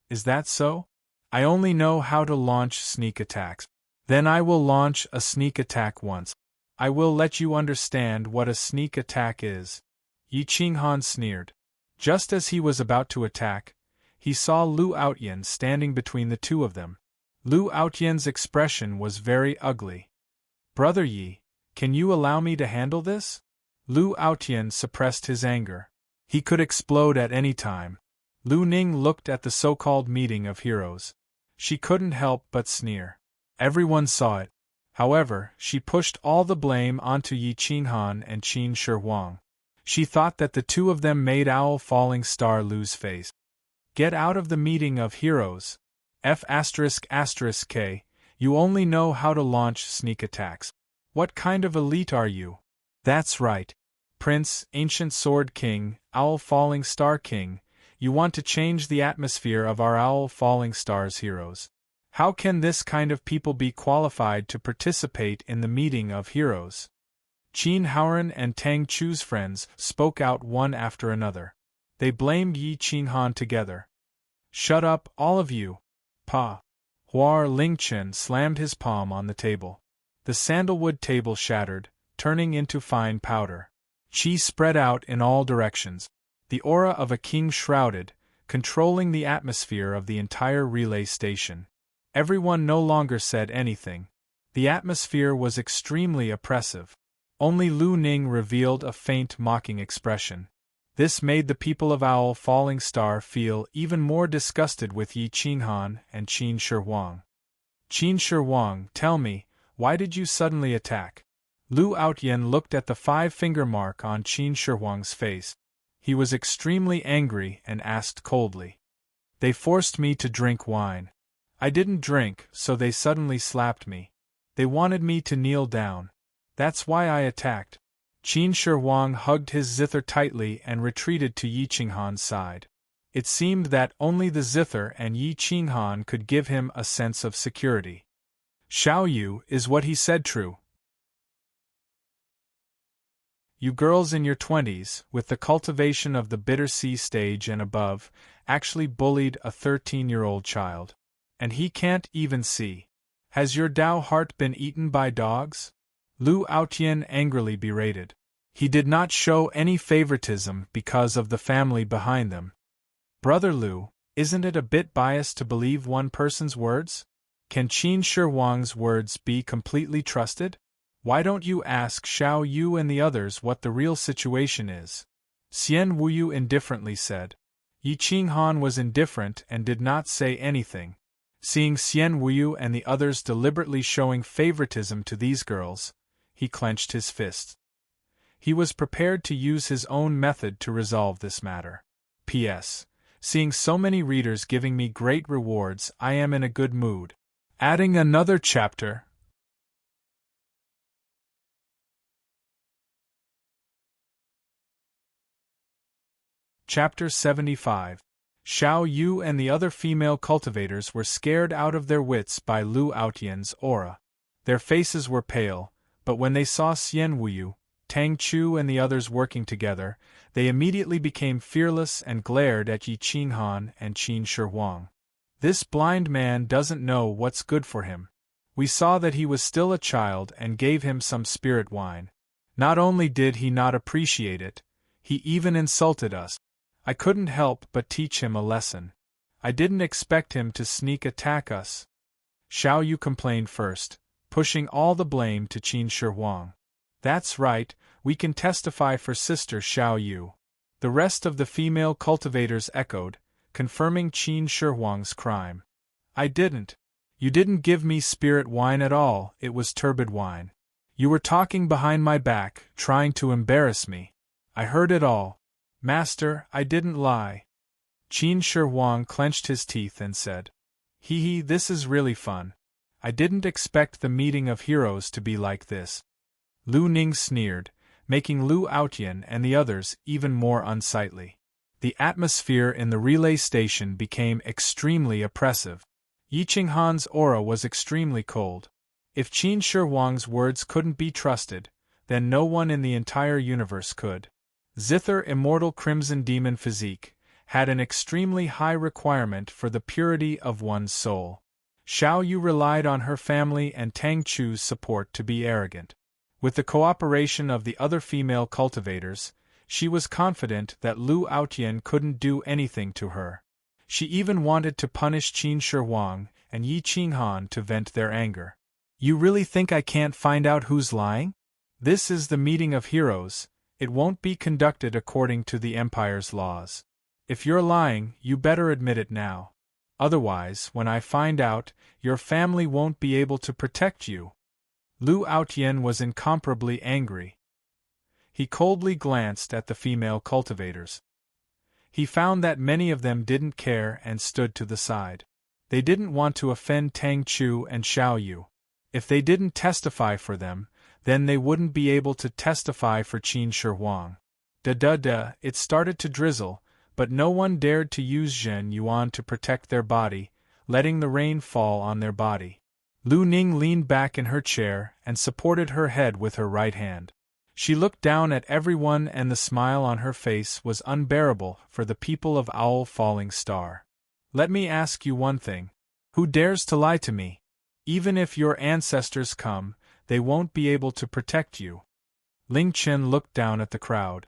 Is that so? I only know how to launch sneak attacks. Then I will launch a sneak attack once. I will let you understand what a sneak attack is." Yi Qinghan sneered. Just as he was about to attack, he saw Lu Outyan standing between the two of them. Lu Outyan's expression was very ugly. "Brother Yi, can you allow me to handle this?" Lu Outyan suppressed his anger. He could explode at any time. Lu Ning looked at the so-called meeting of heroes. She couldn't help but sneer. Everyone saw it. However, she pushed all the blame onto Yi Qinghan and Qin Shi Huang. She thought that the two of them made Owl Falling Star lose face. "Get out of the meeting of heroes. F***K, you only know how to launch sneak attacks. What kind of elite are you?" "That's right. Prince, Ancient Sword King, Owl Falling Star King, you want to change the atmosphere of our Owl Falling Stars heroes. How can this kind of people be qualified to participate in the meeting of heroes?" Qin Haoran and Tang Chu's friends spoke out one after another. They blamed Yi Qinghan together. "Shut up, all of you!" Pa! Huar Lingchen slammed his palm on the table. The sandalwood table shattered, turning into fine powder. Qi spread out in all directions. The aura of a king shrouded, controlling the atmosphere of the entire relay station. Everyone no longer said anything. The atmosphere was extremely oppressive. Only Lu Ning revealed a faint mocking expression. This made the people of Owl Falling Star feel even more disgusted with Yi Qinghan and Qin Shi Huang. "Qin Shi Huang, tell me, why did you suddenly attack?" Lu Outyan looked at the 5-finger mark on Qin Shi Huang's face. He was extremely angry and asked coldly. "They forced me to drink wine. I didn't drink, so they suddenly slapped me. They wanted me to kneel down. That's why I attacked." Qin Shi Huang hugged his zither tightly and retreated to Yi Qinghan's side. It seemed that only the zither and Yi Qinghan could give him a sense of security. "Xiao Yu, is what he said true? You girls in your 20s, with the cultivation of the bitter sea stage and above, actually bullied a 13-year-old child. And he can't even see. Has your Dao heart been eaten by dogs?" Lu Outyan angrily berated. He did not show any favoritism because of the family behind them. "Brother Lu, isn't it a bit biased to believe one person's words? Can Qin Shi Huang's words be completely trusted? Why don't you ask Xiao Yu and the others what the real situation is?" Xian Wuyu indifferently said. Yi Qinghan was indifferent and did not say anything. Seeing Xian Wuyu and the others deliberately showing favoritism to these girls, he clenched his fists. He was prepared to use his own method to resolve this matter. P.S. Seeing so many readers giving me great rewards, I am in a good mood. Adding another chapter. Chapter 75. Xiao Yu and the other female cultivators were scared out of their wits by Lu Outyan's aura. Their faces were pale, but when they saw Xian Wuyu, Tang Chu and the others working together, they immediately became fearless and glared at Yi Qinghan and Qin Shi Huang. "This blind man doesn't know what's good for him. We saw that he was still a child and gave him some spirit wine. Not only did he not appreciate it, he even insulted us. I couldn't help but teach him a lesson. I didn't expect him to sneak attack us." Xiao Yu complained first, pushing all the blame to Qin Shi Huang. "That's right, we can testify for Sister Xiao Yu." The rest of the female cultivators echoed, confirming Qin Shi Huang's crime. "I didn't. You didn't give me spirit wine at all, it was turbid wine. You were talking behind my back, trying to embarrass me. I heard it all. Master, I didn't lie." Qin Shi Huang clenched his teeth and said, "Hee, this is really fun. I didn't expect the meeting of heroes to be like this." Lu Ning sneered, making Lu Outyan and the others even more unsightly. The atmosphere in the relay station became extremely oppressive. Yi Qinghan's aura was extremely cold. If Qin Shi Huang's words couldn't be trusted, then no one in the entire universe could. Zither Immortal Crimson Demon Physique, had an extremely high requirement for the purity of one's soul. Xiao Yu relied on her family and Tang Chu's support to be arrogant. With the cooperation of the other female cultivators, she was confident that Lu Aotian couldn't do anything to her. She even wanted to punish Qin Shi Huang and Yi Qinghan to vent their anger. You really think I can't find out who's lying? This is the meeting of heroes, it won't be conducted according to the Empire's laws. If you're lying, you better admit it now. Otherwise, when I find out, your family won't be able to protect you. Lu Aotian was incomparably angry. He coldly glanced at the female cultivators. He found that many of them didn't care and stood to the side. They didn't want to offend Tang Chu and Xiao Yu. If they didn't testify for them, then they wouldn't be able to testify for Qin Shi Huang. It started to drizzle, but no one dared to use Zhen Yuan to protect their body, letting the rain fall on their body. Lu Ning leaned back in her chair and supported her head with her right hand. She looked down at everyone and the smile on her face was unbearable for the people of Owl Falling Star. Let me ask you one thing. Who dares to lie to me? Even if your ancestors come, they won't be able to protect you. Ling Chen looked down at the crowd.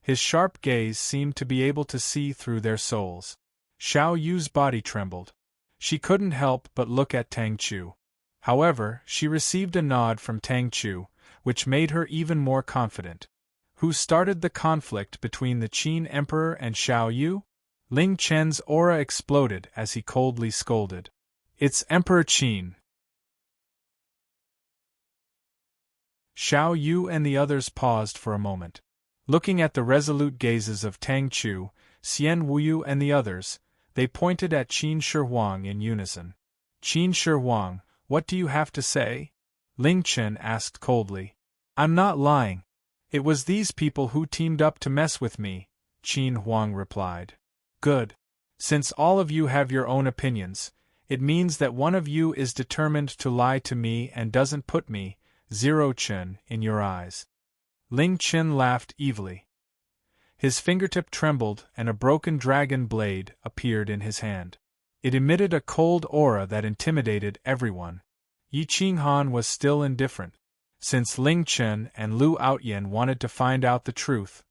His sharp gaze seemed to be able to see through their souls. Xiao Yu's body trembled. She couldn't help but look at Tang Chu. However, she received a nod from Tang Chu, which made her even more confident. Who started the conflict between the Qin Emperor and Xiao Yu? Ling Chen's aura exploded as he coldly scolded. It's Emperor Qin. Xiao Yu and the others paused for a moment. Looking at the resolute gazes of Tang Chu, Xian Wuyu and the others, they pointed at Qin Shi Huang in unison. Qin Shi Huang, what do you have to say? Ling Chen asked coldly. I'm not lying. It was these people who teamed up to mess with me, Qin Huang replied. Good. Since all of you have your own opinions, it means that one of you is determined to lie to me and doesn't put me, Zero Chen, in your eyes. Ling Chen laughed evilly. His fingertip trembled and a broken dragon blade appeared in his hand. It emitted a cold aura that intimidated everyone. Yi Qinghan was still indifferent. Since Ling Chen and Lu Aotian wanted to find out the truth,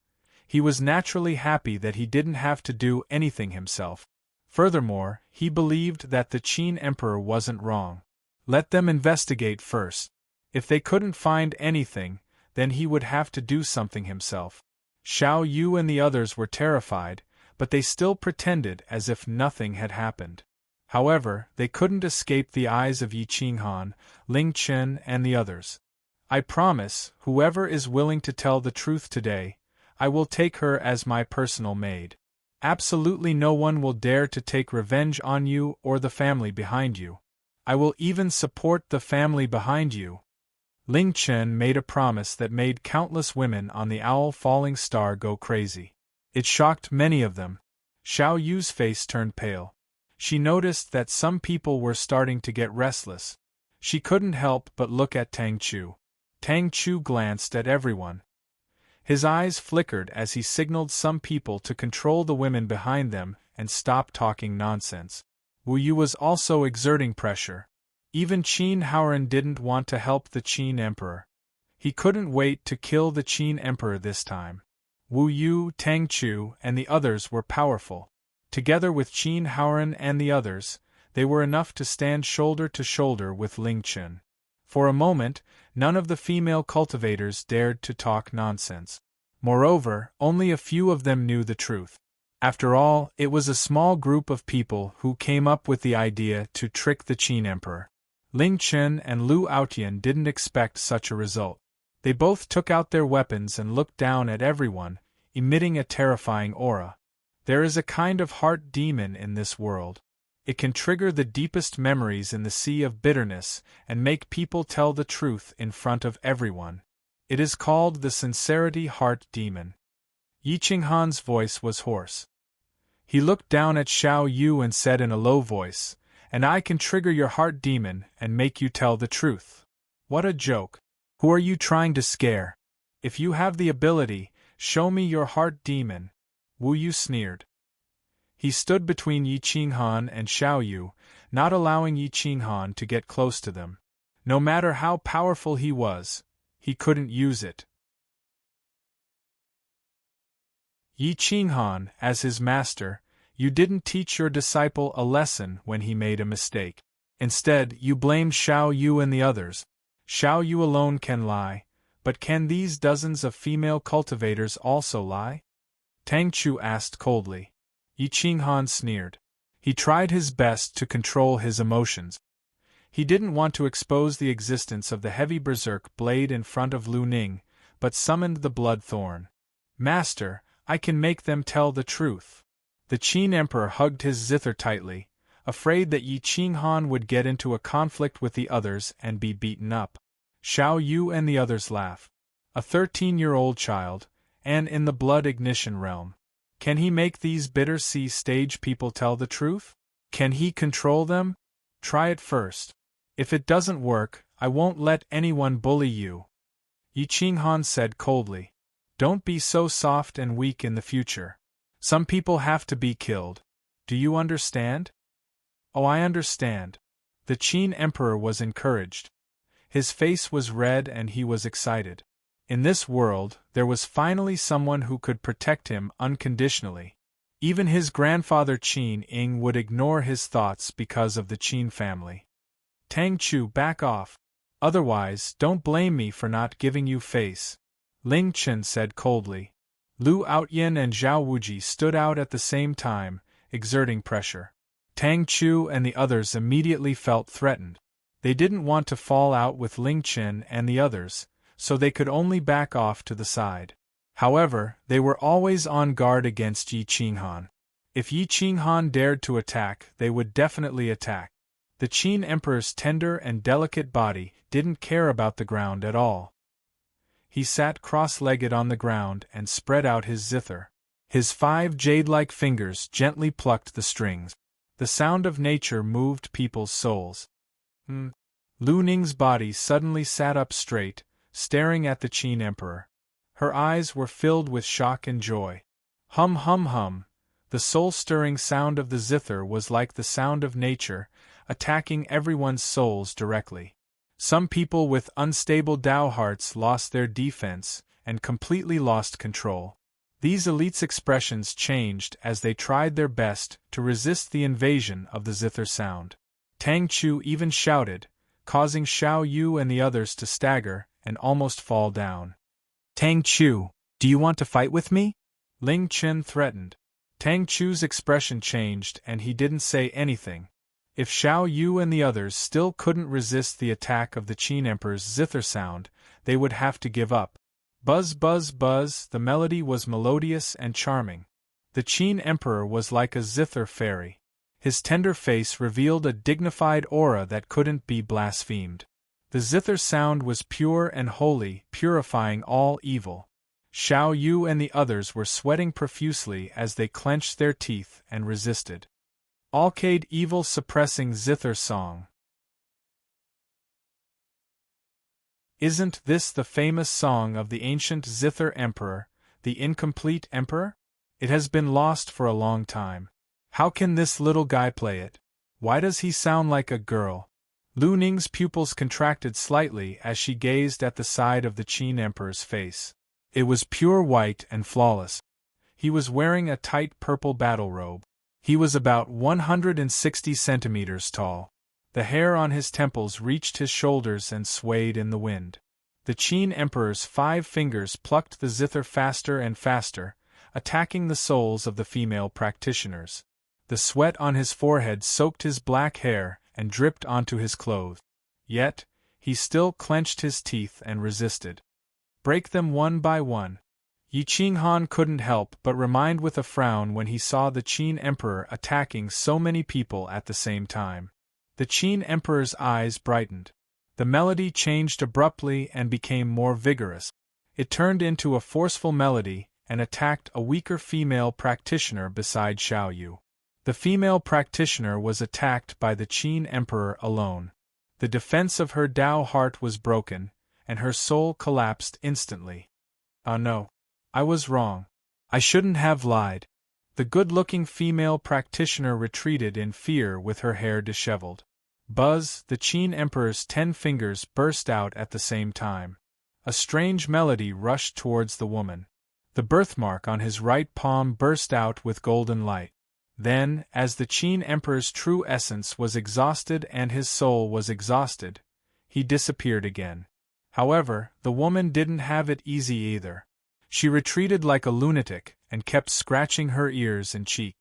he was naturally happy that he didn't have to do anything himself. Furthermore, he believed that the Qin Emperor wasn't wrong. Let them investigate first. If they couldn't find anything, then he would have to do something himself. Xiao Yu and the others were terrified, but they still pretended as if nothing had happened. However, they couldn't escape the eyes of Yi Qinghan, Ling Chen and the others. I promise, whoever is willing to tell the truth today, I will take her as my personal maid. Absolutely no one will dare to take revenge on you or the family behind you. I will even support the family behind you. Ling Chen made a promise that made countless women on the Owl Falling Star go crazy. It shocked many of them. Xiao Yu's face turned pale. She noticed that some people were starting to get restless. She couldn't help but look at Tang Chu. Tang Chu glanced at everyone. His eyes flickered as he signaled some people to control the women behind them and stop talking nonsense. Wu Yu was also exerting pressure. Even Qin Haoran didn't want to help the Qin Emperor. He couldn't wait to kill the Qin Emperor this time. Wu Yu, Tang Chu, and the others were powerful. Together with Qin Haoran and the others, they were enough to stand shoulder to shoulder with Ling Chen. For a moment, none of the female cultivators dared to talk nonsense. Moreover, only a few of them knew the truth. After all, it was a small group of people who came up with the idea to trick the Qin Emperor. Ling Chen and Lu Aotian didn't expect such a result. They both took out their weapons and looked down at everyone, emitting a terrifying aura. There is a kind of heart demon in this world. It can trigger the deepest memories in the sea of bitterness and make people tell the truth in front of everyone. It is called the sincerity heart demon. Yi Qinghan's voice was hoarse. He looked down at Xiao Yu and said in a low voice, "And I can trigger your heart demon and make you tell the truth." What a joke! Who are you trying to scare? If you have the ability, show me your heart demon. Wu Yu sneered. He stood between Yi Qinghan and Xiao Yu, not allowing Yi Qinghan to get close to them. No matter how powerful he was, he couldn't use it. Yi Qinghan, as his master, you didn't teach your disciple a lesson when he made a mistake. Instead, you blamed Xiao Yu and the others. Xiao Yu alone can lie, but can these dozens of female cultivators also lie? Tang Chu asked coldly. Yi Qinghan sneered. He tried his best to control his emotions. He didn't want to expose the existence of the heavy berserk blade in front of Lu Ning, but summoned the blood thorn. Master, I can make them tell the truth. The Qin Emperor hugged his zither tightly, afraid that Yi Qinghan would get into a conflict with the others and be beaten up. Xiao Yu and the others laugh. A 13-year-old child, and in the blood ignition realm. Can he make these bitter sea stage people tell the truth? Can he control them? Try it first. If it doesn't work, I won't let anyone bully you. Yi Qinghan said coldly. Don't be so soft and weak in the future. Some people have to be killed. Do you understand? Oh, I understand. The Qin Emperor was encouraged. His face was red and he was excited. In this world, there was finally someone who could protect him unconditionally. Even his grandfather Qin Ing would ignore his thoughts because of the Qin family. Tang Chu, back off. Otherwise, don't blame me for not giving you face. Ling Chen said coldly. Lu Outyin and Zhao Wuji stood out at the same time, exerting pressure. Tang Chu and the others immediately felt threatened. They didn't want to fall out with Ling Chen and the others, so they could only back off to the side. However, they were always on guard against Yi Qinghan. If Yi Qinghan dared to attack, they would definitely attack. The Qin Emperor's tender and delicate body didn't care about the ground at all. He sat cross-legged on the ground and spread out his zither. His 5 jade-like fingers gently plucked the strings. The sound of nature moved people's souls. Lu Ning's body suddenly sat up straight, staring at the Qin Emperor. Her eyes were filled with shock and joy. Hum hum hum. The soul-stirring sound of the zither was like the sound of nature, attacking everyone's souls directly. Some people with unstable Dao hearts lost their defense and completely lost control. These elites' expressions changed as they tried their best to resist the invasion of the zither sound. Tang Chu even shouted, causing Xiao Yu and the others to stagger and almost fall down. Tang Chu, do you want to fight with me? Ling Chen threatened. Tang Chu's expression changed and he didn't say anything. If Xiao Yu and the others still couldn't resist the attack of the Qin Emperor's zither sound, they would have to give up. Buzz buzz buzz, the melody was melodious and charming. The Qin Emperor was like a zither fairy. His tender face revealed a dignified aura that couldn't be blasphemed. The zither sound was pure and holy, purifying all evil. Xiao Yu and the others were sweating profusely as they clenched their teeth and resisted. Alcade evil suppressing zither song. Isn't this the famous song of the ancient Zither Emperor, the incomplete Emperor? It has been lost for a long time. How can this little guy play it? Why does he sound like a girl? Lu Ning's pupils contracted slightly as she gazed at the side of the Qin Emperor's face. It was pure white and flawless. He was wearing a tight purple battle robe. He was about 160 centimeters tall. The hair on his temples reached his shoulders and swayed in the wind. The Qin Emperor's 5 fingers plucked the zither faster and faster, attacking the souls of the female practitioners. The sweat on his forehead soaked his black hair and dripped onto his clothes. Yet, he still clenched his teeth and resisted. Break them one by one. Yi Qinghan couldn't help but remind with a frown when he saw the Qin Emperor attacking so many people at the same time. The Qin Emperor's eyes brightened. The melody changed abruptly and became more vigorous. It turned into a forceful melody and attacked a weaker female practitioner beside Xiao Yu. The female practitioner was attacked by the Qin Emperor alone. The defense of her Dao heart was broken, and her soul collapsed instantly. Oh no. I was wrong. I shouldn't have lied. The good-looking female practitioner retreated in fear with her hair disheveled. Buzz, the Qin Emperor's 10 fingers burst out at the same time. A strange melody rushed towards the woman. The birthmark on his right palm burst out with golden light. Then, as the Qin Emperor's true essence was exhausted and his soul was exhausted, he disappeared again. However, the woman didn't have it easy either. She retreated like a lunatic and kept scratching her ears and cheek.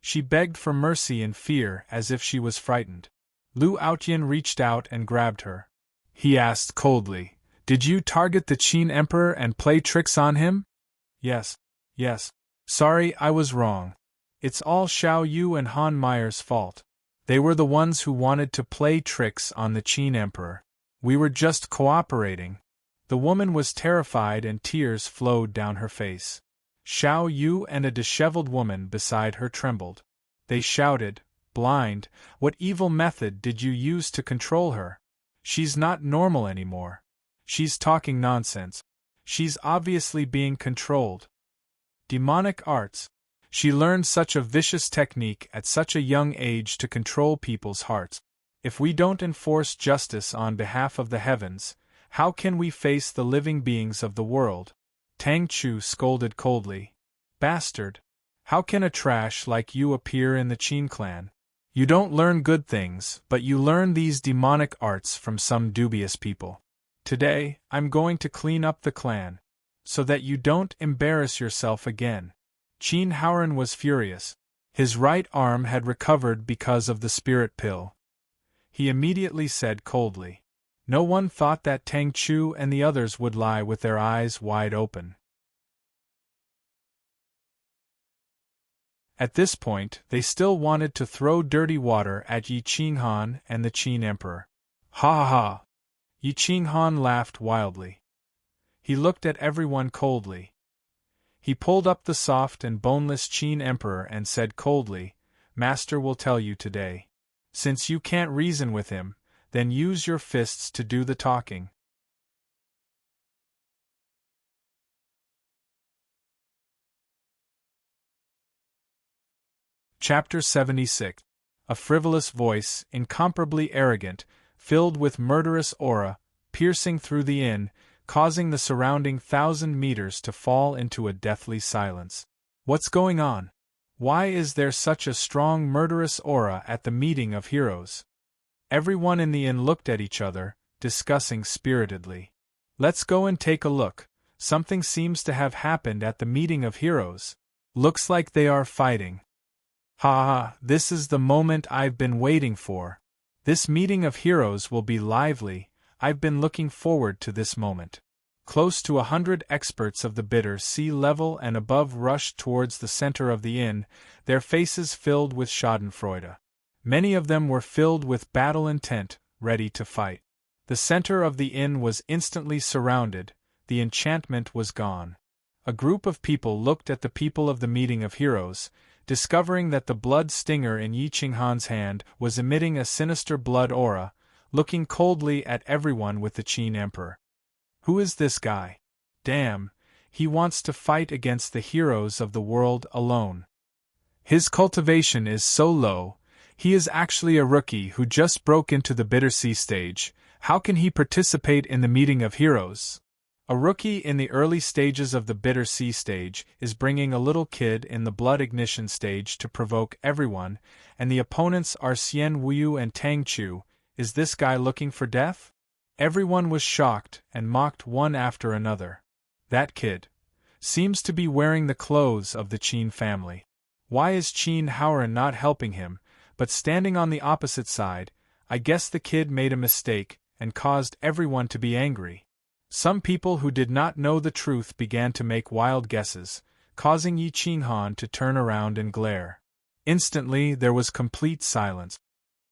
She begged for mercy in fear as if she was frightened. Lu Aotian reached out and grabbed her. He asked coldly, "Did you target the Qin Emperor and play tricks on him?" Yes. Sorry, I was wrong. It's all Xiao Yu and Han Meyer's fault. They were the ones who wanted to play tricks on the Qin Emperor. We were just cooperating." The woman was terrified and tears flowed down her face. Xiao Yu and a disheveled woman beside her trembled. They shouted, "Blind, what evil method did you use to control her? She's not normal anymore. She's talking nonsense. She's obviously being controlled. Demonic arts. She learned such a vicious technique at such a young age to control people's hearts. If we don't enforce justice on behalf of the heavens, how can we face the living beings of the world?" Tang Chu scolded coldly. "Bastard! How can a trash like you appear in the Qin clan? You don't learn good things, but you learn these demonic arts from some dubious people. Today, I'm going to clean up the clan, so that you don't embarrass yourself again." Qin Haoran was furious. His right arm had recovered because of the spirit pill. He immediately said coldly, "No one thought that Tang Chu and the others would lie with their eyes wide open." At this point, they still wanted to throw dirty water at Yi Qinghan and the Qin Emperor. Ha ha ha! Yi Qinghan laughed wildly. He looked at everyone coldly. He pulled up the soft and boneless Qin Emperor and said coldly, "Master will tell you today. Since you can't reason with him, then use your fists to do the talking." Chapter 76. A frivolous voice, incomparably arrogant, filled with murderous aura, piercing through the inn, causing the surrounding 1,000 meters to fall into a deathly silence. What's going on? Why is there such a strong murderous aura at the meeting of heroes? Everyone in the inn looked at each other, discussing spiritedly. "Let's go and take a look. Something seems to have happened at the meeting of heroes. Looks like they are fighting. Ha ha, this is the moment I've been waiting for. This meeting of heroes will be lively. I've been looking forward to this moment." Close to 100 experts of the bitter sea level and above rushed towards the center of the inn, their faces filled with schadenfreude. Many of them were filled with battle intent, ready to fight. The center of the inn was instantly surrounded, the enchantment was gone. A group of people looked at the people of the meeting of heroes, discovering that the blood stinger in Yi Qinghan's hand was emitting a sinister blood aura, looking coldly at everyone with the Qin Emperor. Who is this guy? Damn, he wants to fight against the heroes of the world alone. His cultivation is so low, he is actually a rookie who just broke into the bitter sea stage. How can he participate in the meeting of heroes? A rookie in the early stages of the bitter sea stage is bringing a little kid in the blood ignition stage to provoke everyone, and the opponents are Xian Wuyu and Tang Chu. Is this guy looking for death? Everyone was shocked and mocked one after another. That kid seems to be wearing the clothes of the Qin family. Why is Qin Haoran not helping him, but standing on the opposite side? I guess the kid made a mistake and caused everyone to be angry. Some people who did not know the truth began to make wild guesses, causing Yi Qinghan to turn around and glare. Instantly there was complete silence.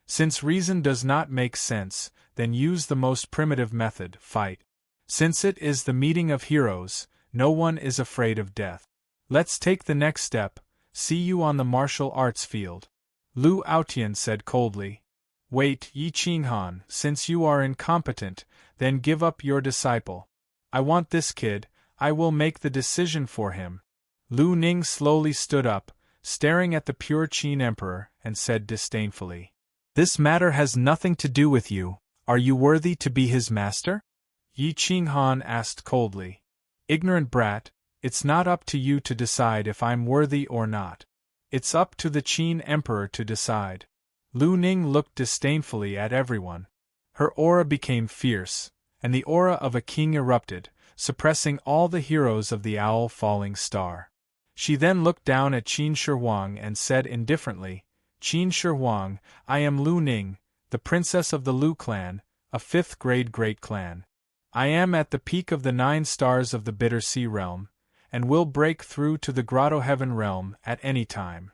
Since reason does not make sense, then use the most primitive method, fight. Since it is the meeting of heroes, no one is afraid of death. Let's take the next step. See you on the martial arts field. Lu Aotian said coldly. Wait, Yi Qinghan, since you are incompetent, then give up your disciple. I want this kid, I will make the decision for him. Lu Ning slowly stood up, staring at the pure Qin Emperor, and said disdainfully, "This matter has nothing to do with you. Are you worthy to be his master?" Yi Qinghan asked coldly. "Ignorant brat, it's not up to you to decide if I'm worthy or not. It's up to the Qin Emperor to decide." Lu Ning looked disdainfully at everyone. Her aura became fierce, and the aura of a king erupted, suppressing all the heroes of the owl falling star. She then looked down at Qin Shi Huang and said indifferently, "Qin Shi Huang, I am Lu Ning, the princess of the Lu clan, a 5th-grade great clan. I am at the peak of the 9 stars of the Bitter Sea realm, and will break through to the Grotto Heaven realm at any time.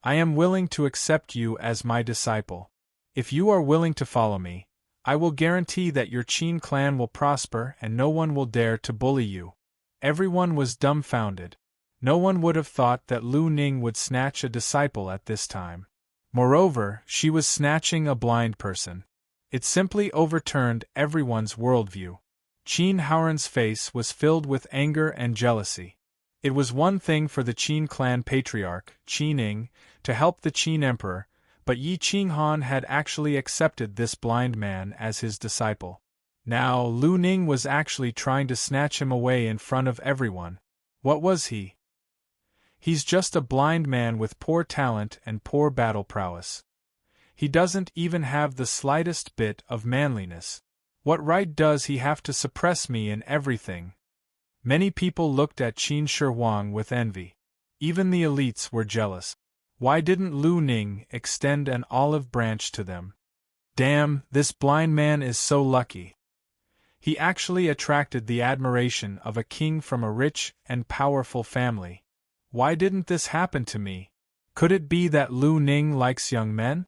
I am willing to accept you as my disciple. If you are willing to follow me, I will guarantee that your Qin clan will prosper and no one will dare to bully you." Everyone was dumbfounded. No one would have thought that Lu Ning would snatch a disciple at this time. Moreover, she was snatching a blind person. It simply overturned everyone's worldview. Qin Haoran's face was filled with anger and jealousy. It was one thing for the Qin clan patriarch, Qin Ning, to help the Qin emperor, but Yi Qinghan had actually accepted this blind man as his disciple. Now Lu Ning was actually trying to snatch him away in front of everyone. What was he? He's just a blind man with poor talent and poor battle prowess. He doesn't even have the slightest bit of manliness. What right does he have to suppress me in everything? Many people looked at Qin Shi Huang with envy. Even the elites were jealous. Why didn't Lu Ning extend an olive branch to them? Damn, this blind man is so lucky. He actually attracted the admiration of a king from a rich and powerful family. Why didn't this happen to me? Could it be that Lu Ning likes young men?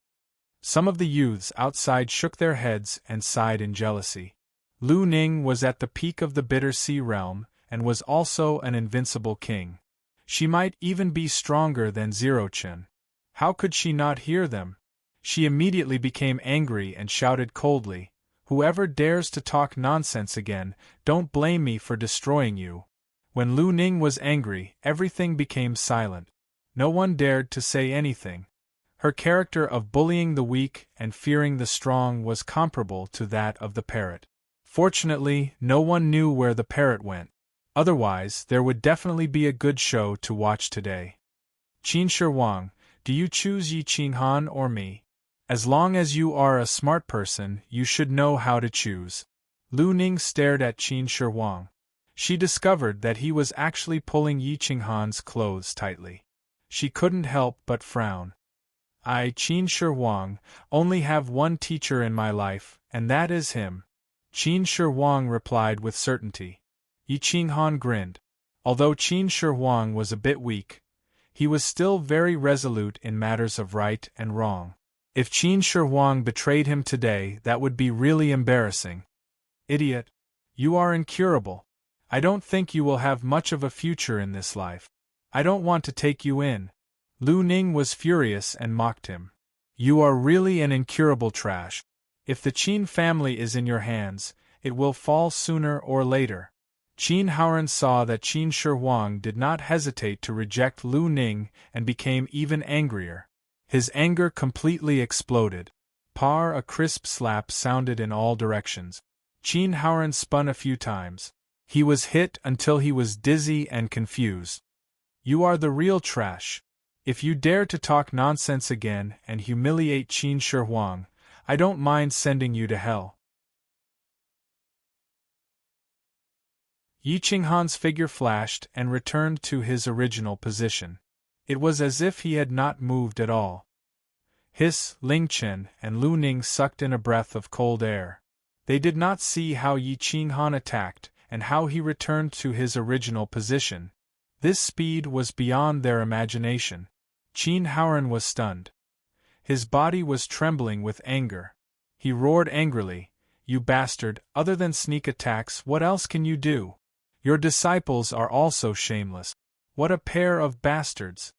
Some of the youths outside shook their heads and sighed in jealousy. Lu Ning was at the peak of the Bitter Sea realm, and was also an invincible king. She might even be stronger than Zero Chen. How could she not hear them? She immediately became angry and shouted coldly, "Whoever dares to talk nonsense again, don't blame me for destroying you." When Lu Ning was angry, everything became silent. No one dared to say anything. Her character of bullying the weak and fearing the strong was comparable to that of the parrot. Fortunately, no one knew where the parrot went. Otherwise, there would definitely be a good show to watch today. Qin Shi Huang, do you choose Yi Qinghan or me? As long as you are a smart person, you should know how to choose. Lu Ning stared at Qin Shi Huang. She discovered that he was actually pulling Yi Qinghan's clothes tightly. She couldn't help but frown. I, Qin Shi Huang, only have one teacher in my life, and that is him. Qin Shi Huang replied with certainty. Yi Qinghan grinned. Although Qin Shi Huang was a bit weak, he was still very resolute in matters of right and wrong. If Qin Shi Huang betrayed him today, that would be really embarrassing. Idiot! You are incurable. I don't think you will have much of a future in this life. I don't want to take you in. Lu Ning was furious and mocked him. You are really an incurable trash. If the Qin family is in your hands, it will fall sooner or later. Qin Haoran saw that Qin Shi Huang did not hesitate to reject Lu Ning and became even angrier. His anger completely exploded. A crisp slap sounded in all directions. Qin Haoran spun a few times. He was hit until he was dizzy and confused. You are the real trash. If you dare to talk nonsense again and humiliate Qin Shi Huang, I don't mind sending you to hell. Yi Qinghan's figure flashed and returned to his original position. It was as if he had not moved at all. Hiss, Ling Chen and Lu Ning sucked in a breath of cold air. They did not see how Yi Qinghan attacked and how he returned to his original position. This speed was beyond their imagination. Qin Haoran was stunned. His body was trembling with anger. He roared angrily, "You bastard, other than sneak attacks, what else can you do? Your disciples are also shameless. What a pair of bastards!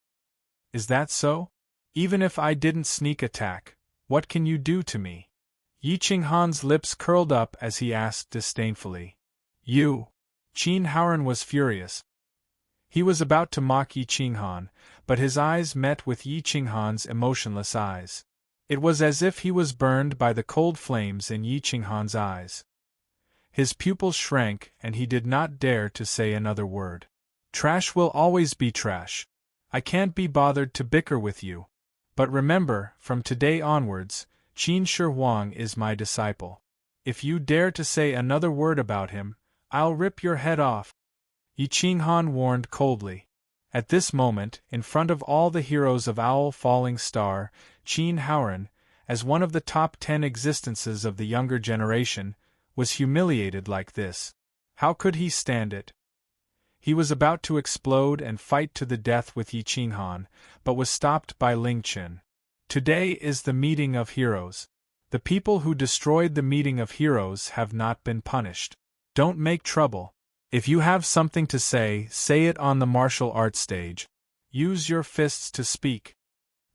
Is that so? Even if I didn't sneak attack, what can you do to me?" Yi Qinghan's lips curled up as he asked disdainfully. You! Qin Haoran was furious. He was about to mock Yi Qinghan, but his eyes met with Yi Qinghan's emotionless eyes. It was as if he was burned by the cold flames in Yi Qinghan's eyes. His pupils shrank and he did not dare to say another word. Trash will always be trash. I can't be bothered to bicker with you. But remember, from today onwards, Qin Shi Huang is my disciple. If you dare to say another word about him, I'll rip your head off. Yi Qinghan warned coldly. At this moment, in front of all the heroes of Owl Falling Star, Qin Haoran, as one of the top 10 existences of the younger generation, was humiliated like this. How could he stand it? He was about to explode and fight to the death with Yi Qinghan, but was stopped by Ling Qin. Today is the meeting of heroes. The people who destroyed the meeting of heroes have not been punished. Don't make trouble. If you have something to say it on the martial arts stage. Use your fists to speak.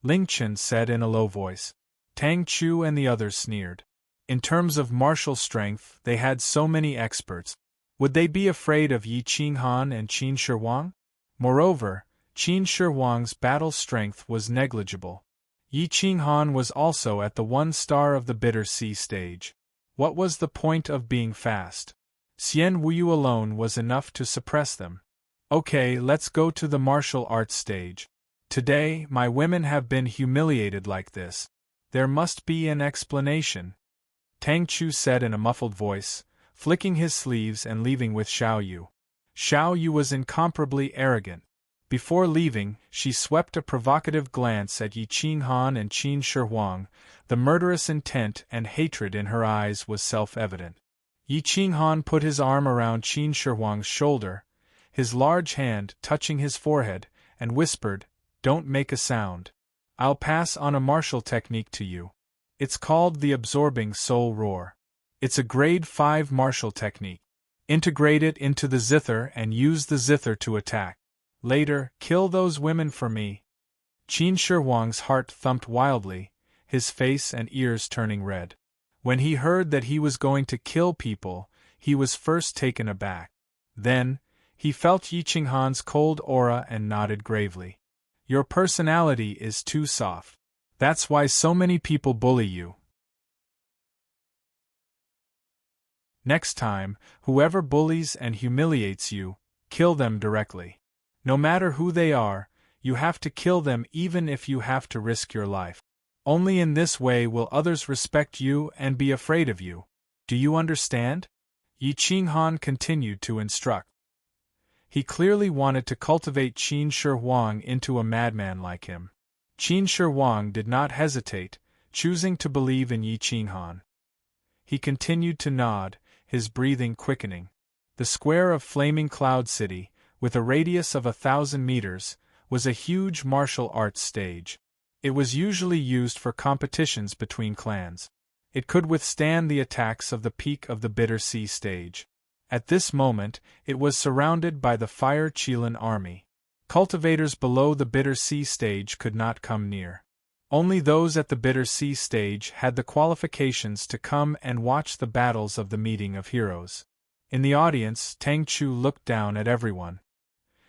Ling Qin said in a low voice. Tang Chu and the others sneered. In terms of martial strength, they had so many experts. Would they be afraid of Yi Qinghan and Qin Shi Huang? Moreover, Qin Shi Huang's battle strength was negligible. Yi Qinghan was also at the 1 star of the Bitter Sea stage. What was the point of being fast? Xian Wuyu alone was enough to suppress them. Okay, let's go to the martial arts stage. Today, my women have been humiliated like this. There must be an explanation. Tang Chu said in a muffled voice, flicking his sleeves and leaving with Xiao Yu. Xiao Yu was incomparably arrogant. Before leaving, she swept a provocative glance at Yi Qinghan and Qin Shi Huang. The murderous intent and hatred in her eyes was self-evident. Yi Qinghan put his arm around Qin Shi Huang's shoulder, his large hand touching his forehead, and whispered, "Don't make a sound. I'll pass on a martial technique to you. It's called the Absorbing Soul Roar. It's a grade 5 martial technique. Integrate it into the zither and use the zither to attack. Later, kill those women for me." Qin Shi Huang's heart thumped wildly, his face and ears turning red. When he heard that he was going to kill people, he was first taken aback. Then, he felt Yi Qinghan's cold aura and nodded gravely. Your personality is too soft. That's why so many people bully you. Next time, whoever bullies and humiliates you, kill them directly. No matter who they are, you have to kill them even if you have to risk your life. Only in this way will others respect you and be afraid of you. Do you understand? Yi Qinghan continued to instruct. He clearly wanted to cultivate Qin Shi Huang into a madman like him. Qin Shi Huang did not hesitate, choosing to believe in Yi Qinghan. He continued to nod, his breathing quickening. The square of Flaming Cloud City, with a radius of 1,000 meters, was a huge martial arts stage. It was usually used for competitions between clans. It could withstand the attacks of the peak of the Bitter Sea stage. At this moment, it was surrounded by the Fire Qilin army. Cultivators below the Bitter Sea stage could not come near. Only those at the Bitter Sea stage had the qualifications to come and watch the battles of the meeting of heroes. In the audience, Tang Chu looked down at everyone.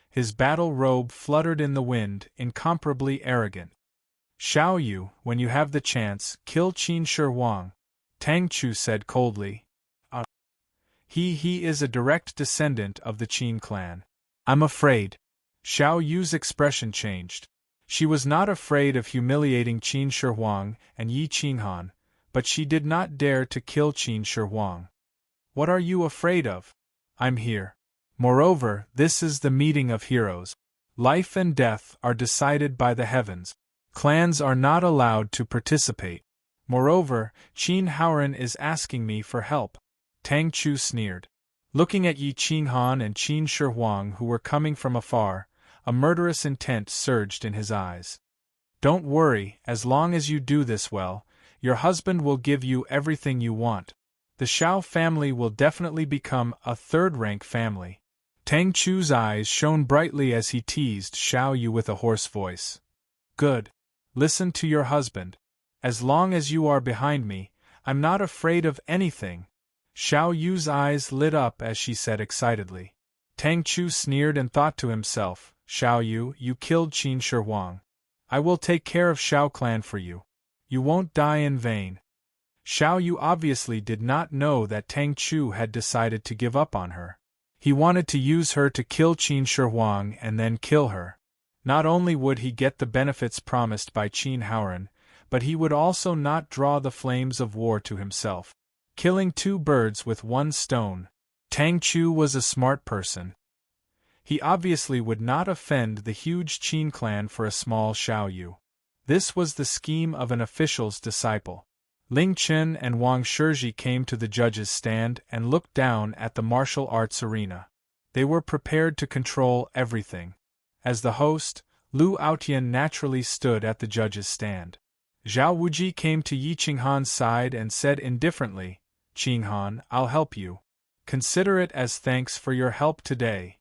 His battle robe fluttered in the wind, incomparably arrogant. Xiao Yu, when you have the chance, kill Qin Shi Huang, Tang Chu said coldly. He is a direct descendant of the Qin clan. I'm afraid. Xiao Yu's expression changed. She was not afraid of humiliating Qin Shi Huang and Yi Qinghan, but she did not dare to kill Qin Shi Huang. What are you afraid of? I'm here. Moreover, this is the meeting of heroes. Life and death are decided by the heavens. Clans are not allowed to participate. Moreover, Qin Haoran is asking me for help. Tang Chu sneered. Looking at Yi Qinghan and Qin Shi Huang who were coming from afar, a murderous intent surged in his eyes. Don't worry, as long as you do this well, your husband will give you everything you want. The Xiao family will definitely become a third-rank family. Tang Chu's eyes shone brightly as he teased Xiao Yu with a hoarse voice. Good. Listen to your husband. As long as you are behind me, I'm not afraid of anything. Xiao Yu's eyes lit up as she said excitedly. Tang Chu sneered and thought to himself, Xiao Yu, you killed Qin Shi Huang. I will take care of Xiao Clan for you. You won't die in vain. Xiao Yu obviously did not know that Tang Chu had decided to give up on her. He wanted to use her to kill Qin Shi Huang and then kill her. Not only would he get the benefits promised by Qin Haoran, but he would also not draw the flames of war to himself. Killing two birds with one stone. Tang Chu was a smart person. He obviously would not offend the huge Qin clan for a small Xiao Yu. This was the scheme of an official's disciple. Ling Chen and Wang Shizhi came to the judge's stand and looked down at the martial arts arena. They were prepared to control everything. As the host, Lu Aotian naturally stood at the judge's stand. Zhao Wuji came to Yi Qinghan's side and said indifferently, Qinghan, I'll help you. Consider it as thanks for your help today.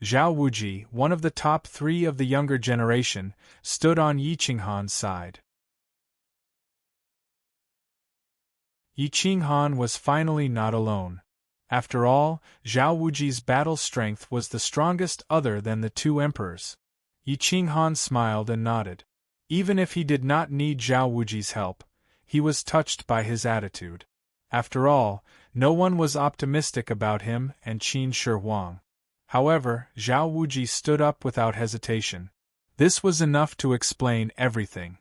Zhao Wuji, one of the top 3 of the younger generation, stood on Yi Qinghan's side. Yi Qinghan was finally not alone. After all, Zhao Wuji's battle strength was the strongest other than the 2 emperors. Yi Qinghan smiled and nodded. Even if he did not need Zhao Wuji's help, he was touched by his attitude. After all, no one was optimistic about him and Qin Shi Huang. However, Zhao Wuji stood up without hesitation. This was enough to explain everything.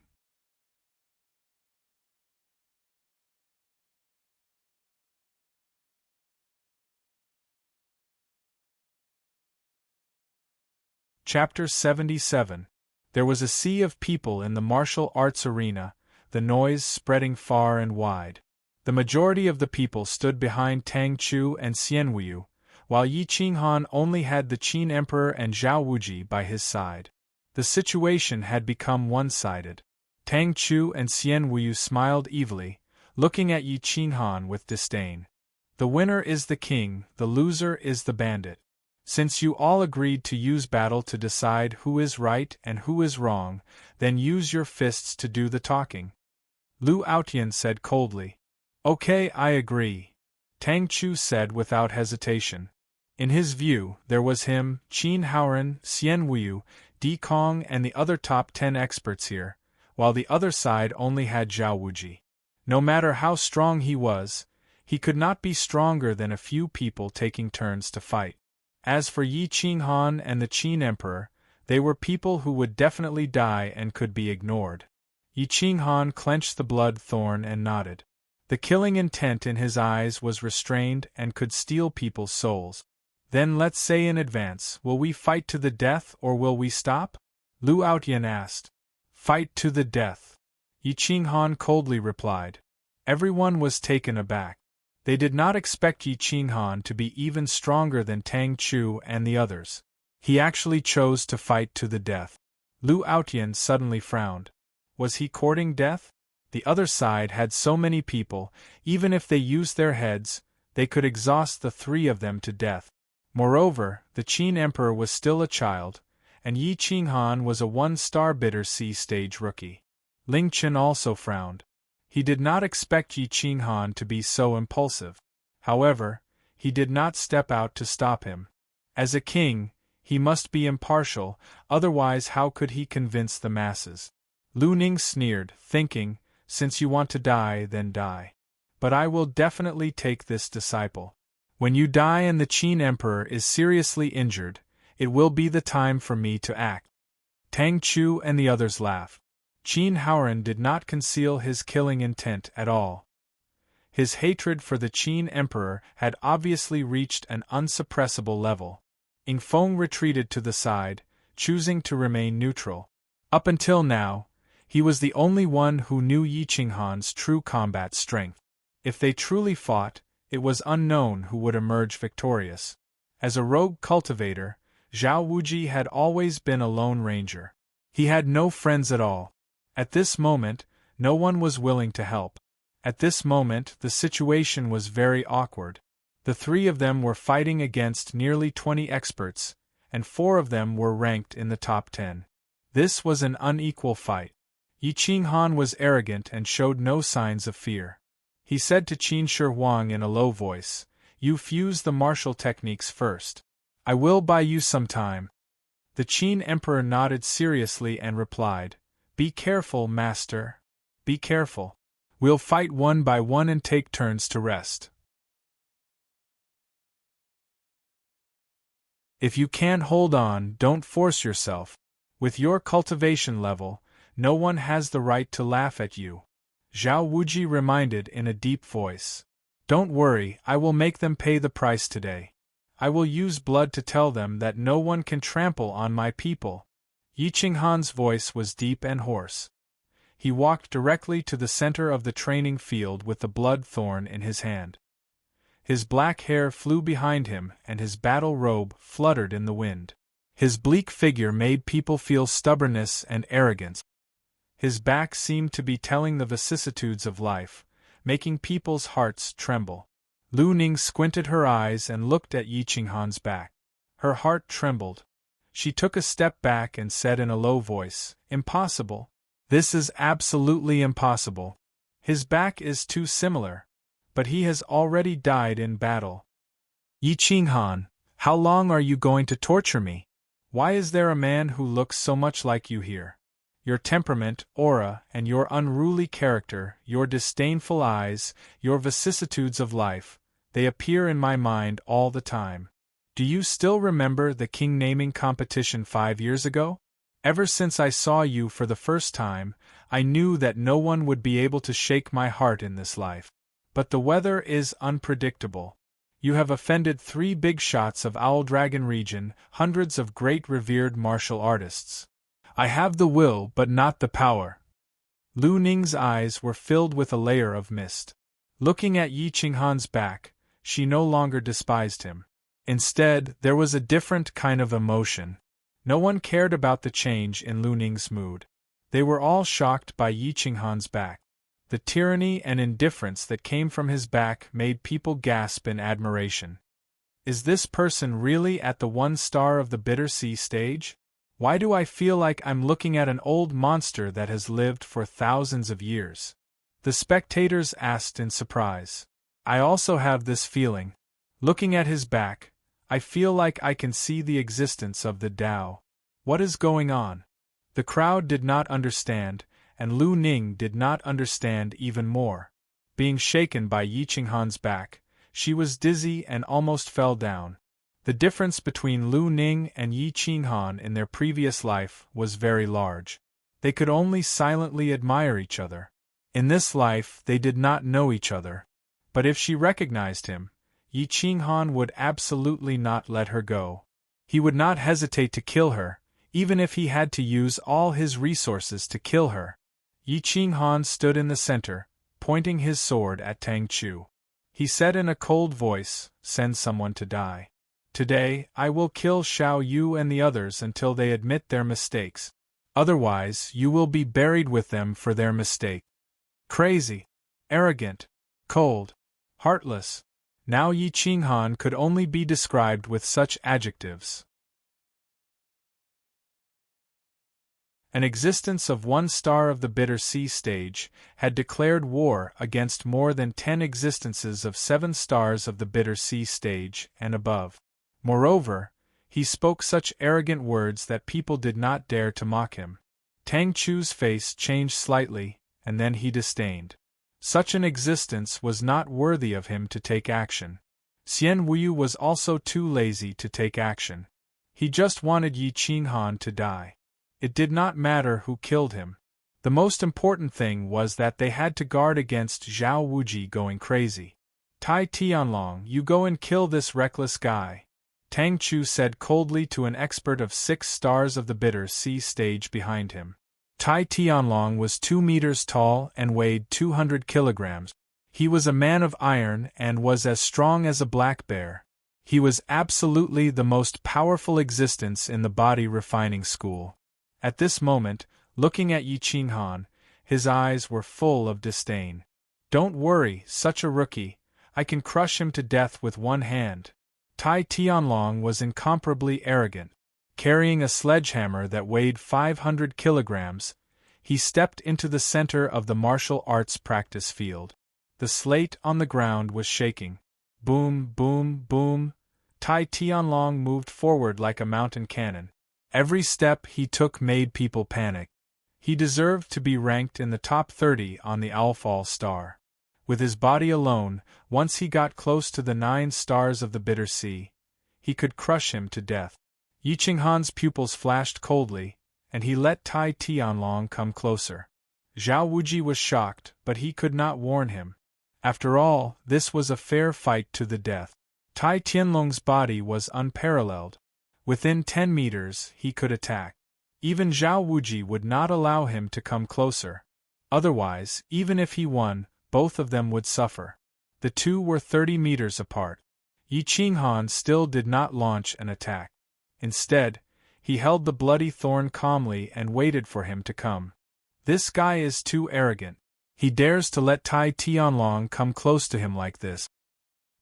Chapter 77. There was a sea of people in the martial arts arena, the noise spreading far and wide. The majority of the people stood behind Tang Chu and Xian Wuyu, while Yi Qinghan only had the Qin Emperor and Zhao Wuji by his side. The situation had become one-sided. Tang Chu and Xian Wuyu smiled evilly, looking at Yi Qinghan with disdain. The winner is the king, the loser is the bandit. Since you all agreed to use battle to decide who is right and who is wrong, then use your fists to do the talking. Lu Aotian said coldly. Okay, I agree. Tang Chu said without hesitation. In his view, there was him, Qin Haoran, Xian Wuyu, Di Kong and the other top 10 experts here, while the other side only had Zhao Wuji. No matter how strong he was, he could not be stronger than a few people taking turns to fight. As for Yi Qinghan and the Qin Emperor, they were people who would definitely die and could be ignored. Yi Qinghan clenched the blood thorn and nodded. The killing intent in his eyes was restrained and could steal people's souls. Then let's say in advance, will we fight to the death or will we stop? Lu Aotian asked. Fight to the death. Yi Qinghan coldly replied. Everyone was taken aback. They did not expect Yi Qinghan to be even stronger than Tang Chu and the others. He actually chose to fight to the death. Lu Aotian suddenly frowned. Was he courting death? The other side had so many people, even if they used their heads, they could exhaust the 3 of them to death. Moreover, the Qin Emperor was still a child, and Yi Qinghan was a 1-star bitter sea stage rookie. Ling Chen also frowned. He did not expect Yi Qinghan to be so impulsive. However, he did not step out to stop him. As a king, he must be impartial, otherwise how could he convince the masses? Lu Ning sneered, thinking, since you want to die, then die. But I will definitely take this disciple. When you die and the Qin Emperor is seriously injured, it will be the time for me to act. Tang Chu and the others laughed. Qin Haoran did not conceal his killing intent at all. His hatred for the Qin Emperor had obviously reached an unsuppressible level. Ing Feng retreated to the side, choosing to remain neutral. Up until now, he was the only one who knew Yi Qinghan's true combat strength. If they truly fought, it was unknown who would emerge victorious. As a rogue cultivator, Zhao Wuji had always been a lone ranger. He had no friends at all. At this moment, no one was willing to help. At this moment, the situation was very awkward. The 3 of them were fighting against nearly 20 experts, and 4 of them were ranked in the top 10. This was an unequal fight. Yi Qinghan was arrogant and showed no signs of fear. He said to Qin Shi Huang in a low voice, "You fuse the martial techniques first. I will buy you some time. The Qin Emperor nodded seriously and replied, Be careful, master. Be careful. We'll fight one by one and take turns to rest. If you can't hold on, don't force yourself. With your cultivation level, no one has the right to laugh at you. Zhao Wuji reminded in a deep voice. Don't worry, I will make them pay the price today. I will use blood to tell them that no one can trample on my people. Yi Qinghan's voice was deep and hoarse. He walked directly to the center of the training field with the blood thorn in his hand. His black hair flew behind him and his battle robe fluttered in the wind. His bleak figure made people feel stubbornness and arrogance. His back seemed to be telling the vicissitudes of life, making people's hearts tremble. Lu Ning squinted her eyes and looked at Yi Qinghan's back. Her heart trembled. She took a step back and said in a low voice, Impossible. This is absolutely impossible. His back is too similar. But he has already died in battle. Yi Qinghan, how long are you going to torture me? Why is there a man who looks so much like you here? Your temperament, aura, and your unruly character, your disdainful eyes, your vicissitudes of life, they appear in my mind all the time. Do you still remember the king naming competition 5 years ago? Ever since I saw you for the first time, I knew that no one would be able to shake my heart in this life. But the weather is unpredictable. You have offended 3 big shots of Owl Dragon region, hundreds of great revered martial artists. I have the will but not the power. Lu Ning's eyes were filled with a layer of mist. Looking at Yi Qinghan's back, she no longer despised him. Instead, there was a different kind of emotion. No one cared about the change in Lu Ning's mood. They were all shocked by Yi Qinghan's back. The tyranny and indifference that came from his back made people gasp in admiration. Is this person really at the 1 star of the Bitter Sea stage? Why do I feel like I'm looking at an old monster that has lived for thousands of years? The spectators asked in surprise. I also have this feeling. Looking at his back, I feel like I can see the existence of the Tao. What is going on? The crowd did not understand, and Lu Ning did not understand even more. Being shaken by Yi Qinghan's back, she was dizzy and almost fell down. The difference between Lu Ning and Yi Qinghan in their previous life was very large. They could only silently admire each other. In this life they did not know each other. But if she recognized him, Yi Qinghan would absolutely not let her go. He would not hesitate to kill her, even if he had to use all his resources to kill her. Yi Qinghan stood in the center, pointing his sword at Tang Chu. He said in a cold voice, Send someone to die. Today, I will kill Xiao Yu and the others until they admit their mistakes. Otherwise, you will be buried with them for their mistake. Crazy. Arrogant. Cold. Heartless. Now Yi Qinghan could only be described with such adjectives. An existence of 1 star of the Bitter Sea stage had declared war against more than 10 existences of 7 stars of the Bitter Sea stage and above. Moreover, he spoke such arrogant words that people did not dare to mock him. Tang Chu's face changed slightly, and then he disdained. Such an existence was not worthy of him to take action. Xian Wuyu was also too lazy to take action. He just wanted Yi Qinghan to die. It did not matter who killed him. The most important thing was that they had to guard against Zhao Wuji going crazy. Tai Tianlong, you go and kill this reckless guy, Tang Chu said coldly to an expert of 6 stars of the Bitter Sea stage behind him. Tai Tianlong was 2 meters tall and weighed 200 kilograms. He was a man of iron and was as strong as a black bear. He was absolutely the most powerful existence in the body refining school. At this moment, looking at Yi Qinghan, his eyes were full of disdain. Don't worry, such a rookie. I can crush him to death with 1 hand. Tai Tianlong was incomparably arrogant. Carrying a sledgehammer that weighed 500 kilograms, he stepped into the center of the martial arts practice field. The slate on the ground was shaking. Boom, boom, boom. Tai Tianlong moved forward like a mountain cannon. Every step he took made people panic. He deserved to be ranked in the top 30 on the Owlfall star. With his body alone, once he got close to the 9 stars of the bitter sea, he could crush him to death. Yi Qinghan's pupils flashed coldly, and he let Tai Tianlong come closer. Zhao Wuji was shocked, but he could not warn him. After all, this was a fair fight to the death. Tai Tianlong's body was unparalleled. Within 10 meters, he could attack. Even Zhao Wuji would not allow him to come closer. Otherwise, even if he won, both of them would suffer. The two were 30 meters apart. Yi Qinghan still did not launch an attack. Instead, he held the bloody thorn calmly and waited for him to come. This guy is too arrogant. He dares to let Tai Tianlong come close to him like this.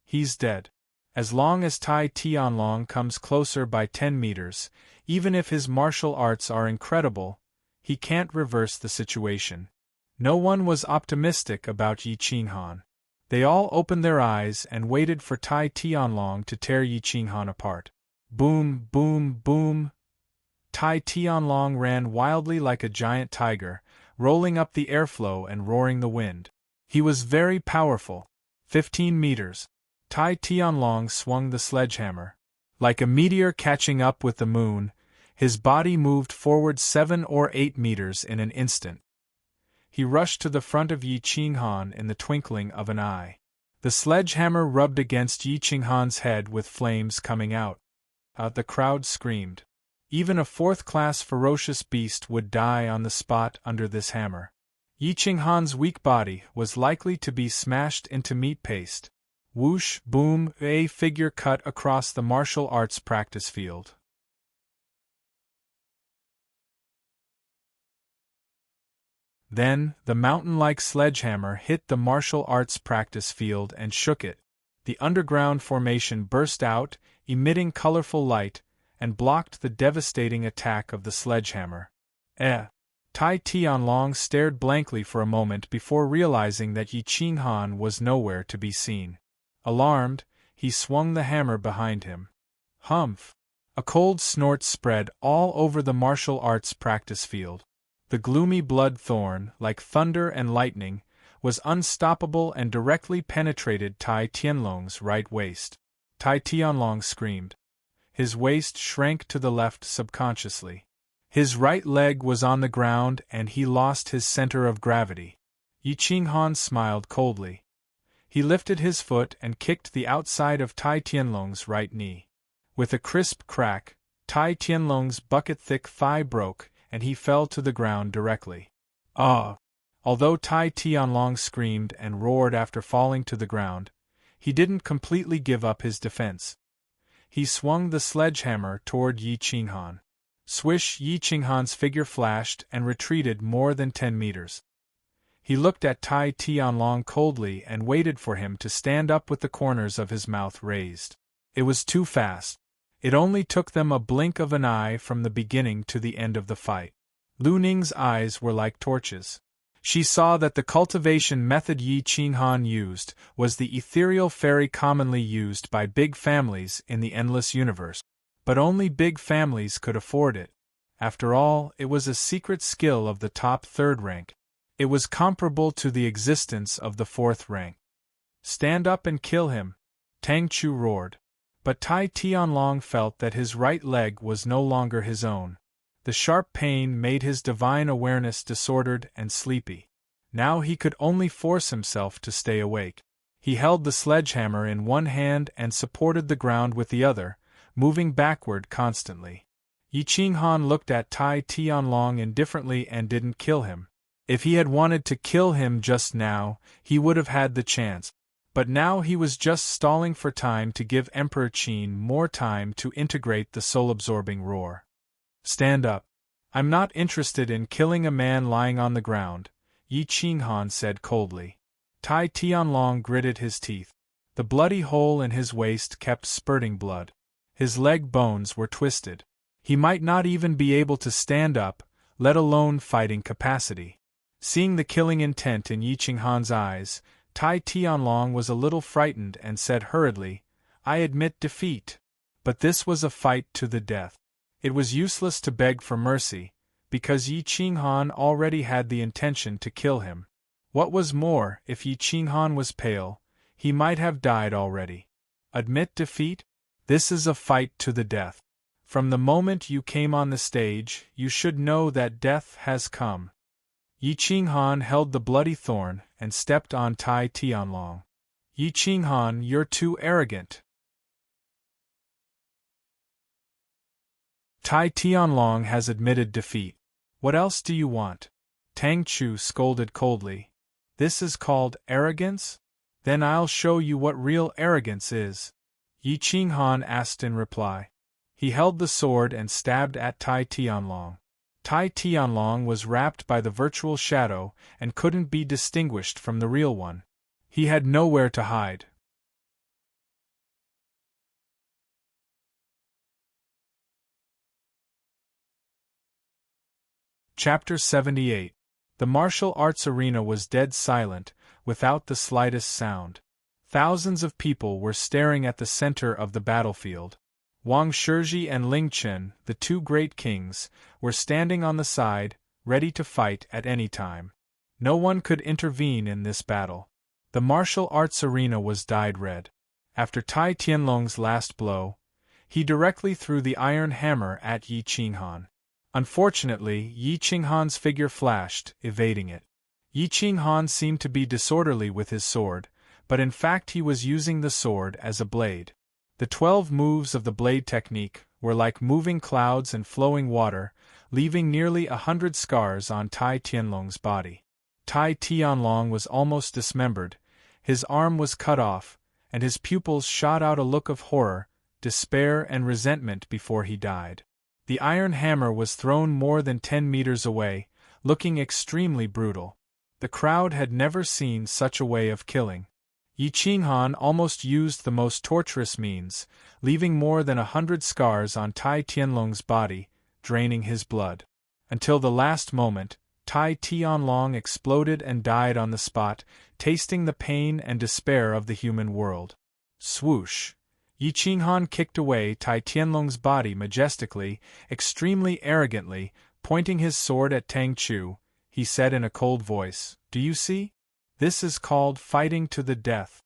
He's dead. As long as Tai Tianlong comes closer by 10 meters, even if his martial arts are incredible, he can't reverse the situation. No one was optimistic about Yi Qinghan. They all opened their eyes and waited for Tai Tianlong to tear Yi Qinghan apart. Boom, boom, boom. Tai Tianlong ran wildly like a giant tiger, rolling up the airflow and roaring the wind. He was very powerful. 15 meters. Tai Tianlong swung the sledgehammer. Like a meteor catching up with the moon, his body moved forward 7 or 8 meters in an instant. He rushed to the front of Yi Qinghan in the twinkling of an eye. The sledgehammer rubbed against Yi Qinghan's head with flames coming out. The crowd screamed. Even a 4th-class ferocious beast would die on the spot under this hammer. Yi Qinghan's weak body was likely to be smashed into meat paste. Whoosh, boom, a figure cut across the martial arts practice field. Then, the mountain-like sledgehammer hit the martial arts practice field and shook it. The underground formation burst out, emitting colorful light, and blocked the devastating attack of the sledgehammer. Tai Tianlong stared blankly for a moment before realizing that Yi Qinghan was nowhere to be seen. Alarmed, he swung the hammer behind him. Humph! A cold snort spread all over the martial arts practice field. The gloomy blood thorn, like thunder and lightning, was unstoppable and directly penetrated Tai Tianlong's right waist. Tai Tianlong screamed. His waist shrank to the left subconsciously. His right leg was on the ground and he lost his center of gravity. Yi Qinghan smiled coldly. He lifted his foot and kicked the outside of Tai Tianlong's right knee. With a crisp crack, Tai Tianlong's bucket-thick thigh broke, and he fell to the ground directly. Ah! Although Tai Tianlong screamed and roared after falling to the ground, he didn't completely give up his defense. He swung the sledgehammer toward Yi Qinghan. Swish! Yi Qinghan's figure flashed and retreated more than 10 meters. He looked at Tai Tianlong coldly and waited for him to stand up with the corners of his mouth raised. It was too fast. It only took them a blink of an eye from the beginning to the end of the fight. Lu Ning's eyes were like torches. She saw that the cultivation method Yi Qinghan used was the ethereal fairy commonly used by big families in the endless universe. But only big families could afford it. After all, it was a secret skill of the top 3rd rank. It was comparable to the existence of the 4th rank. Stand up and kill him, Tang Chu roared. But Tai Tianlong felt that his right leg was no longer his own. The sharp pain made his divine awareness disordered and sleepy. Now he could only force himself to stay awake. He held the sledgehammer in one hand and supported the ground with the other, moving backward constantly. Yi Qinghan looked at Tai Tianlong indifferently and didn't kill him. If he had wanted to kill him just now, he would have had the chance. But now he was just stalling for time to give Emperor Qin more time to integrate the soul-absorbing roar. Stand up. I'm not interested in killing a man lying on the ground, Yi Qinghan said coldly. Tai Tianlong gritted his teeth. The bloody hole in his waist kept spurting blood. His leg bones were twisted. He might not even be able to stand up, let alone fighting capacity. Seeing the killing intent in Yi Qinghan's eyes, Tai Tianlong was a little frightened and said hurriedly, I admit defeat. But this was a fight to the death. It was useless to beg for mercy, because Yi Qinghan already had the intention to kill him. What was more, if Yi Qinghan was pale, he might have died already. Admit defeat? This is a fight to the death. From the moment you came on the stage, you should know that death has come. Yi Qinghan held the bloody thorn and stepped on Tai Tianlong. Yi Qinghan, you're too arrogant. Tai Tianlong has admitted defeat. What else do you want? Tang Chu scolded coldly. This is called arrogance? Then I'll show you what real arrogance is. Yi Qinghan asked in reply. He held the sword and stabbed at Tai Tianlong. Tai Tianlong was wrapped by the virtual shadow and couldn't be distinguished from the real one. He had nowhere to hide. Chapter 78. The martial arts arena was dead silent, without the slightest sound. Thousands of people were staring at the center of the battlefield. Wang Shizhi and Ling Chen, the two great kings, were standing on the side, ready to fight at any time. No one could intervene in this battle. The martial arts arena was dyed red. After Tai Tianlong's last blow, he directly threw the iron hammer at Yi Qinghan. Unfortunately, Yi Qinghan's figure flashed, evading it. Yi Qinghan seemed to be disorderly with his sword, but in fact he was using the sword as a blade. The 12 moves of the blade technique were like moving clouds and flowing water, leaving nearly 100 scars on Tai Tianlong's body. Tai Tianlong was almost dismembered, his arm was cut off, and his pupils shot out a look of horror, despair and resentment before he died. The iron hammer was thrown more than 10 meters away, looking extremely brutal. The crowd had never seen such a way of killing. Yi Qinghan almost used the most torturous means, leaving more than 100 scars on Tai Tianlong's body, draining his blood. Until the last moment, Tai Tianlong exploded and died on the spot, tasting the pain and despair of the human world. Swoosh! Yi Qinghan kicked away Tai Tianlong's body majestically, extremely arrogantly, pointing his sword at Tang Chu. He said in a cold voice, "Do you see? This is called fighting to the death."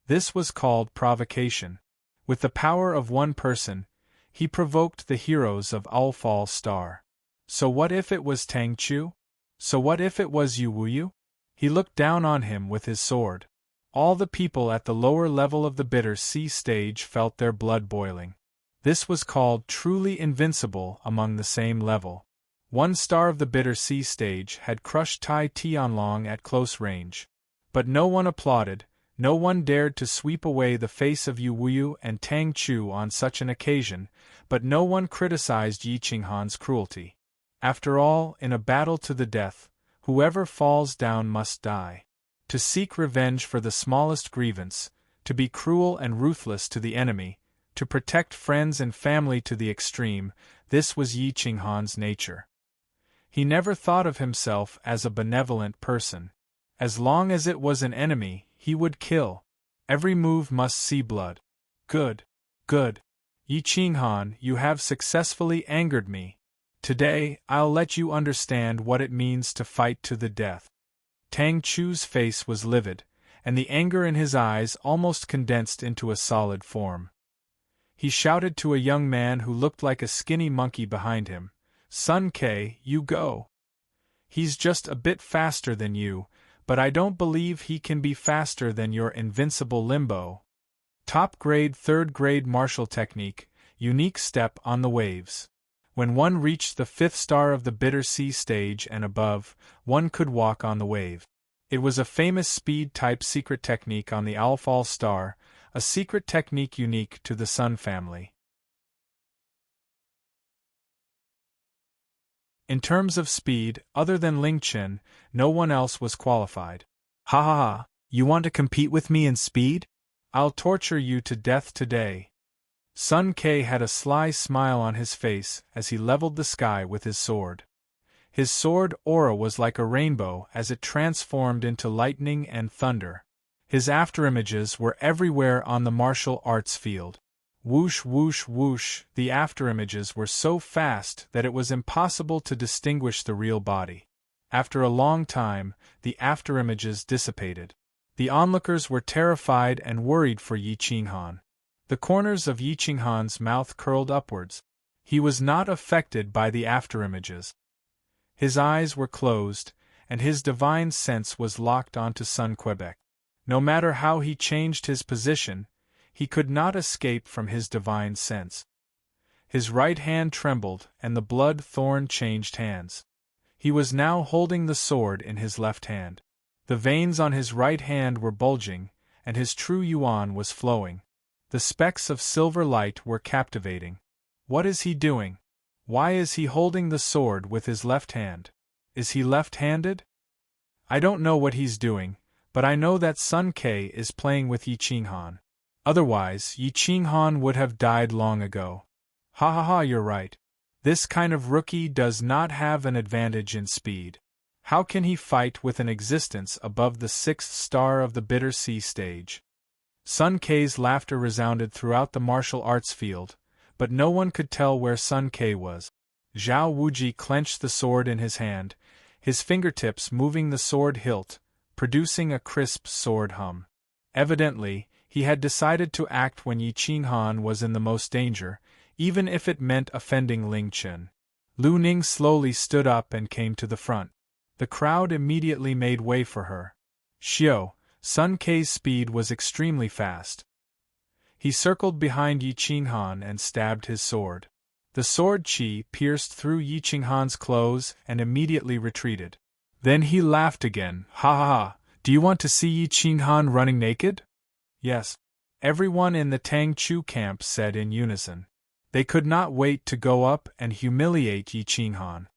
This was called provocation. With the power of one person, he provoked the heroes of Unveil Star. So what if it was Tang Chu? So what if it was Yu Wuyu? He looked down on him with his sword. All the people at the lower level of the Bitter Sea stage felt their blood boiling. This was called truly invincible among the same level. One star of the Bitter Sea stage had crushed Tai Tianlong at close range. But no one applauded, no one dared to sweep away the face of Yu Wuyu and Tang Chu on such an occasion, but no one criticized Yi Qinghan's cruelty. After all, in a battle to the death, whoever falls down must die. To seek revenge for the smallest grievance, to be cruel and ruthless to the enemy, to protect friends and family to the extreme, this was Yi Qinghan's nature. He never thought of himself as a benevolent person. As long as it was an enemy, he would kill. Every move must see blood. Good. Good. Yi Qinghan, you have successfully angered me. Today, I'll let you understand what it means to fight to the death. Tang Chu's face was livid, and the anger in his eyes almost condensed into a solid form. He shouted to a young man who looked like a skinny monkey behind him, "Sun Ke, you go. He's just a bit faster than you, but I don't believe he can be faster than your invincible limbo." Top grade, third grade martial technique, unique step on the waves. When one reached the 5th star of the Bitter Sea stage and above, one could walk on the wave. It was a famous speed-type secret technique on the Unveil Star, a secret technique unique to the Sun family. In terms of speed, other than Ling Chen, no one else was qualified. Ha ha ha, you want to compete with me in speed? I'll torture you to death today. Sun Ke had a sly smile on his face as he leveled the sky with his sword. His sword aura was like a rainbow as it transformed into lightning and thunder. His afterimages were everywhere on the martial arts field. Whoosh whoosh whoosh, the afterimages were so fast that it was impossible to distinguish the real body. After a long time, the afterimages dissipated. The onlookers were terrified and worried for Yi Qinghan. The corners of Yi Qinghan's mouth curled upwards. He was not affected by the afterimages. His eyes were closed, and his divine sense was locked onto Sun Quebec. No matter how he changed his position, he could not escape from his divine sense. His right hand trembled, and the blood thorn changed hands. He was now holding the sword in his left hand. The veins on his right hand were bulging, and his true yuan was flowing. The specks of silver light were captivating. What is he doing? Why is he holding the sword with his left hand? Is he left-handed? I don't know what he's doing, but I know that Sun Ke is playing with Yi Qinghan. Otherwise, Yi Qinghan would have died long ago. Ha ha ha, you're right. This kind of rookie does not have an advantage in speed. How can he fight with an existence above the 6th star of the Bitter Sea stage? Sun Ke's laughter resounded throughout the martial arts field, but no one could tell where Sun Ke was. Zhao Wuji clenched the sword in his hand, his fingertips moving the sword hilt, producing a crisp sword hum. Evidently, he had decided to act when Yi Qinghan was in the most danger, even if it meant offending Ling Chen. Lu Ning slowly stood up and came to the front. The crowd immediately made way for her. Xiao, Sun Ke's speed was extremely fast. He circled behind Yi Qinghan and stabbed his sword. The sword qi pierced through Yi Qinghan's clothes and immediately retreated. Then he laughed again. Ha ha ha, do you want to see Yi Qinghan running naked? Yes. Everyone in the Tang Chu camp said in unison. They could not wait to go up and humiliate Yi Qinghan.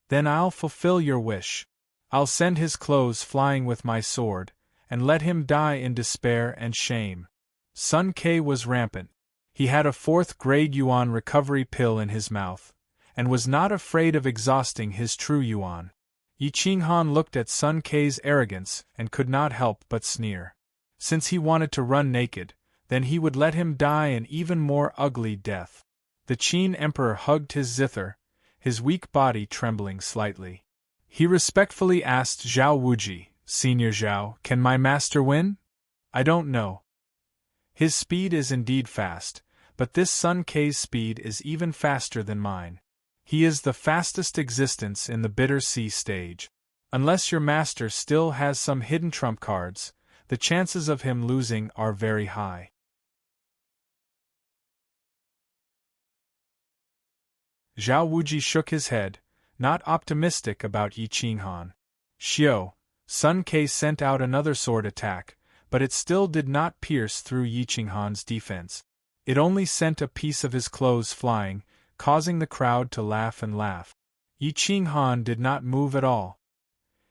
Then I'll fulfill your wish. I'll send his clothes flying with my sword, and let him die in despair and shame. Sun Ke was rampant. He had a 4th-grade yuan recovery pill in his mouth, and was not afraid of exhausting his true yuan. Yi Qinghan looked at Sun Ke's arrogance and could not help but sneer. Since he wanted to run naked, then he would let him die an even more ugly death. The Qin Emperor hugged his zither, his weak body trembling slightly. He respectfully asked Zhao Wuji, Senior Zhao, can my master win? I don't know. His speed is indeed fast, but this Sun Ke's speed is even faster than mine. He is the fastest existence in the Bitter Sea stage. Unless your master still has some hidden trump cards, the chances of him losing are very high. Zhao Wuji shook his head, not optimistic about Yi Qinghan. Xiao, Sun Ke sent out another sword attack, but it still did not pierce through Yi Qinghan's defense. It only sent a piece of his clothes flying, causing the crowd to laugh and laugh. Yi Qinghan did not move at all.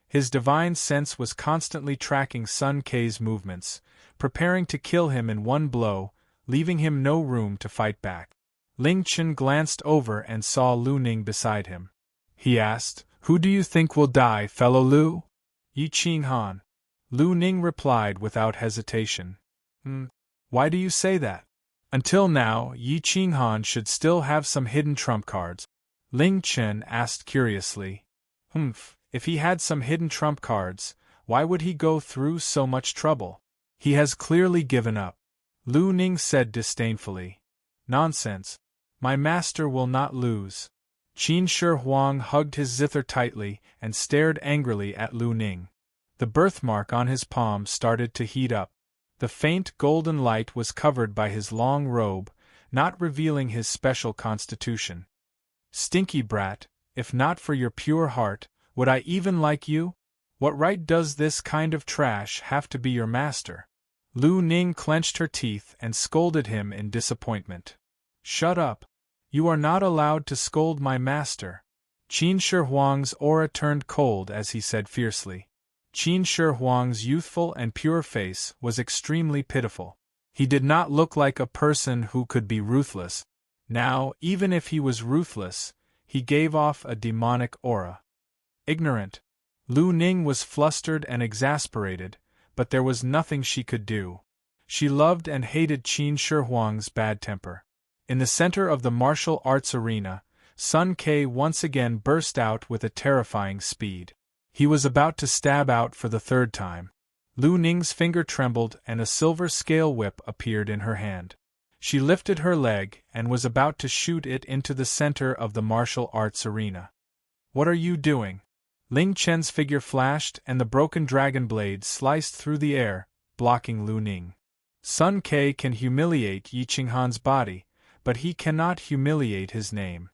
His divine sense was constantly tracking Sun Ke's movements, preparing to kill him in one blow, leaving him no room to fight back. Ling Chen glanced over and saw Lu Ning beside him. He asked, Who do you think will die, fellow Lu? Yi Qinghan. Lu Ning replied without hesitation. Why do you say that? Until now, Yi Qinghan should still have some hidden trump cards. Ling Chen asked curiously. If he had some hidden trump cards, why would he go through so much trouble? He has clearly given up. Lu Ning said disdainfully. Nonsense. My master will not lose. Qin Shi Huang hugged his zither tightly and stared angrily at Lu Ning. The birthmark on his palm started to heat up. The faint golden light was covered by his long robe, not revealing his special constitution. Stinky brat, if not for your pure heart, would I even like you? What right does this kind of trash have to be your master? Lu Ning clenched her teeth and scolded him in disappointment. Shut up. You are not allowed to scold my master. Qin Shi Huang's aura turned cold as he said fiercely. Qin Shi Huang's youthful and pure face was extremely pitiful. He did not look like a person who could be ruthless. Now, even if he was ruthless, he gave off a demonic aura. Ignorant. Lu Ning was flustered and exasperated, but there was nothing she could do. She loved and hated Qin Shi Huang's bad temper. In the center of the martial arts arena, Sun Ke once again burst out with a terrifying speed. He was about to stab out for the third time. Lu Ning's finger trembled and a silver scale whip appeared in her hand. She lifted her leg and was about to shoot it into the center of the martial arts arena. "What are you doing?" Ling Chen's figure flashed and the broken dragon blade sliced through the air, blocking Lu Ning. Sun Ke can humiliate Yi Qinghan's body, but he cannot humiliate his name.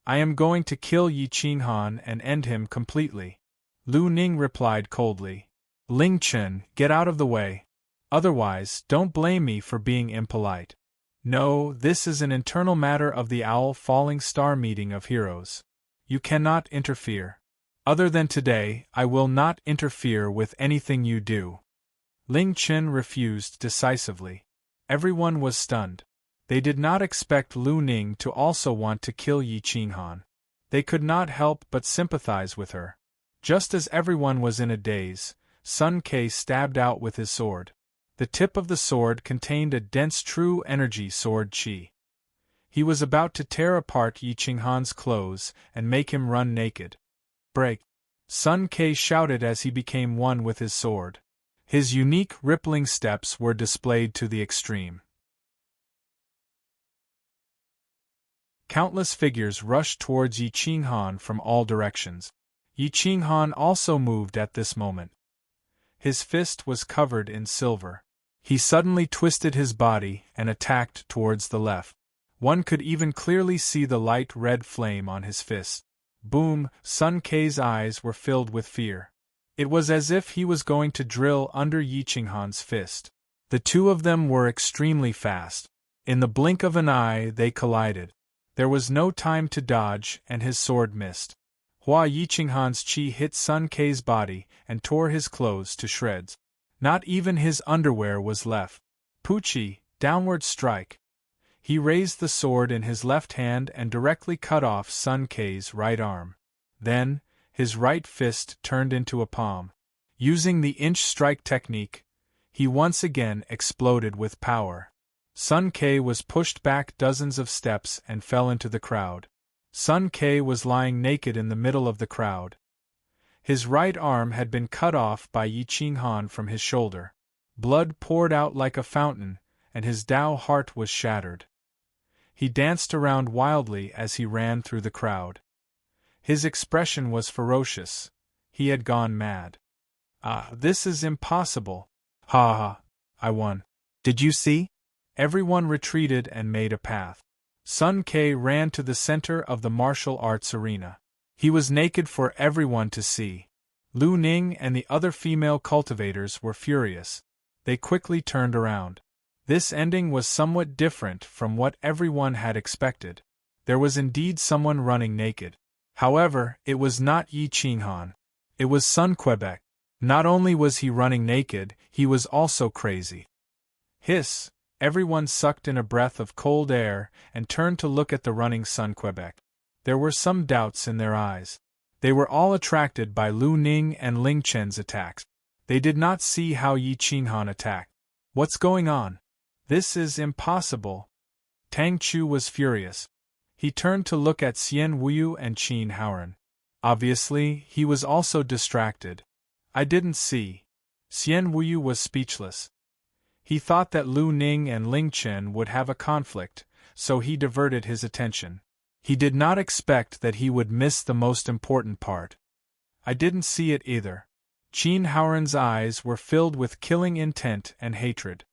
"I am going to kill Yi Qinghan and end him completely," Lu Ning replied coldly. "Ling Chen, get out of the way. Otherwise, don't blame me for being impolite. No, this is an internal matter of the Owl Falling Star meeting of heroes. You cannot interfere. Other than today, I will not interfere with anything you do." Ling Chen refused decisively. Everyone was stunned. They did not expect Lu Ning to also want to kill Yi Qinghan. They could not help but sympathize with her. Just as everyone was in a daze, Sun Ke stabbed out with his sword. The tip of the sword contained a dense true energy sword qi. He was about to tear apart Yi Qinghan's clothes and make him run naked. "Break!" Sun Ke shouted as he became one with his sword. His unique rippling steps were displayed to the extreme. Countless figures rushed towards Yi Qinghan from all directions. Yi Qinghan also moved at this moment. His fist was covered in silver. He suddenly twisted his body and attacked towards the left. One could even clearly see the light red flame on his fist. Boom! Sun Ke's eyes were filled with fear. It was as if he was going to drill under Yi Qinghan's fist. The two of them were extremely fast. In the blink of an eye they collided. There was no time to dodge and his sword missed. Hua Yi Qinghan's chi hit Sun Ke's body and tore his clothes to shreds. Not even his underwear was left. Puchi, downward strike. He raised the sword in his left hand and directly cut off Sun Ke's right arm. Then, his right fist turned into a palm. Using the inch strike technique, he once again exploded with power. Sun Ke was pushed back dozens of steps and fell into the crowd. Sun Ke was lying naked in the middle of the crowd. His right arm had been cut off by Yi Qinghan from his shoulder. Blood poured out like a fountain, and his Dao heart was shattered. He danced around wildly as he ran through the crowd. His expression was ferocious. He had gone mad. "Ah, this is impossible. Ha ha, I won. Did you see?" Everyone retreated and made a path. Sun Ke ran to the center of the martial arts arena. He was naked for everyone to see. Lu Ning and the other female cultivators were furious. They quickly turned around. This ending was somewhat different from what everyone had expected. There was indeed someone running naked. However, it was not Yi Qinghan. It was Sun Quebec. Not only was he running naked, he was also crazy. Hiss! Everyone sucked in a breath of cold air and turned to look at the running Sun Quebec. There were some doubts in their eyes. They were all attracted by Lu Ning and Ling Chen's attacks. They did not see how Yi Qinghan attacked. "What's going on? This is impossible." Tang Chu was furious. He turned to look at Xian Wuyu and Qin Haoran. Obviously, he was also distracted. "I didn't see." Xian Wuyu was speechless. He thought that Lu Ning and Ling Chen would have a conflict, so he diverted his attention. He did not expect that he would miss the most important part. "I didn't see it either." Qin Haoran's eyes were filled with killing intent and hatred.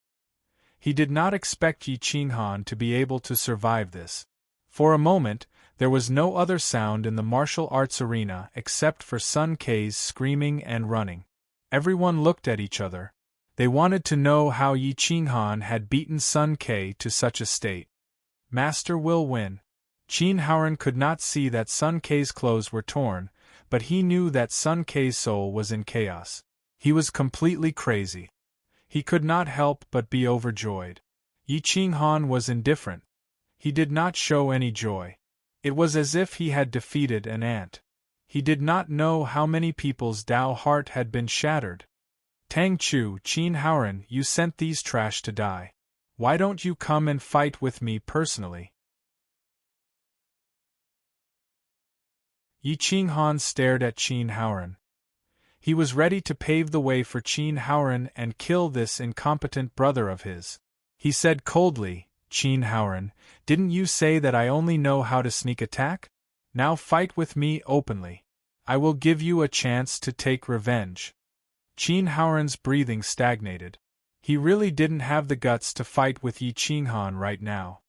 He did not expect Yi Qinghan to be able to survive this. For a moment, there was no other sound in the martial arts arena except for Sun Ke's screaming and running. Everyone looked at each other. They wanted to know how Yi Qinghan had beaten Sun Ke to such a state. "Master will win." Qin Haoran could not see that Sun Ke's clothes were torn, but he knew that Sun Ke's soul was in chaos. He was completely crazy. He could not help but be overjoyed. Yi Qinghan was indifferent. He did not show any joy. It was as if he had defeated an ant. He did not know how many people's Dao heart had been shattered. Tang Chu, Qin Haoran, you sent these trash to die. Why don't you come and fight with me personally? Yi Qinghan stared at Qin Haoran. He was ready to pave the way for Qin Haoran and kill this incompetent brother of his. He said coldly, Qin Haoran, didn't you say that I only know how to sneak attack? Now fight with me openly. I will give you a chance to take revenge. Qin Haoran's breathing stagnated. He really didn't have the guts to fight with Yi Qinghan right now.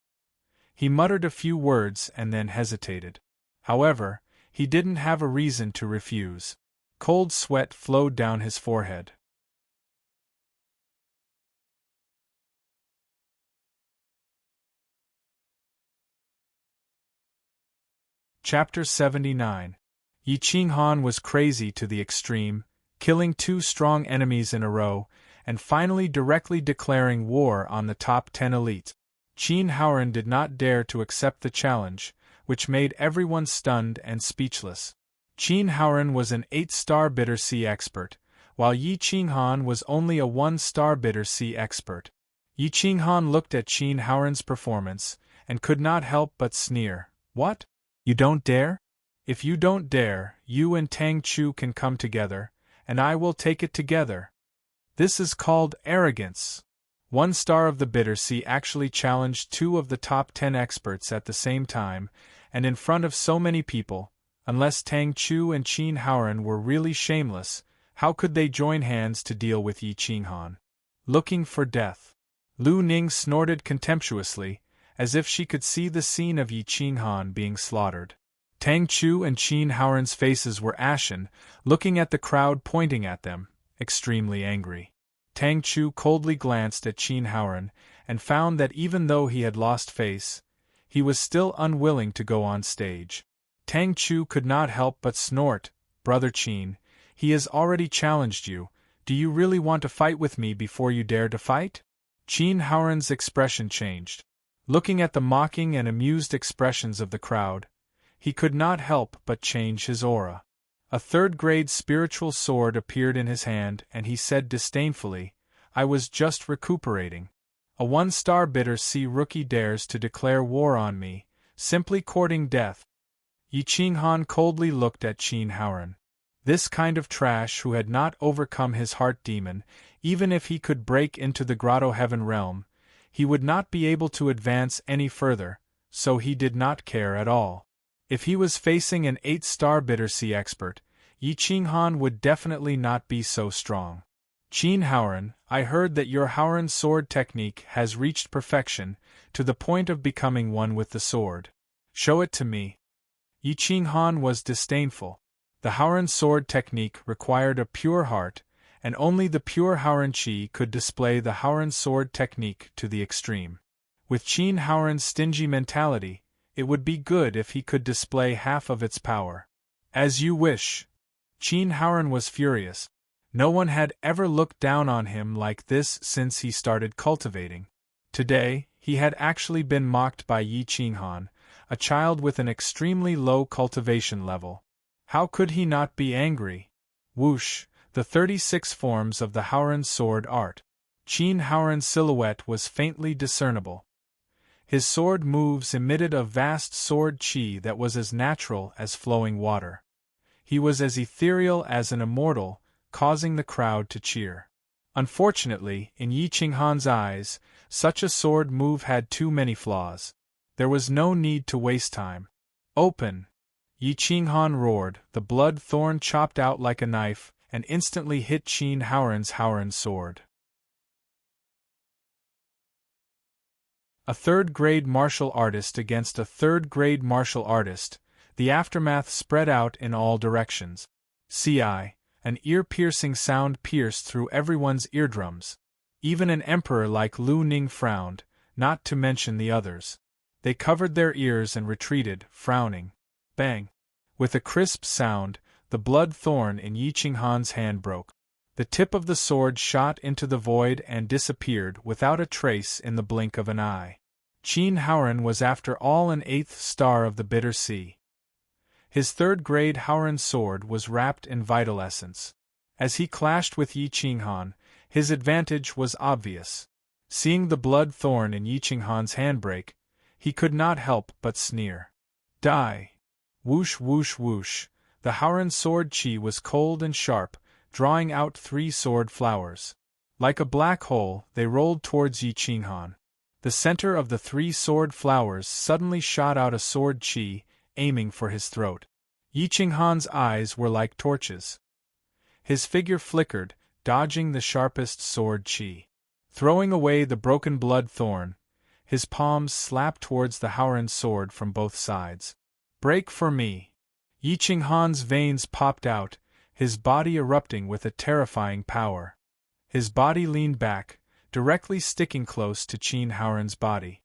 He muttered a few words and then hesitated. However, he didn't have a reason to refuse. Cold sweat flowed down his forehead. Chapter 79. Yi Qinghan was crazy to the extreme, killing 2 strong enemies in a row, and finally directly declaring war on the top 10 elite. Qin Haoran did not dare to accept the challenge, which made everyone stunned and speechless. Qin Haoran was an 8-star bitter sea expert, while Yi Qinghan was only a 1-star bitter sea expert. Yi Qinghan looked at Qin Haoran's performance, and could not help but sneer. What? You don't dare? If you don't dare, you and Tang Chu can come together, and I will take it together. This is called arrogance. 1 star of the bitter sea actually challenged 2 of the top 10 experts at the same time, and in front of so many people. Unless Tang Chu and Qin Haoran were really shameless, how could they join hands to deal with Yi Qinghan? Looking for death. Lu Ning snorted contemptuously, as if she could see the scene of Yi Qinghan being slaughtered. Tang Chu and Qin Haoran's faces were ashen, looking at the crowd pointing at them, extremely angry. Tang Chu coldly glanced at Qin Haoran, and found that even though he had lost face, he was still unwilling to go on stage. Tang Chu could not help but snort, Brother Qin, he has already challenged you, do you really want to fight with me before you dare to fight? Qin Haoran's expression changed. Looking at the mocking and amused expressions of the crowd, he could not help but change his aura. A 3rd-grade spiritual sword appeared in his hand and he said disdainfully, I was just recuperating. A 1-star bitter sea rookie dares to declare war on me, simply courting death. Yi Qinghan coldly looked at Qin Haoran. This kind of trash who had not overcome his heart demon, even if he could break into the grotto heaven realm, he would not be able to advance any further, so he did not care at all. If he was facing an 8-star bitter sea expert, Yi Qinghan would definitely not be so strong. Qin Haoran, I heard that your Haoran sword technique has reached perfection, to the point of becoming one with the sword. Show it to me. Yi Qinghan was disdainful. The Haoran sword technique required a pure heart, and only the pure Haoran Qi could display the Haoran sword technique to the extreme. With Qin Haoran's stingy mentality, it would be good if he could display half of its power. As you wish. Qin Haoran was furious. No one had ever looked down on him like this since he started cultivating. Today, he had actually been mocked by Yi Qinghan, a child with an extremely low cultivation level. How could he not be angry? Whoosh, the 36 forms of the Haoran sword art. Qin Haoran's silhouette was faintly discernible. His sword moves emitted a vast sword qi that was as natural as flowing water. He was as ethereal as an immortal, causing the crowd to cheer. Unfortunately, in Yi Qinghan's eyes, such a sword move had too many flaws. There was no need to waste time. Open! Yi Qinghan roared, the blood thorn chopped out like a knife, and instantly hit Qin Haoran's Haoran sword. A 3rd-grade martial artist against a 3rd-grade martial artist, the aftermath spread out in all directions. Ci, an ear-piercing sound pierced through everyone's eardrums. Even an emperor like Lu Ning frowned, not to mention the others. They covered their ears and retreated, frowning. Bang! With a crisp sound, the blood thorn in Yi Qinghan's hand broke. The tip of the sword shot into the void and disappeared without a trace in the blink of an eye. Qin Haoran was after all an 8th star of the bitter sea. His 3rd-grade Haoran sword was wrapped in vital essence. As he clashed with Yi Qinghan, His advantage was obvious. Seeing the blood thorn in Yi Qinghan's handbrake, he could not help but sneer. Die! Whoosh whoosh whoosh, the Howren sword chi was cold and sharp, drawing out 3 sword flowers. Like a black hole, they rolled towards Yi Qinghan. The center of the 3 sword flowers suddenly shot out a sword chi, aiming for his throat. Yi Qinghan's eyes were like torches. His figure flickered, dodging the sharpest sword chi. Throwing away the broken blood thorn, his palms slapped towards the Howren sword from both sides. Break for me! Yi Qinghan's veins popped out, his body erupting with a terrifying power. His body leaned back, directly sticking close to Qin Howren's body.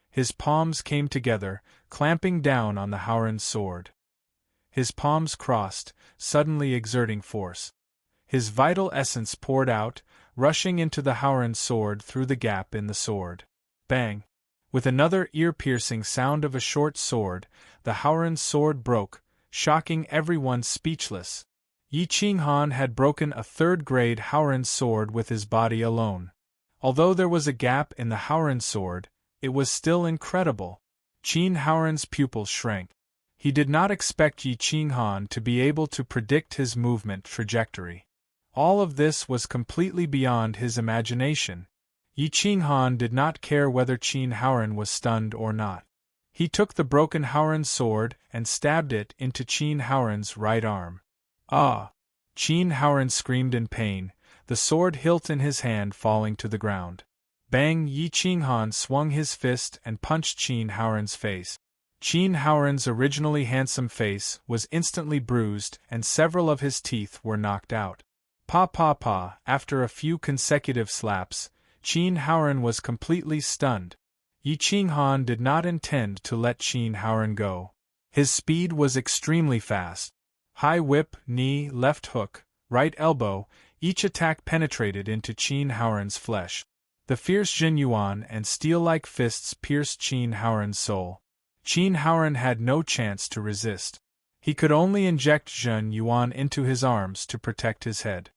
His palms came together, clamping down on the Howren's sword. His palms crossed, suddenly exerting force. His vital essence poured out, rushing into the Howren's sword through the gap in the sword. Bang! With another ear-piercing sound of a short sword, the Howren's sword broke, shocking everyone speechless. Yi Qinghan had broken a 3rd-grade Howren sword with his body alone. Although there was a gap in the Howren sword, it was still incredible. Qin Howren's pupils shrank. He did not expect Yi Qinghan to be able to predict his movement trajectory. All of this was completely beyond his imagination. Yi Qinghan did not care whether Qin Howren was stunned or not. He took the broken Howren sword and stabbed it into Qin Howren's right arm. Ah! Qin Howren screamed in pain, the sword hilt in his hand falling to the ground. Bang! Yi Qinghan swung his fist and punched Qin Howren's face. Qin Howren's originally handsome face was instantly bruised and several of his teeth were knocked out. Pa pa pa! After a few consecutive slaps, Qin Howren was completely stunned. Yi Qinghan did not intend to let Qin Howren go. His speed was extremely fast. High whip, knee, left hook, right elbow, each attack penetrated into Qin Howren's flesh. The fierce Jin Yuan and steel-like fists pierced Qin Howren's soul. Qin Howren had no chance to resist. He could only inject Jin Yuan into his arms to protect his head.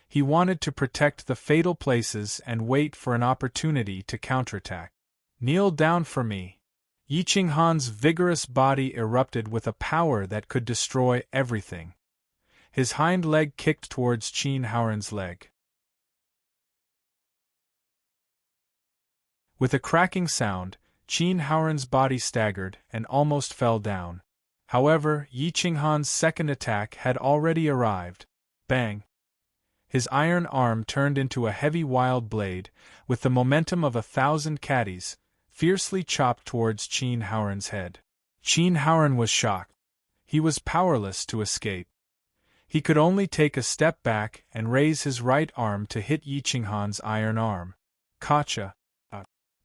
He wanted to protect the fatal places and wait for an opportunity to counterattack. Kneel down for me. Yi Qinghan's vigorous body erupted with a power that could destroy everything. His hind leg kicked towards Qin Howren's leg. With a cracking sound, Qin Howren's body staggered and almost fell down. However, Yi Qinghan's second attack had already arrived. Bang! His iron arm turned into a heavy wild blade, with the momentum of 1,000 caddies, fiercely chopped towards Qin Howren's head. Qin Howren was shocked. He was powerless to escape. He could only take a step back and raise his right arm to hit Yi Qinghan's iron arm. Gotcha!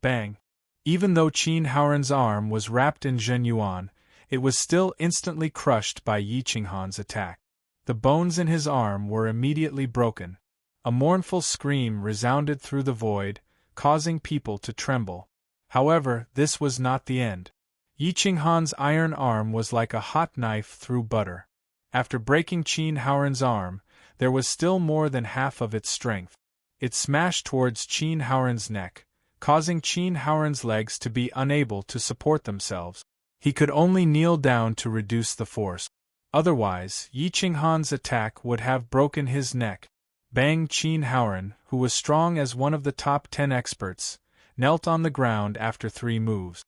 Bang! Even though Qin Howren's arm was wrapped in Jin Yuan, it was still instantly crushed by Yi Qinghan's attack. The bones in his arm were immediately broken. A mournful scream resounded through the void, causing people to tremble. However, this was not the end. Yi Qinghan's iron arm was like a hot knife through butter. After breaking Qin Howren's arm, there was still more than half of its strength. It smashed towards Qin Howren's neck, causing Qin Howren's legs to be unable to support themselves. He could only kneel down to reduce the force. Otherwise, Yi Qinghan's attack would have broken his neck. Bang! Qin Howren, who was strong as one of the top 10 experts, knelt on the ground after 3 moves.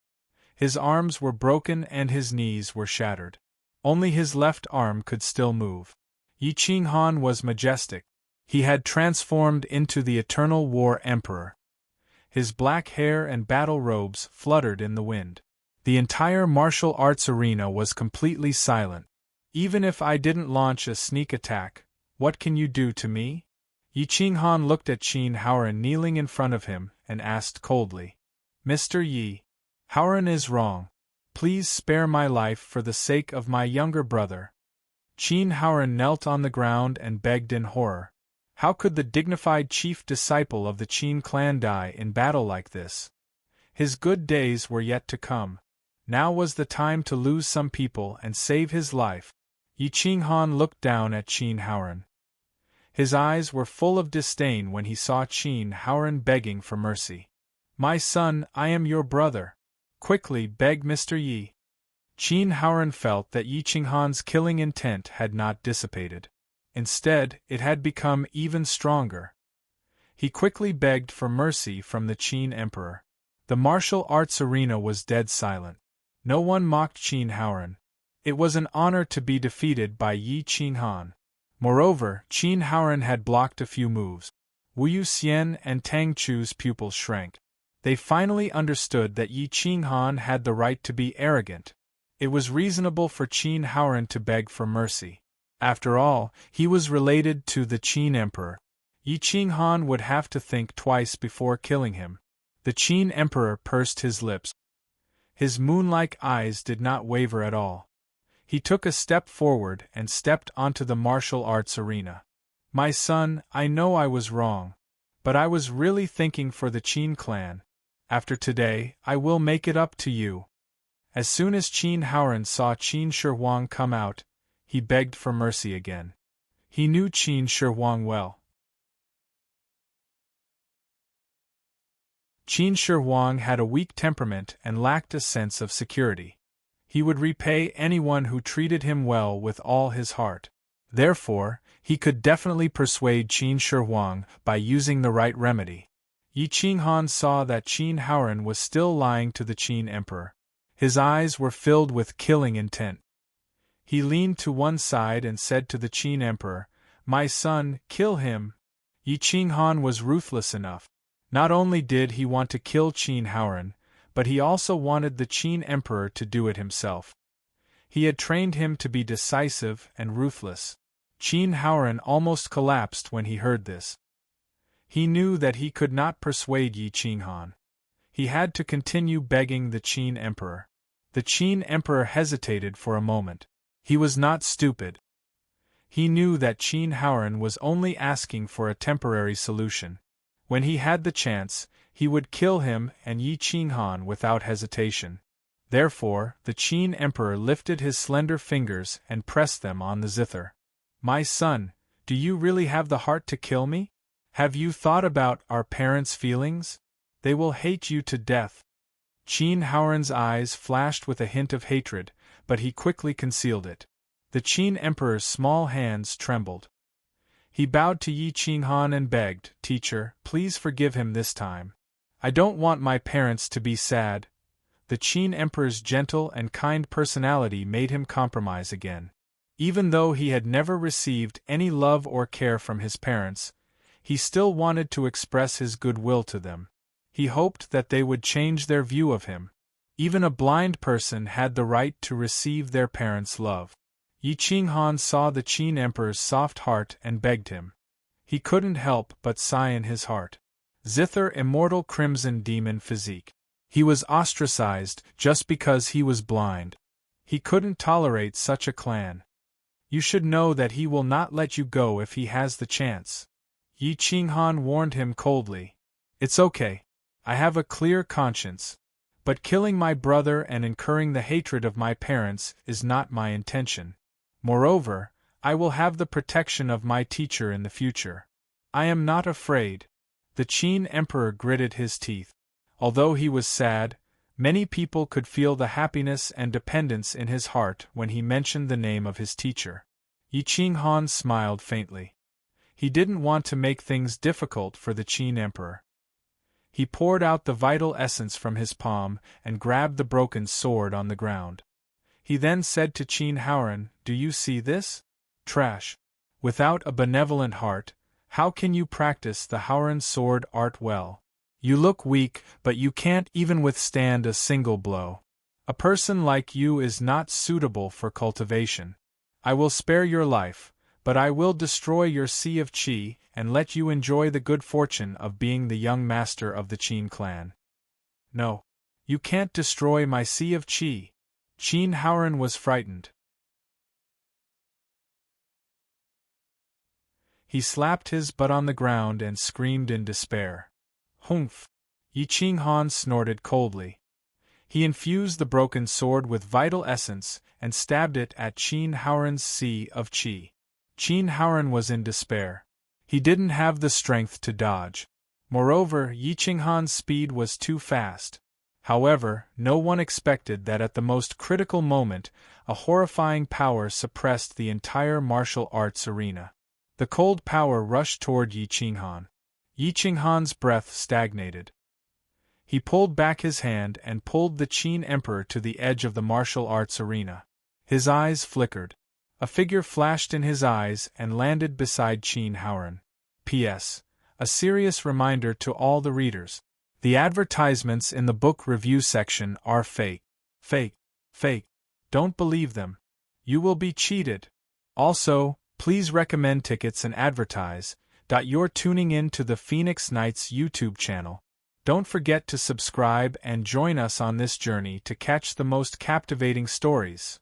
His arms were broken and his knees were shattered. Only his left arm could still move. Yi Qinghan was majestic. He had transformed into the Eternal War Emperor. His black hair and battle robes fluttered in the wind. The entire martial arts arena was completely silent. Even if I didn't launch a sneak attack, what can you do to me? Yi Qinghan looked at Qin Howren kneeling in front of him and asked coldly. Mr. Yi, Howren is wrong. Please spare my life for the sake of my younger brother. Qin Howren knelt on the ground and begged in horror. How could the dignified chief disciple of the Qin clan die in battle like this? His good days were yet to come. Now was the time to lose some people and save his life. Yi Qinghan looked down at Qin Howren. His eyes were full of disdain when he saw Qin Haoran begging for mercy. "My son, I am your brother. Quickly, beg Mr. Yi." Qin Haoran felt that Yi Qinghan's killing intent had not dissipated. Instead, it had become even stronger. He quickly begged for mercy from the Qin Emperor. The martial arts arena was dead silent. No one mocked Qin Haoran. It was an honor to be defeated by Yi Qinghan. Moreover, Qin Haoran had blocked a few moves. Wu Yuxian and Tang Chu's pupils shrank. They finally understood that Yi Qinghan had the right to be arrogant. It was reasonable for Qin Haoran to beg for mercy. After all, he was related to the Qin Emperor. Yi Qinghan would have to think twice before killing him. The Qin Emperor pursed his lips. His moon-like eyes did not waver at all. He took a step forward and stepped onto the martial arts arena. "My son, I know I was wrong. But I was really thinking for the Qin clan. After today, I will make it up to you." As soon as Qin Haoran saw Qin Shi Huang come out, he begged for mercy again. He knew Qin Shi Huang well. Qin Shi Huang had a weak temperament and lacked a sense of security. He would repay anyone who treated him well with all his heart. Therefore, he could definitely persuade Qin Shi Huang by using the right remedy. Yi Qinghan saw that Qin Haoran was still lying to the Qin Emperor. His eyes were filled with killing intent. He leaned to one side and said to the Qin Emperor, "My son, kill him." Yi Qinghan was ruthless enough. Not only did he want to kill Qin Haoran, but he also wanted the Qin Emperor to do it himself. He had trained him to be decisive and ruthless. Qin Haoran almost collapsed when he heard this. He knew that he could not persuade Yi Qinghan. He had to continue begging the Qin Emperor. The Qin Emperor hesitated for a moment. He was not stupid. He knew that Qin Haoran was only asking for a temporary solution. When he had the chance, he would kill him and Yi Qinghan without hesitation. Therefore, the Qin Emperor lifted his slender fingers and pressed them on the zither. "My son, do you really have the heart to kill me? Have you thought about our parents' feelings? They will hate you to death." Qin Haoran's eyes flashed with a hint of hatred, but he quickly concealed it. The Qin Emperor's small hands trembled. He bowed to Yi Qinghan and begged, "Teacher, please forgive him this time. I don't want my parents to be sad." The Qin Emperor's gentle and kind personality made him compromise again. Even though he had never received any love or care from his parents, he still wanted to express his goodwill to them. He hoped that they would change their view of him. Even a blind person had the right to receive their parents' love. Yi Qinghan saw the Qin Emperor's soft heart and begged him. He couldn't help but sigh in his heart. Zither immortal crimson demon physique. He was ostracized just because he was blind. He couldn't tolerate such a clan. "You should know that he will not let you go if he has the chance." Yi Qinghan warned him coldly. "It's okay. I have a clear conscience. But killing my brother and incurring the hatred of my parents is not my intention. Moreover, I will have the protection of my teacher in the future. I am not afraid." The Qin Emperor gritted his teeth. Although he was sad, many people could feel the happiness and dependence in his heart when he mentioned the name of his teacher. Yi Qinghan smiled faintly. He didn't want to make things difficult for the Qin Emperor. He poured out the vital essence from his palm and grabbed the broken sword on the ground. He then said to Qin Haoran, "Do you see this? Trash. Without a benevolent heart, how can you practice the Haoran sword art well? You look weak, but you can't even withstand a single blow. A person like you is not suitable for cultivation. I will spare your life, but I will destroy your sea of qi and let you enjoy the good fortune of being the young master of the Qin clan." "No. You can't destroy my sea of qi." Qin Haoran was frightened. He slapped his butt on the ground and screamed in despair. "Humph!" Yi Qinghan snorted coldly. He infused the broken sword with vital essence and stabbed it at Qin Haoran's sea of qi. Qin Haoran was in despair. He didn't have the strength to dodge. Moreover, Yi Qinghan's speed was too fast. However, no one expected that at the most critical moment, a horrifying power suppressed the entire martial arts arena. The cold power rushed toward Yi Qinghan. Yi Qinghan's breath stagnated. He pulled back his hand and pulled the Qin Emperor to the edge of the martial arts arena. His eyes flickered. A figure flashed in his eyes and landed beside Qin Haoran. P.S. A serious reminder to all the readers. The advertisements in the book review section are fake. Fake. Fake. Don't believe them. You will be cheated. Also, please recommend tickets and advertise. You're tuning in to the Phoenix Knights YouTube channel. Don't forget to subscribe and join us on this journey to catch the most captivating stories.